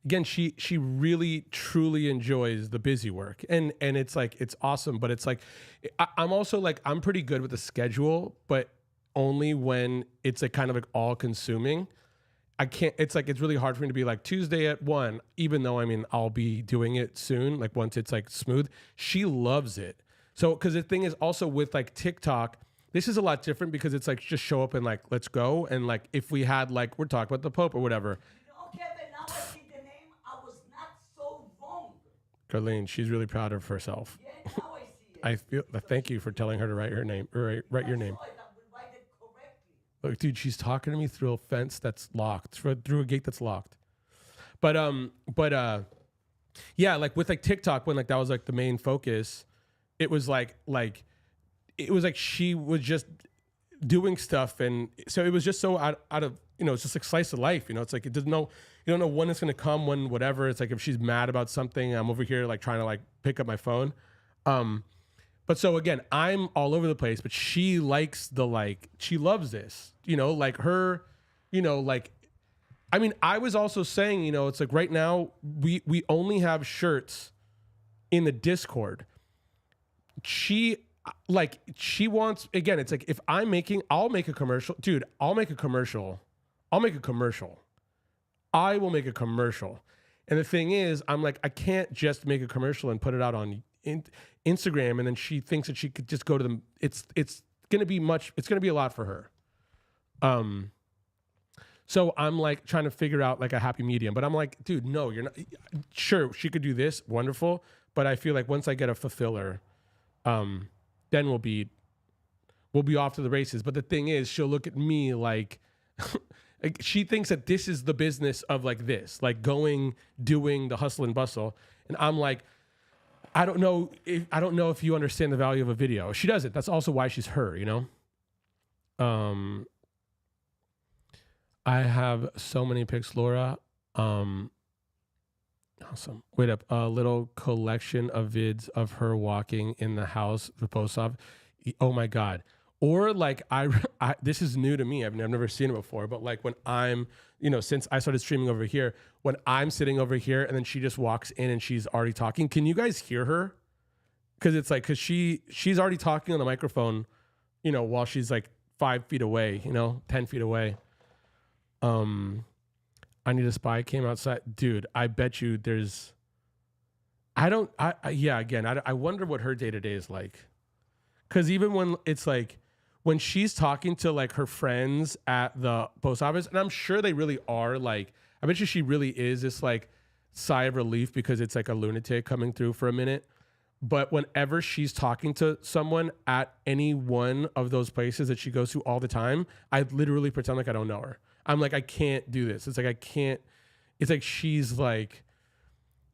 Again, she really truly enjoys the busy work, and it's like it's awesome. But it's like I'm also like I'm pretty good with the schedule, but only when it's like kind of like all consuming. I can't, it's like, it's really hard for me to be like Tuesday at 1, even though, I mean, I'll be doing it soon. Like once it's like smooth, she loves it. So, cause the thing is also with like TikTok, this is a lot different because it's like, just show up and like, let's go. And like, if we had like, we're talking about the Pope or whatever. Okay, but now I see the name. I was not so wrong. Carlene, she's really proud of herself. Yeah, now I see it. I feel, thank you for telling her to write her name, or write your name. I will write it correctly. Look, dude, she's talking to me through a fence that's locked, through a gate that's locked. But yeah, like with like TikTok, when like that was like the main focus, it was like it was like she was just doing stuff, and so it was just so out of, you know, it's just like slice of life, you know. It's like it doesn't know, you don't know when it's gonna come, when whatever. It's like if she's mad about something, I'm over here like trying to like pick up my phone. But so again, I'm all over the place, but she likes the, like, she loves this, you know, like her, you know, like, I mean, I was also saying, you know, it's like right now we only have shirts in the Discord. She wants, again, it's like if I'll make a commercial, dude, I will make a commercial. And the thing is, I'm like, I can't just make a commercial and put it out on Instagram, and then she thinks that she could just go to them. It's gonna be a lot for her. So I'm like trying to figure out like a happy medium, but I'm like, dude, no, you're not. Sure, she could do this, wonderful, but I feel like once I get a fulfiller, then we'll be off to the races. But the thing is, she'll look at me like, like she thinks that this is the business of like this, like doing the hustle and bustle, and I'm like, I don't know if you understand the value of a video. She doesn't. That's also why she's her, you know? I have so many pics, Laura. Awesome. Wait up. A little collection of vids of her walking in the house, the post office. Oh my God. Or like I this is new to me. I've never seen it before, but like when I'm, you know, since I started streaming over here, when I'm sitting over here and then she just walks in and she's already talking. Can you guys hear her? Cause she's already talking on the microphone, you know, while she's like 5 feet away, you know, 10 feet away. I need a spy cam outside. Dude, I bet you there's, I wonder what her day to day is like. Cause even when it's like, when she's talking to like her friends at the post office, and I'm sure they really are, like, I bet you she really is this like sigh of relief because it's like a lunatic coming through for a minute. But whenever she's talking to someone at any one of those places that she goes to all the time, I literally pretend like I don't know her. I'm like, I can't do this. It's like, I can't, it's like, she's like,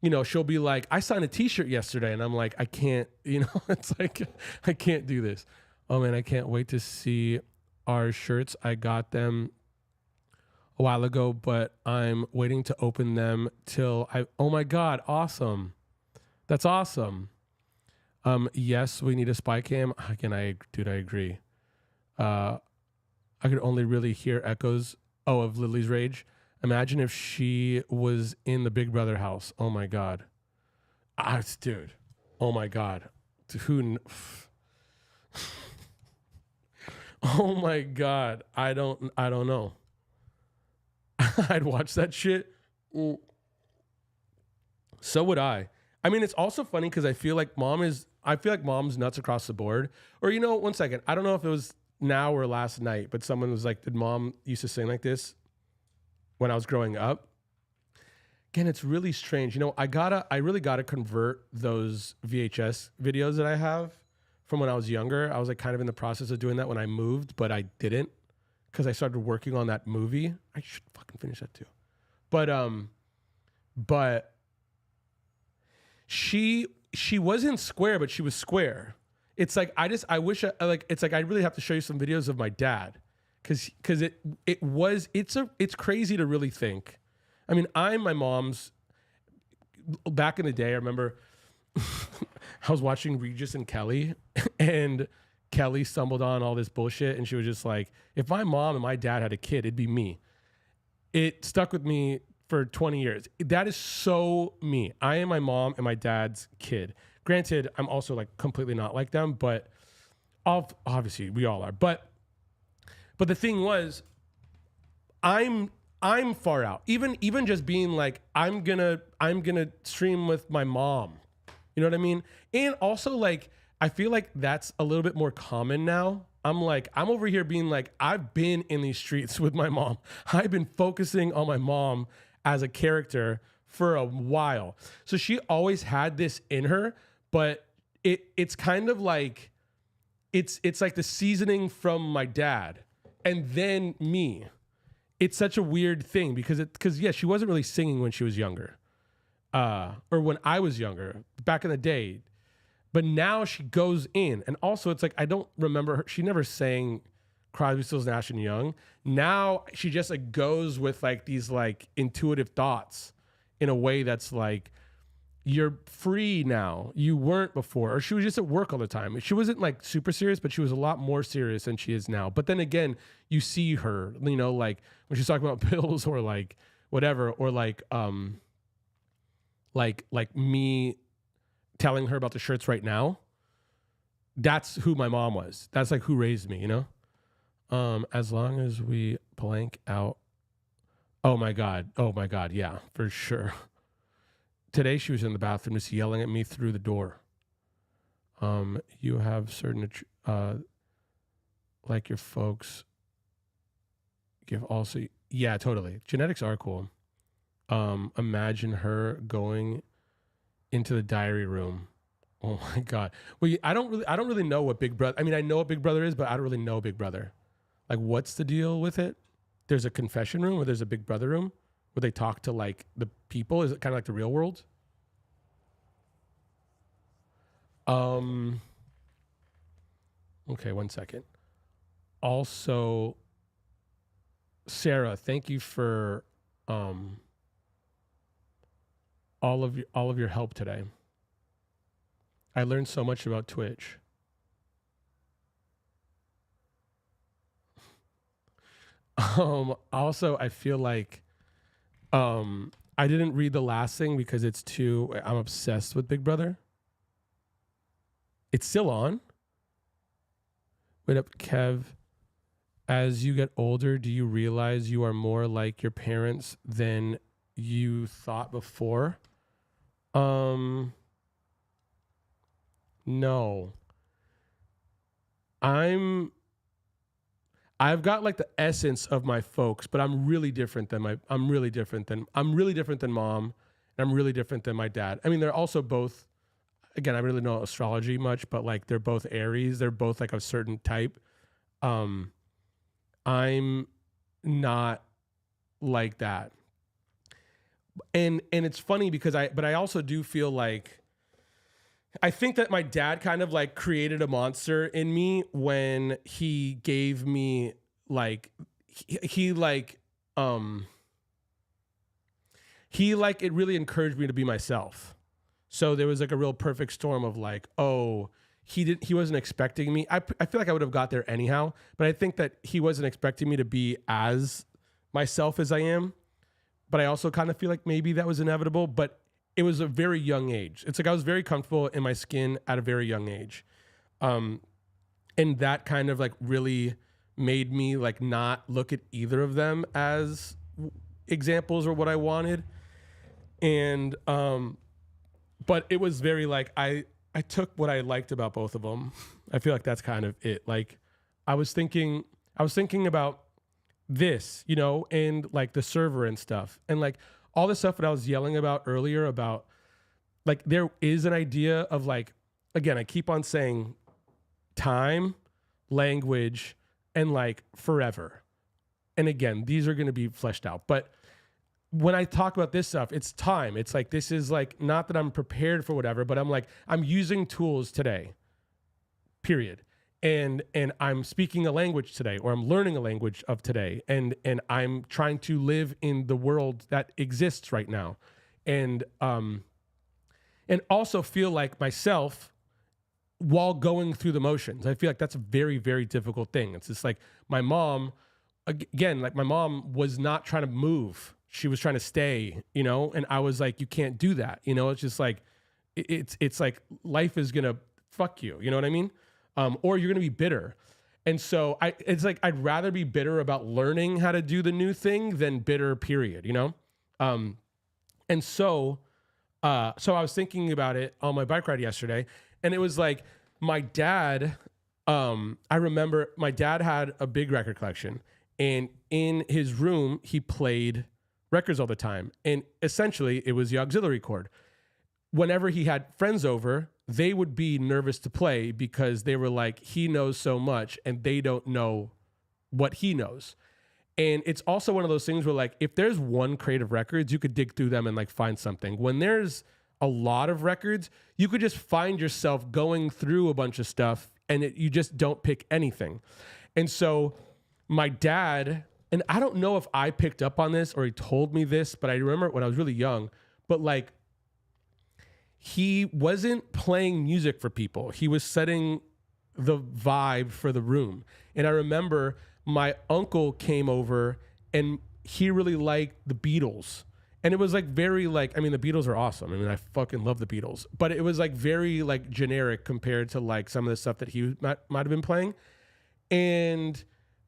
you know, she'll be like, I signed a t-shirt yesterday. And I'm like, I can't, you know, it's like, I can't do this. Oh man, I can't wait to see our shirts. I got them a while ago, but I'm waiting to open them till oh my God, awesome. That's awesome. Yes, we need a spy cam. Again, I agree. I could only really hear echoes of Lily's rage. Imagine if she was in the Big Brother house. Oh my God. Dude. Oh my God. Oh my God. I don't know. I'd watch that shit. So would I. I mean, it's also funny because I feel like mom's nuts across the board. Or, you know, one second. I don't know if it was now or last night, but someone was like, did mom used to sing like this when I was growing up? Again, it's really strange. You know, I really gotta convert those VHS videos that I have from when I was younger. I was like kind of in the process of doing that when I moved, but I didn't because I started working on that movie. I should fucking finish that too. But she wasn't square, but she was square. It's like, it's like, I really have to show you some videos of my dad. Cause it's crazy to really think. I mean, my mom's, back in the day, I remember I was watching Regis and Kelly, and Kelly stumbled on all this bullshit, and she was just like, if my mom and my dad had a kid, it'd be me. It stuck with me for 20 years. That is so me. I am my mom and my dad's kid. Granted, I'm also like completely not like them, but obviously we all are. But But the thing was, I'm far out. Even just being like, I'm gonna stream with my mom. You know what I mean? And also like, I feel like that's a little bit more common now. I'm over here being like, I've been in these streets with my mom. I've been focusing on my mom as a character for a while. So she always had this in her, but it's kind of like, it's like the seasoning from my dad and then me. It's such a weird thing because yeah, she wasn't really singing when she was younger, or when I was younger back in the day. But now she goes in, and also it's like I don't remember her. She never sang Crosby, Stills, Nash and Young. Now she just like goes with like these like intuitive thoughts in a way that's like, you're free now. You weren't before. Or she was just at work all the time. She wasn't like super serious, but she was a lot more serious than she is now. But then again, you see her, you know, like when she's talking about pills or like whatever, or like me telling her about the shirts right now. That's who my mom was. That's like who raised me, you know? As long as we blank out. Oh my God. Yeah, for sure. Today she was in the bathroom just yelling at me through the door. You have certain, like your folks give also. Yeah, totally. Genetics are cool. Imagine her going into the diary room. Oh my God. Well, I don't really know what Big Brother, I mean, I know what Big Brother is, but I don't really know Big Brother. Like, what's the deal with it? There's a confession room or there's a Big Brother room where they talk to like the people. Is it kind of like the real world? Okay, 1 second. Also, Sarah, thank you for all of your help today. I learned so much about Twitch. Also, I feel like I didn't read the last thing because I'm obsessed with Big Brother. It's still on. Wait up, Kev. As you get older, do you realize you are more like your parents than you thought before? No. I've got like the essence of my folks, but I'm really different than mom, and I'm really different than my dad. I mean, they're also both, again, I really don't know astrology much, but like they're both Aries. They're both like a certain type. I'm not like that. And it's funny because I also do feel like, I think that my dad kind of like created a monster in me when he gave me like, he like it really encouraged me to be myself. So there was like a real perfect storm of like, oh, he wasn't expecting me. I feel like I would have got there anyhow, but I think that he wasn't expecting me to be as myself as I am. But I also kind of feel like maybe that was inevitable, but it was a very young age. It's like I was very comfortable in my skin at a very young age. And that kind of like really made me like not look at either of them as examples or what I wanted. And, but it was very like, I took what I liked about both of them. I feel like that's kind of it. Like I was thinking about this, you know, and like the server and stuff, and like all the stuff that I was yelling about earlier about, like, there is an idea of like, again, I keep on saying time, language, and like forever. And again, these are going to be fleshed out. But when I talk about this stuff, it's time. It's like, this is like, not that I'm prepared for whatever, but I'm like, I'm using tools today, period. And I'm speaking a language today, or I'm learning a language of today. And I'm trying to live in the world that exists right now. And also feel like myself while going through the motions. I feel like that's a very, very difficult thing. It's just like my mom, again, like my mom was not trying to move. She was trying to stay, you know? And I was like, you can't do that. You know, it's just like, it's like life is going to fuck you. You know what I mean? Or you're going to be bitter. And so it's like I'd rather be bitter about learning how to do the new thing than bitter, period, you know? And so I was thinking about it on my bike ride yesterday, and it was like my dad, I remember my dad had a big record collection, and in his room, he played records all the time. And essentially, it was the auxiliary cord. Whenever he had friends over, they would be nervous to play because they were like, he knows so much and they don't know what he knows. And it's also one of those things where like, if there's one crate of records, you could dig through them and like find something. When there's a lot of records, you could just find yourself going through a bunch of stuff and you just don't pick anything. And so my dad, and I don't know if I picked up on this or he told me this, but I remember when I was really young, but like, he wasn't playing music for people. He was setting the vibe for the room. And I remember my uncle came over and he really liked the Beatles. And it was like very like, I mean, the Beatles are awesome. I mean, I fucking love the Beatles. But it was like very like generic compared to like some of the stuff that he might have been playing.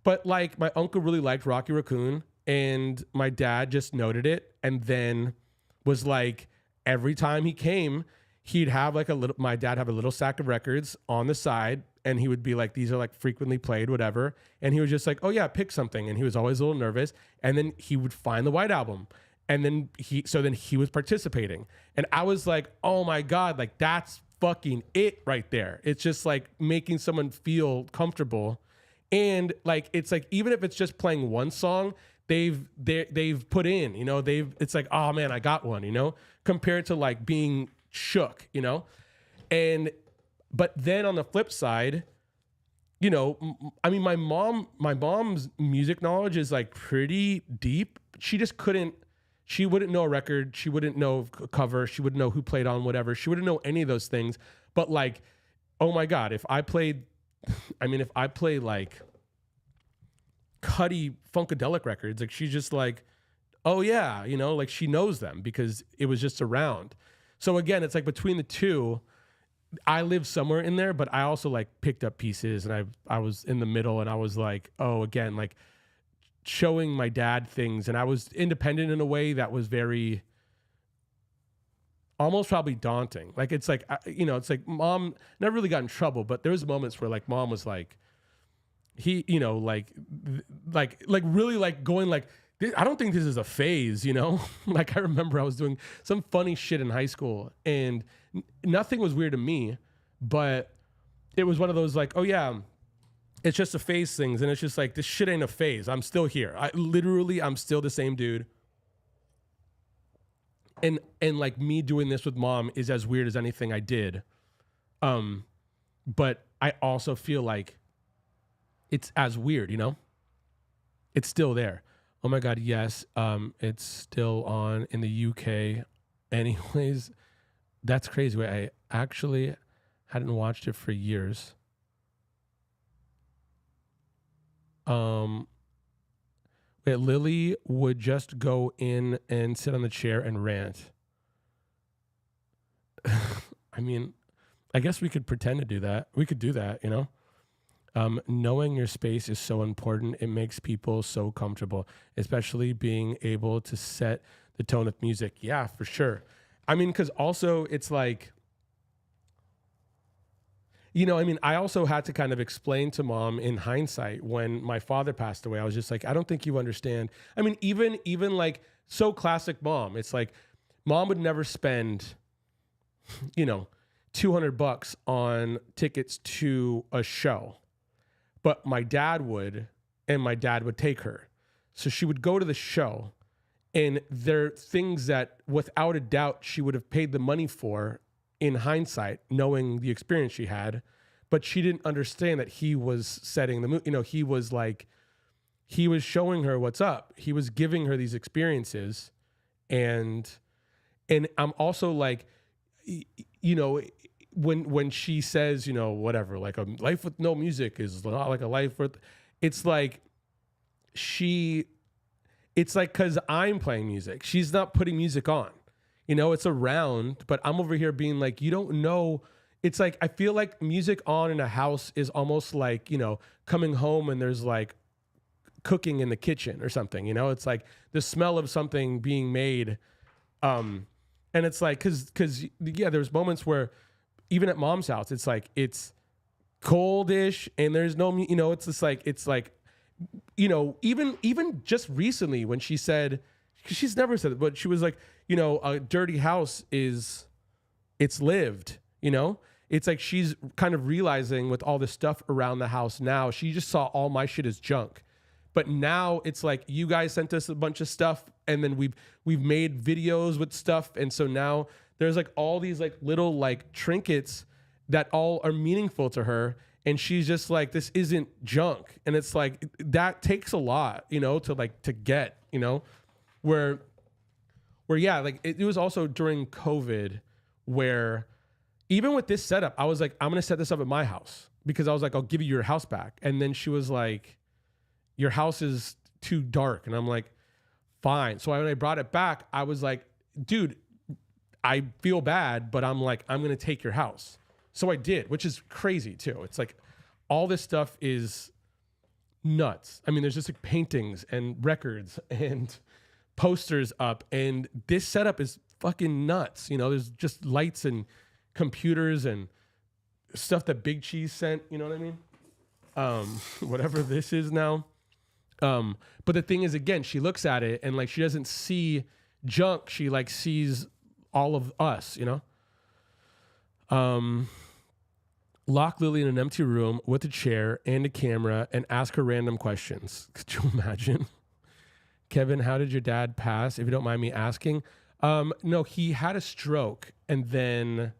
But like my uncle really liked Rocky Raccoon and my dad just noted it and then was like, every time he came, he'd have like my dad have a little sack of records on the side and he would be like, these are like frequently played, whatever. And he was just like, oh yeah, pick something. And he was always a little nervous. And then he would find the White Album. And then he was participating. And I was like, oh my God, like that's fucking it right there. It's just like making someone feel comfortable. And like, it's like, even if it's just playing one song, they've put in, you know, it's like, oh man, I got one, you know, compared to like being shook, you know? But then on the flip side, you know, I mean, my mom's music knowledge is like pretty deep. She wouldn't know a record. She wouldn't know a cover. She wouldn't know who played on whatever. She wouldn't know any of those things. But like, oh my God, if I play like Cuddy Funkadelic records, like she's just like, oh yeah, you know, like she knows them because it was just around. So again, it's like between the two, I live somewhere in there, but I also like picked up pieces and I was in the middle and I was like, oh, again, like showing my dad things. And I was independent in a way that was very, almost probably daunting. Like, it's like, you know, it's like mom never really got in trouble, but there was moments where like mom was like, you know, like really like going like, I don't think this is a phase, you know? Like I remember I was doing some funny shit in high school and nothing was weird to me, but it was one of those like, oh yeah, it's just a phase things. And it's just like, this shit ain't a phase. I'm still here. I'm still the same dude. And like me doing this with mom is as weird as anything I did. But I also feel like it's as weird, you know? It's still there. Oh my God, yes. It's still on in the UK. Anyways, that's crazy. Wait, I actually hadn't watched it for years. Lily would just go in and sit on the chair and rant. I mean, I guess we could pretend to do that. We could do that, you know? Knowing your space is so important. It makes people so comfortable, especially being able to set the tone of music. Yeah, for sure. I mean, because also it's like, you know, I mean, I also had to kind of explain to mom in hindsight when my father passed away. I was just like, I don't think you understand. I mean, even like so classic mom. It's like mom would never spend, you know, $200 on tickets to a show. But my dad would, and my dad would take her. So she would go to the show, and there are things that, without a doubt, she would have paid the money for in hindsight, knowing the experience she had. But she didn't understand that he was setting the mood. You know, he was showing her what's up. He was giving her these experiences. And I'm also like, you know, when she says, you know, whatever, like a life with no music is not like a life with, it's like because I'm playing music. She's not putting music on, you know, it's around, but I'm over here being like, you don't know it's like I feel like music on in a house is almost like, you know, coming home and there's like cooking in the kitchen or something, you know? It's like the smell of something being made. And it's like cuz yeah, there's moments where even at mom's house it's like it's coldish and there's no, you know, it's like you know, even just recently when she said, cuz she's never said it, but she was like, you know, a dirty house is it's lived, you know? It's like she's kind of realizing with all this stuff around the house now, she just saw all my shit as junk. But now it's like you guys sent us a bunch of stuff and then we've made videos with stuff. And so now there's like all these like little like trinkets that all are meaningful to her. And she's just like, this isn't junk. And it's like, that takes a lot, you know, to like, to get, you know, where yeah, like it was also during COVID where even with this setup, I was like, I'm going to set this up at my house because I was like, I'll give you your house back. And then she was like, your house is too dark. And I'm like, fine. So when I brought it back, I was like, dude, I feel bad, but I'm like, I'm going to take your house. So I did, which is crazy too. It's like all this stuff is nuts. I mean, there's just like paintings and records and posters up, and this setup is fucking nuts. You know, there's just lights and computers and stuff that Big Cheese sent, you know what I mean? Whatever this is now. But the thing is, again, she looks at it and like she doesn't see junk. She like sees all of us, you know? Lock Lily in an empty room with a chair and a camera and ask her random questions. Could you imagine? Kevin, how did your dad pass? If you don't mind me asking. No, he had a stroke and then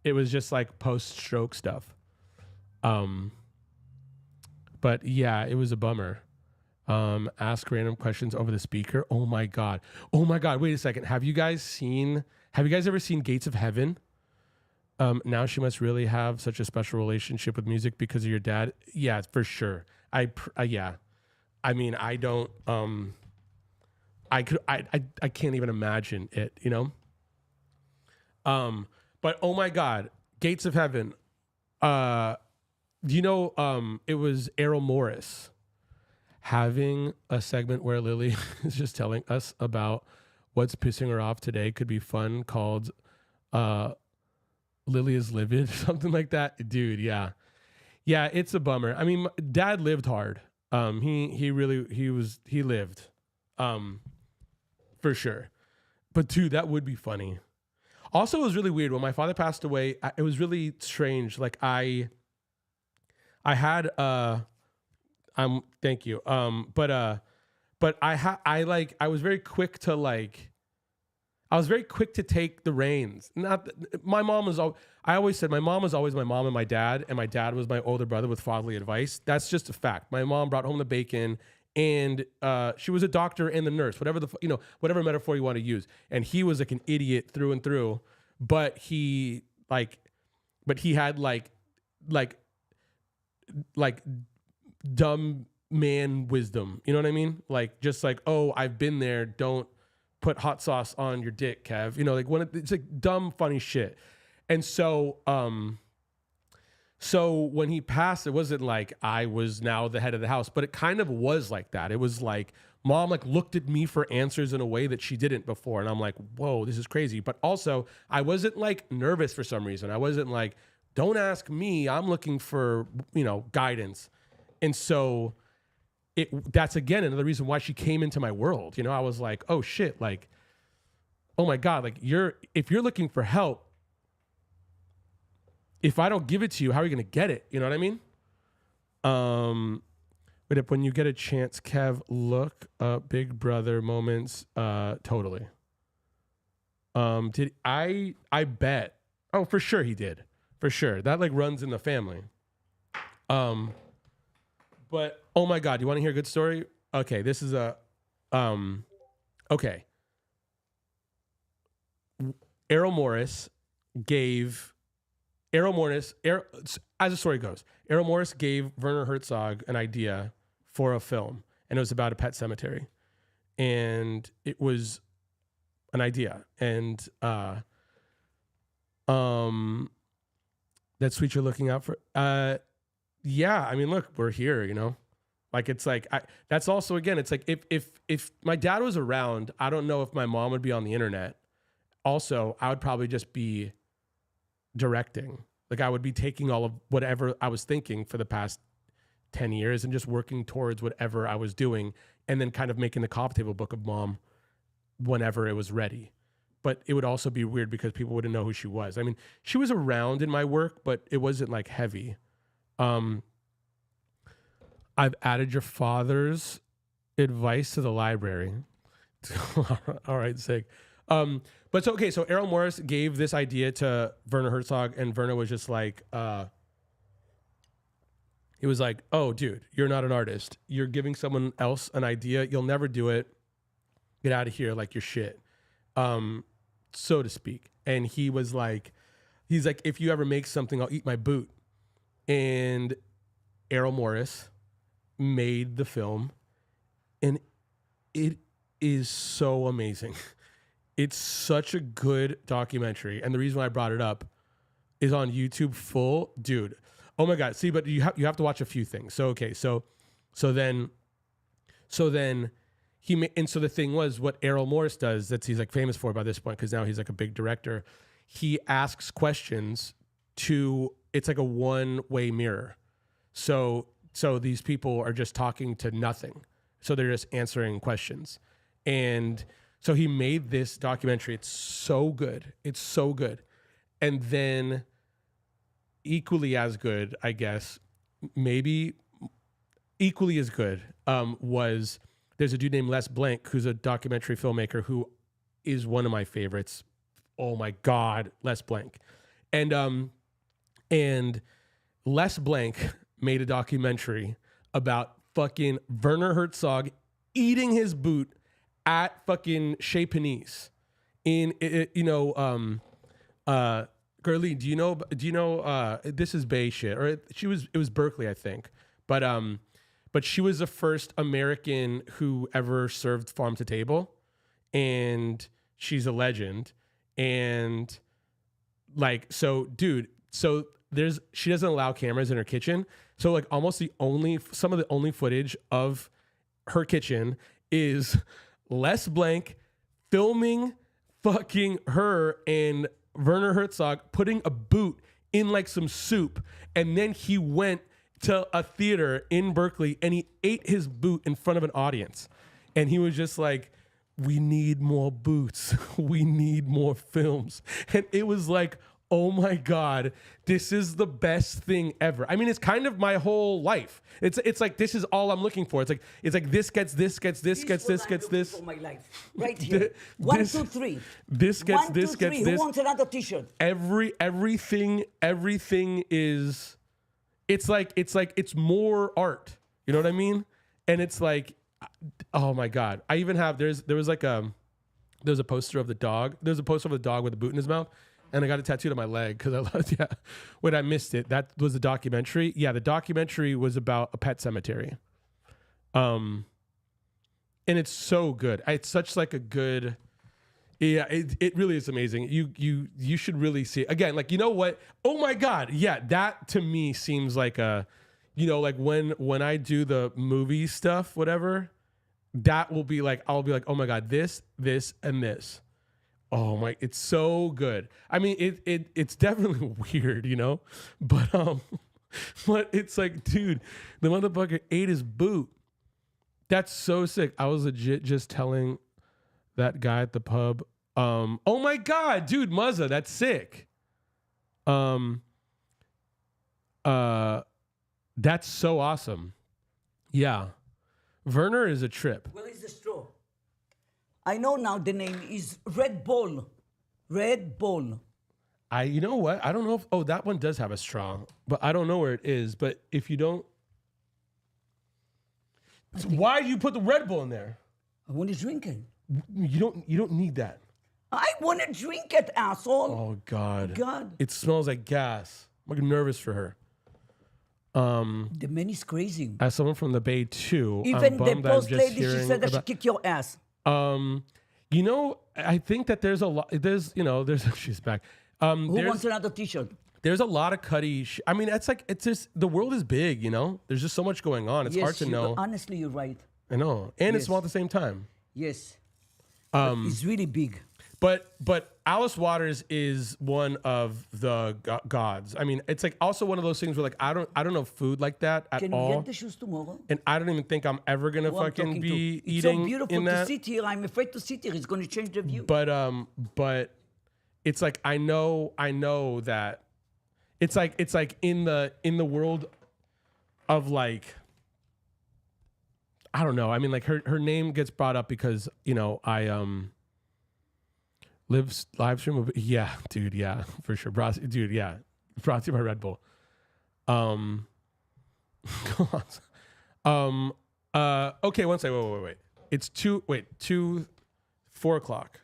it was just like post-stroke stuff. But yeah, it was a bummer. Ask random questions over the speaker. Oh my God. Wait a second. Have you guys ever seen Gates of Heaven? Now she must really have such a special relationship with music because of your dad. Yeah, for sure. Yeah. I mean, I don't, I can't even imagine it, you know? But oh my God, Gates of Heaven. Do you know, it was Errol Morris having a segment where Lily is just telling us about what's pissing her off today could be fun, called Lily is Livid, something like that. Dude, yeah. Yeah, it's a bummer. I mean, Dad lived hard. He lived. For sure. But dude, that would be funny. Also, it was really weird when my father passed away. It was really strange. Like I had thank you. But I was very quick to take the reins. My mom was I always said my mom was always my mom and my dad was my older brother with fatherly advice. That's just a fact. My mom brought home the bacon and she was a doctor and the nurse, whatever metaphor you want to use. And he was like an idiot through and through, but he had like dumb man wisdom. You know what I mean? Like, just like, oh, I've been there. Don't put hot sauce on your dick, Kev. You know, like it's like dumb, funny shit. And so when he passed, it wasn't like I was now the head of the house, but it kind of was like that. It was like mom like looked at me for answers in a way that she didn't before. And I'm like, whoa, this is crazy. But also I wasn't like nervous for some reason. I wasn't like, don't ask me. I'm looking for, guidance. And so that's again another reason why she came into my world. I was like, oh shit, like, oh my God, like if you're looking for help, if I don't give it to you, how are you going to get it? You know what I mean? But if when you get a chance, Kev, look up Big Brother moments. Totally. Did I bet. Oh, for sure he did. For sure. That like runs in the family. But oh my God, you want to hear a good story? Okay, this is okay. Errol Morris, as the story goes, Errol Morris gave Werner Herzog an idea for a film, and it was about a pet cemetery. And it was an idea. And the That sweet you're looking out for. Yeah. I mean, look, we're here. You know, like it's like that's also again. It's like if my dad was around, I don't know if my mom would be on the internet. Also, I would probably just be directing. Like I would be taking all of whatever I was thinking for the past 10 years and just working towards whatever I was doing, and then kind of making the coffee table book of mom whenever it was ready. But it would also be weird because people wouldn't know who she was. I mean, she was around in my work, but it wasn't like heavy. I've added your father's advice to the library. All right, sick. But so, okay, so Errol Morris gave this idea to Werner Herzog, and Werner was just like, he was like, oh, dude, you're not an artist. You're giving someone else an idea. You'll never do it. Get out of here like you're shit, so to speak. And he was like, he's like, if you ever make something, I'll eat my boot. And Errol Morris made the film, and it is so amazing. It's such a good documentary. And the reason why I brought it up is on YouTube full. Dude, oh my God. See, but you have to watch a few things. So, okay. So then he made, and so the thing was what Errol Morris does that he's like famous for by this point, because now he's like a big director. He asks questions it's like a one-way mirror. So these people are just talking to nothing. So they're just answering questions. And so he made this documentary. It's so good. It's so good. And then equally as good, I guess, maybe equally as good, was there's a dude named Les Blank, who's a documentary filmmaker who is one of my favorites. Oh my God, Les Blank. And Les Blank made a documentary about fucking Werner Herzog eating his boot at fucking Chez Panisse Gurley, do you know this is Bay shit, or it was Berkeley, I think, but she was the first American who ever served farm to table, and she's a legend. And like, so dude, she doesn't allow cameras in her kitchen. So like almost some of the only footage of her kitchen is Les Blank filming fucking her and Werner Herzog putting a boot in like some soup. And then he went to a theater in Berkeley and he ate his boot in front of an audience. And he was just like, we need more boots. We need more films. And it was like, oh my God, this is the best thing ever. I mean, it's kind of my whole life. It's like, this is all I'm looking for. It's like this gets this, gets this, gets this, gets this. For my life, right here. 1, 2, 3. This gets 1, 2, this, 3. gets Who this. wants another T-shirt? Everything is, it's more art. You know what I mean? And it's like, oh my God. I even have, there's a poster of the dog. There's a poster of the dog with a boot in his mouth. And I got it tattooed on my leg because I loved, when I missed it. That was the documentary. Yeah, the documentary was about a pet cemetery. And it's so good. It's such like a good, yeah, it really is amazing. You should really see it. Again, like, you know what? Oh my God. Yeah, that to me seems like a, like when I do the movie stuff, whatever, that will be like, I'll be like, oh my God, this, and this. Oh my, it's so good. I mean, it's definitely weird, but it's like, dude, the motherfucker ate his boot. That's so sick. I was legit just telling that guy at the pub, oh my God, dude, Muzza, that's sick. That's so awesome. Yeah. Werner is a trip. Where is the straw? I know now the name is Red Bull. Red Bull. You know what? I don't know if, that one does have a straw, but I don't know where it is. But if you don't, why do you put the Red Bull in there? I want to drink it. You don't need that. I want to drink it, asshole. Oh God. God. It smells like gas. I'm like nervous for her. The man is crazy. As someone from the Bay too, Even the I'm post just lady, she hearing said that she about- kicked your ass. I think that there's a lot. There's she's back. Who wants another T-shirt? There's a lot of Cudi. I mean, it's just the world is big, you know. There's just so much going on. It's hard to know. Honestly, you're right. I know, and it's Yes. small at the same time. Yes. But it's really big. But Alice Waters is one of the gods. I mean, it's like also one of those things where like I don't know food like that at Can we all, get the shoes tomorrow? and I don't even think I'm ever gonna Who I'm fucking talking be to. It's eating so beautiful in to that. sit here. I'm afraid to sit here. It's going to change the view. But it's like I know that it's like in the world of like I don't know. I mean, like her name gets brought up because you know I live stream. Yeah, dude. Yeah, for sure. Dude. Yeah, brought to you by Red Bull. Okay. One second. Wait. It's 4 o'clock.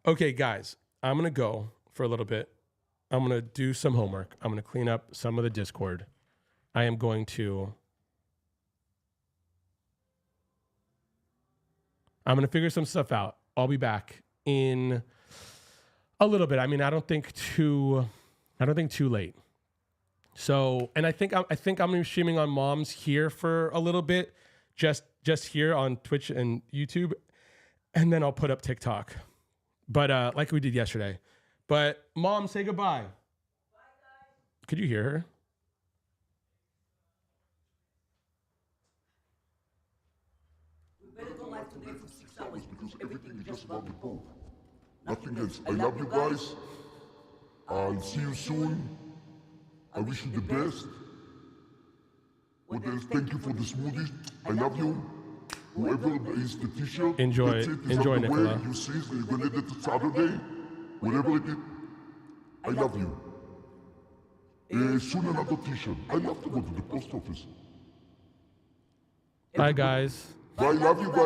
Okay, guys. I'm gonna go for a little bit. I'm gonna do some homework. I'm gonna clean up some of the Discord. I am going to. I'm gonna figure some stuff out. I'll be back in a little bit. I mean, I don't think too late. So, and I think I'm gonna be streaming on Mom's here for a little bit, just here on Twitch and YouTube, and then I'll put up TikTok. But like we did yesterday. But Mom, say goodbye. Bye, guys. Could you hear her? We better go live today for 6 hours because everything is just about to go. Nothing else. I love you guys. I'll see you soon. I wish you the best. What else? Thank you for the smoothies. I love you. Whoever is the t-shirt. Enjoy- that's it. It's enjoy, on the way. Nicola. You see, so you're gonna get it Saturday. Whatever it is. I love you. Soon another t-shirt. I love to go to the post office. Bye, guys. I love you guys.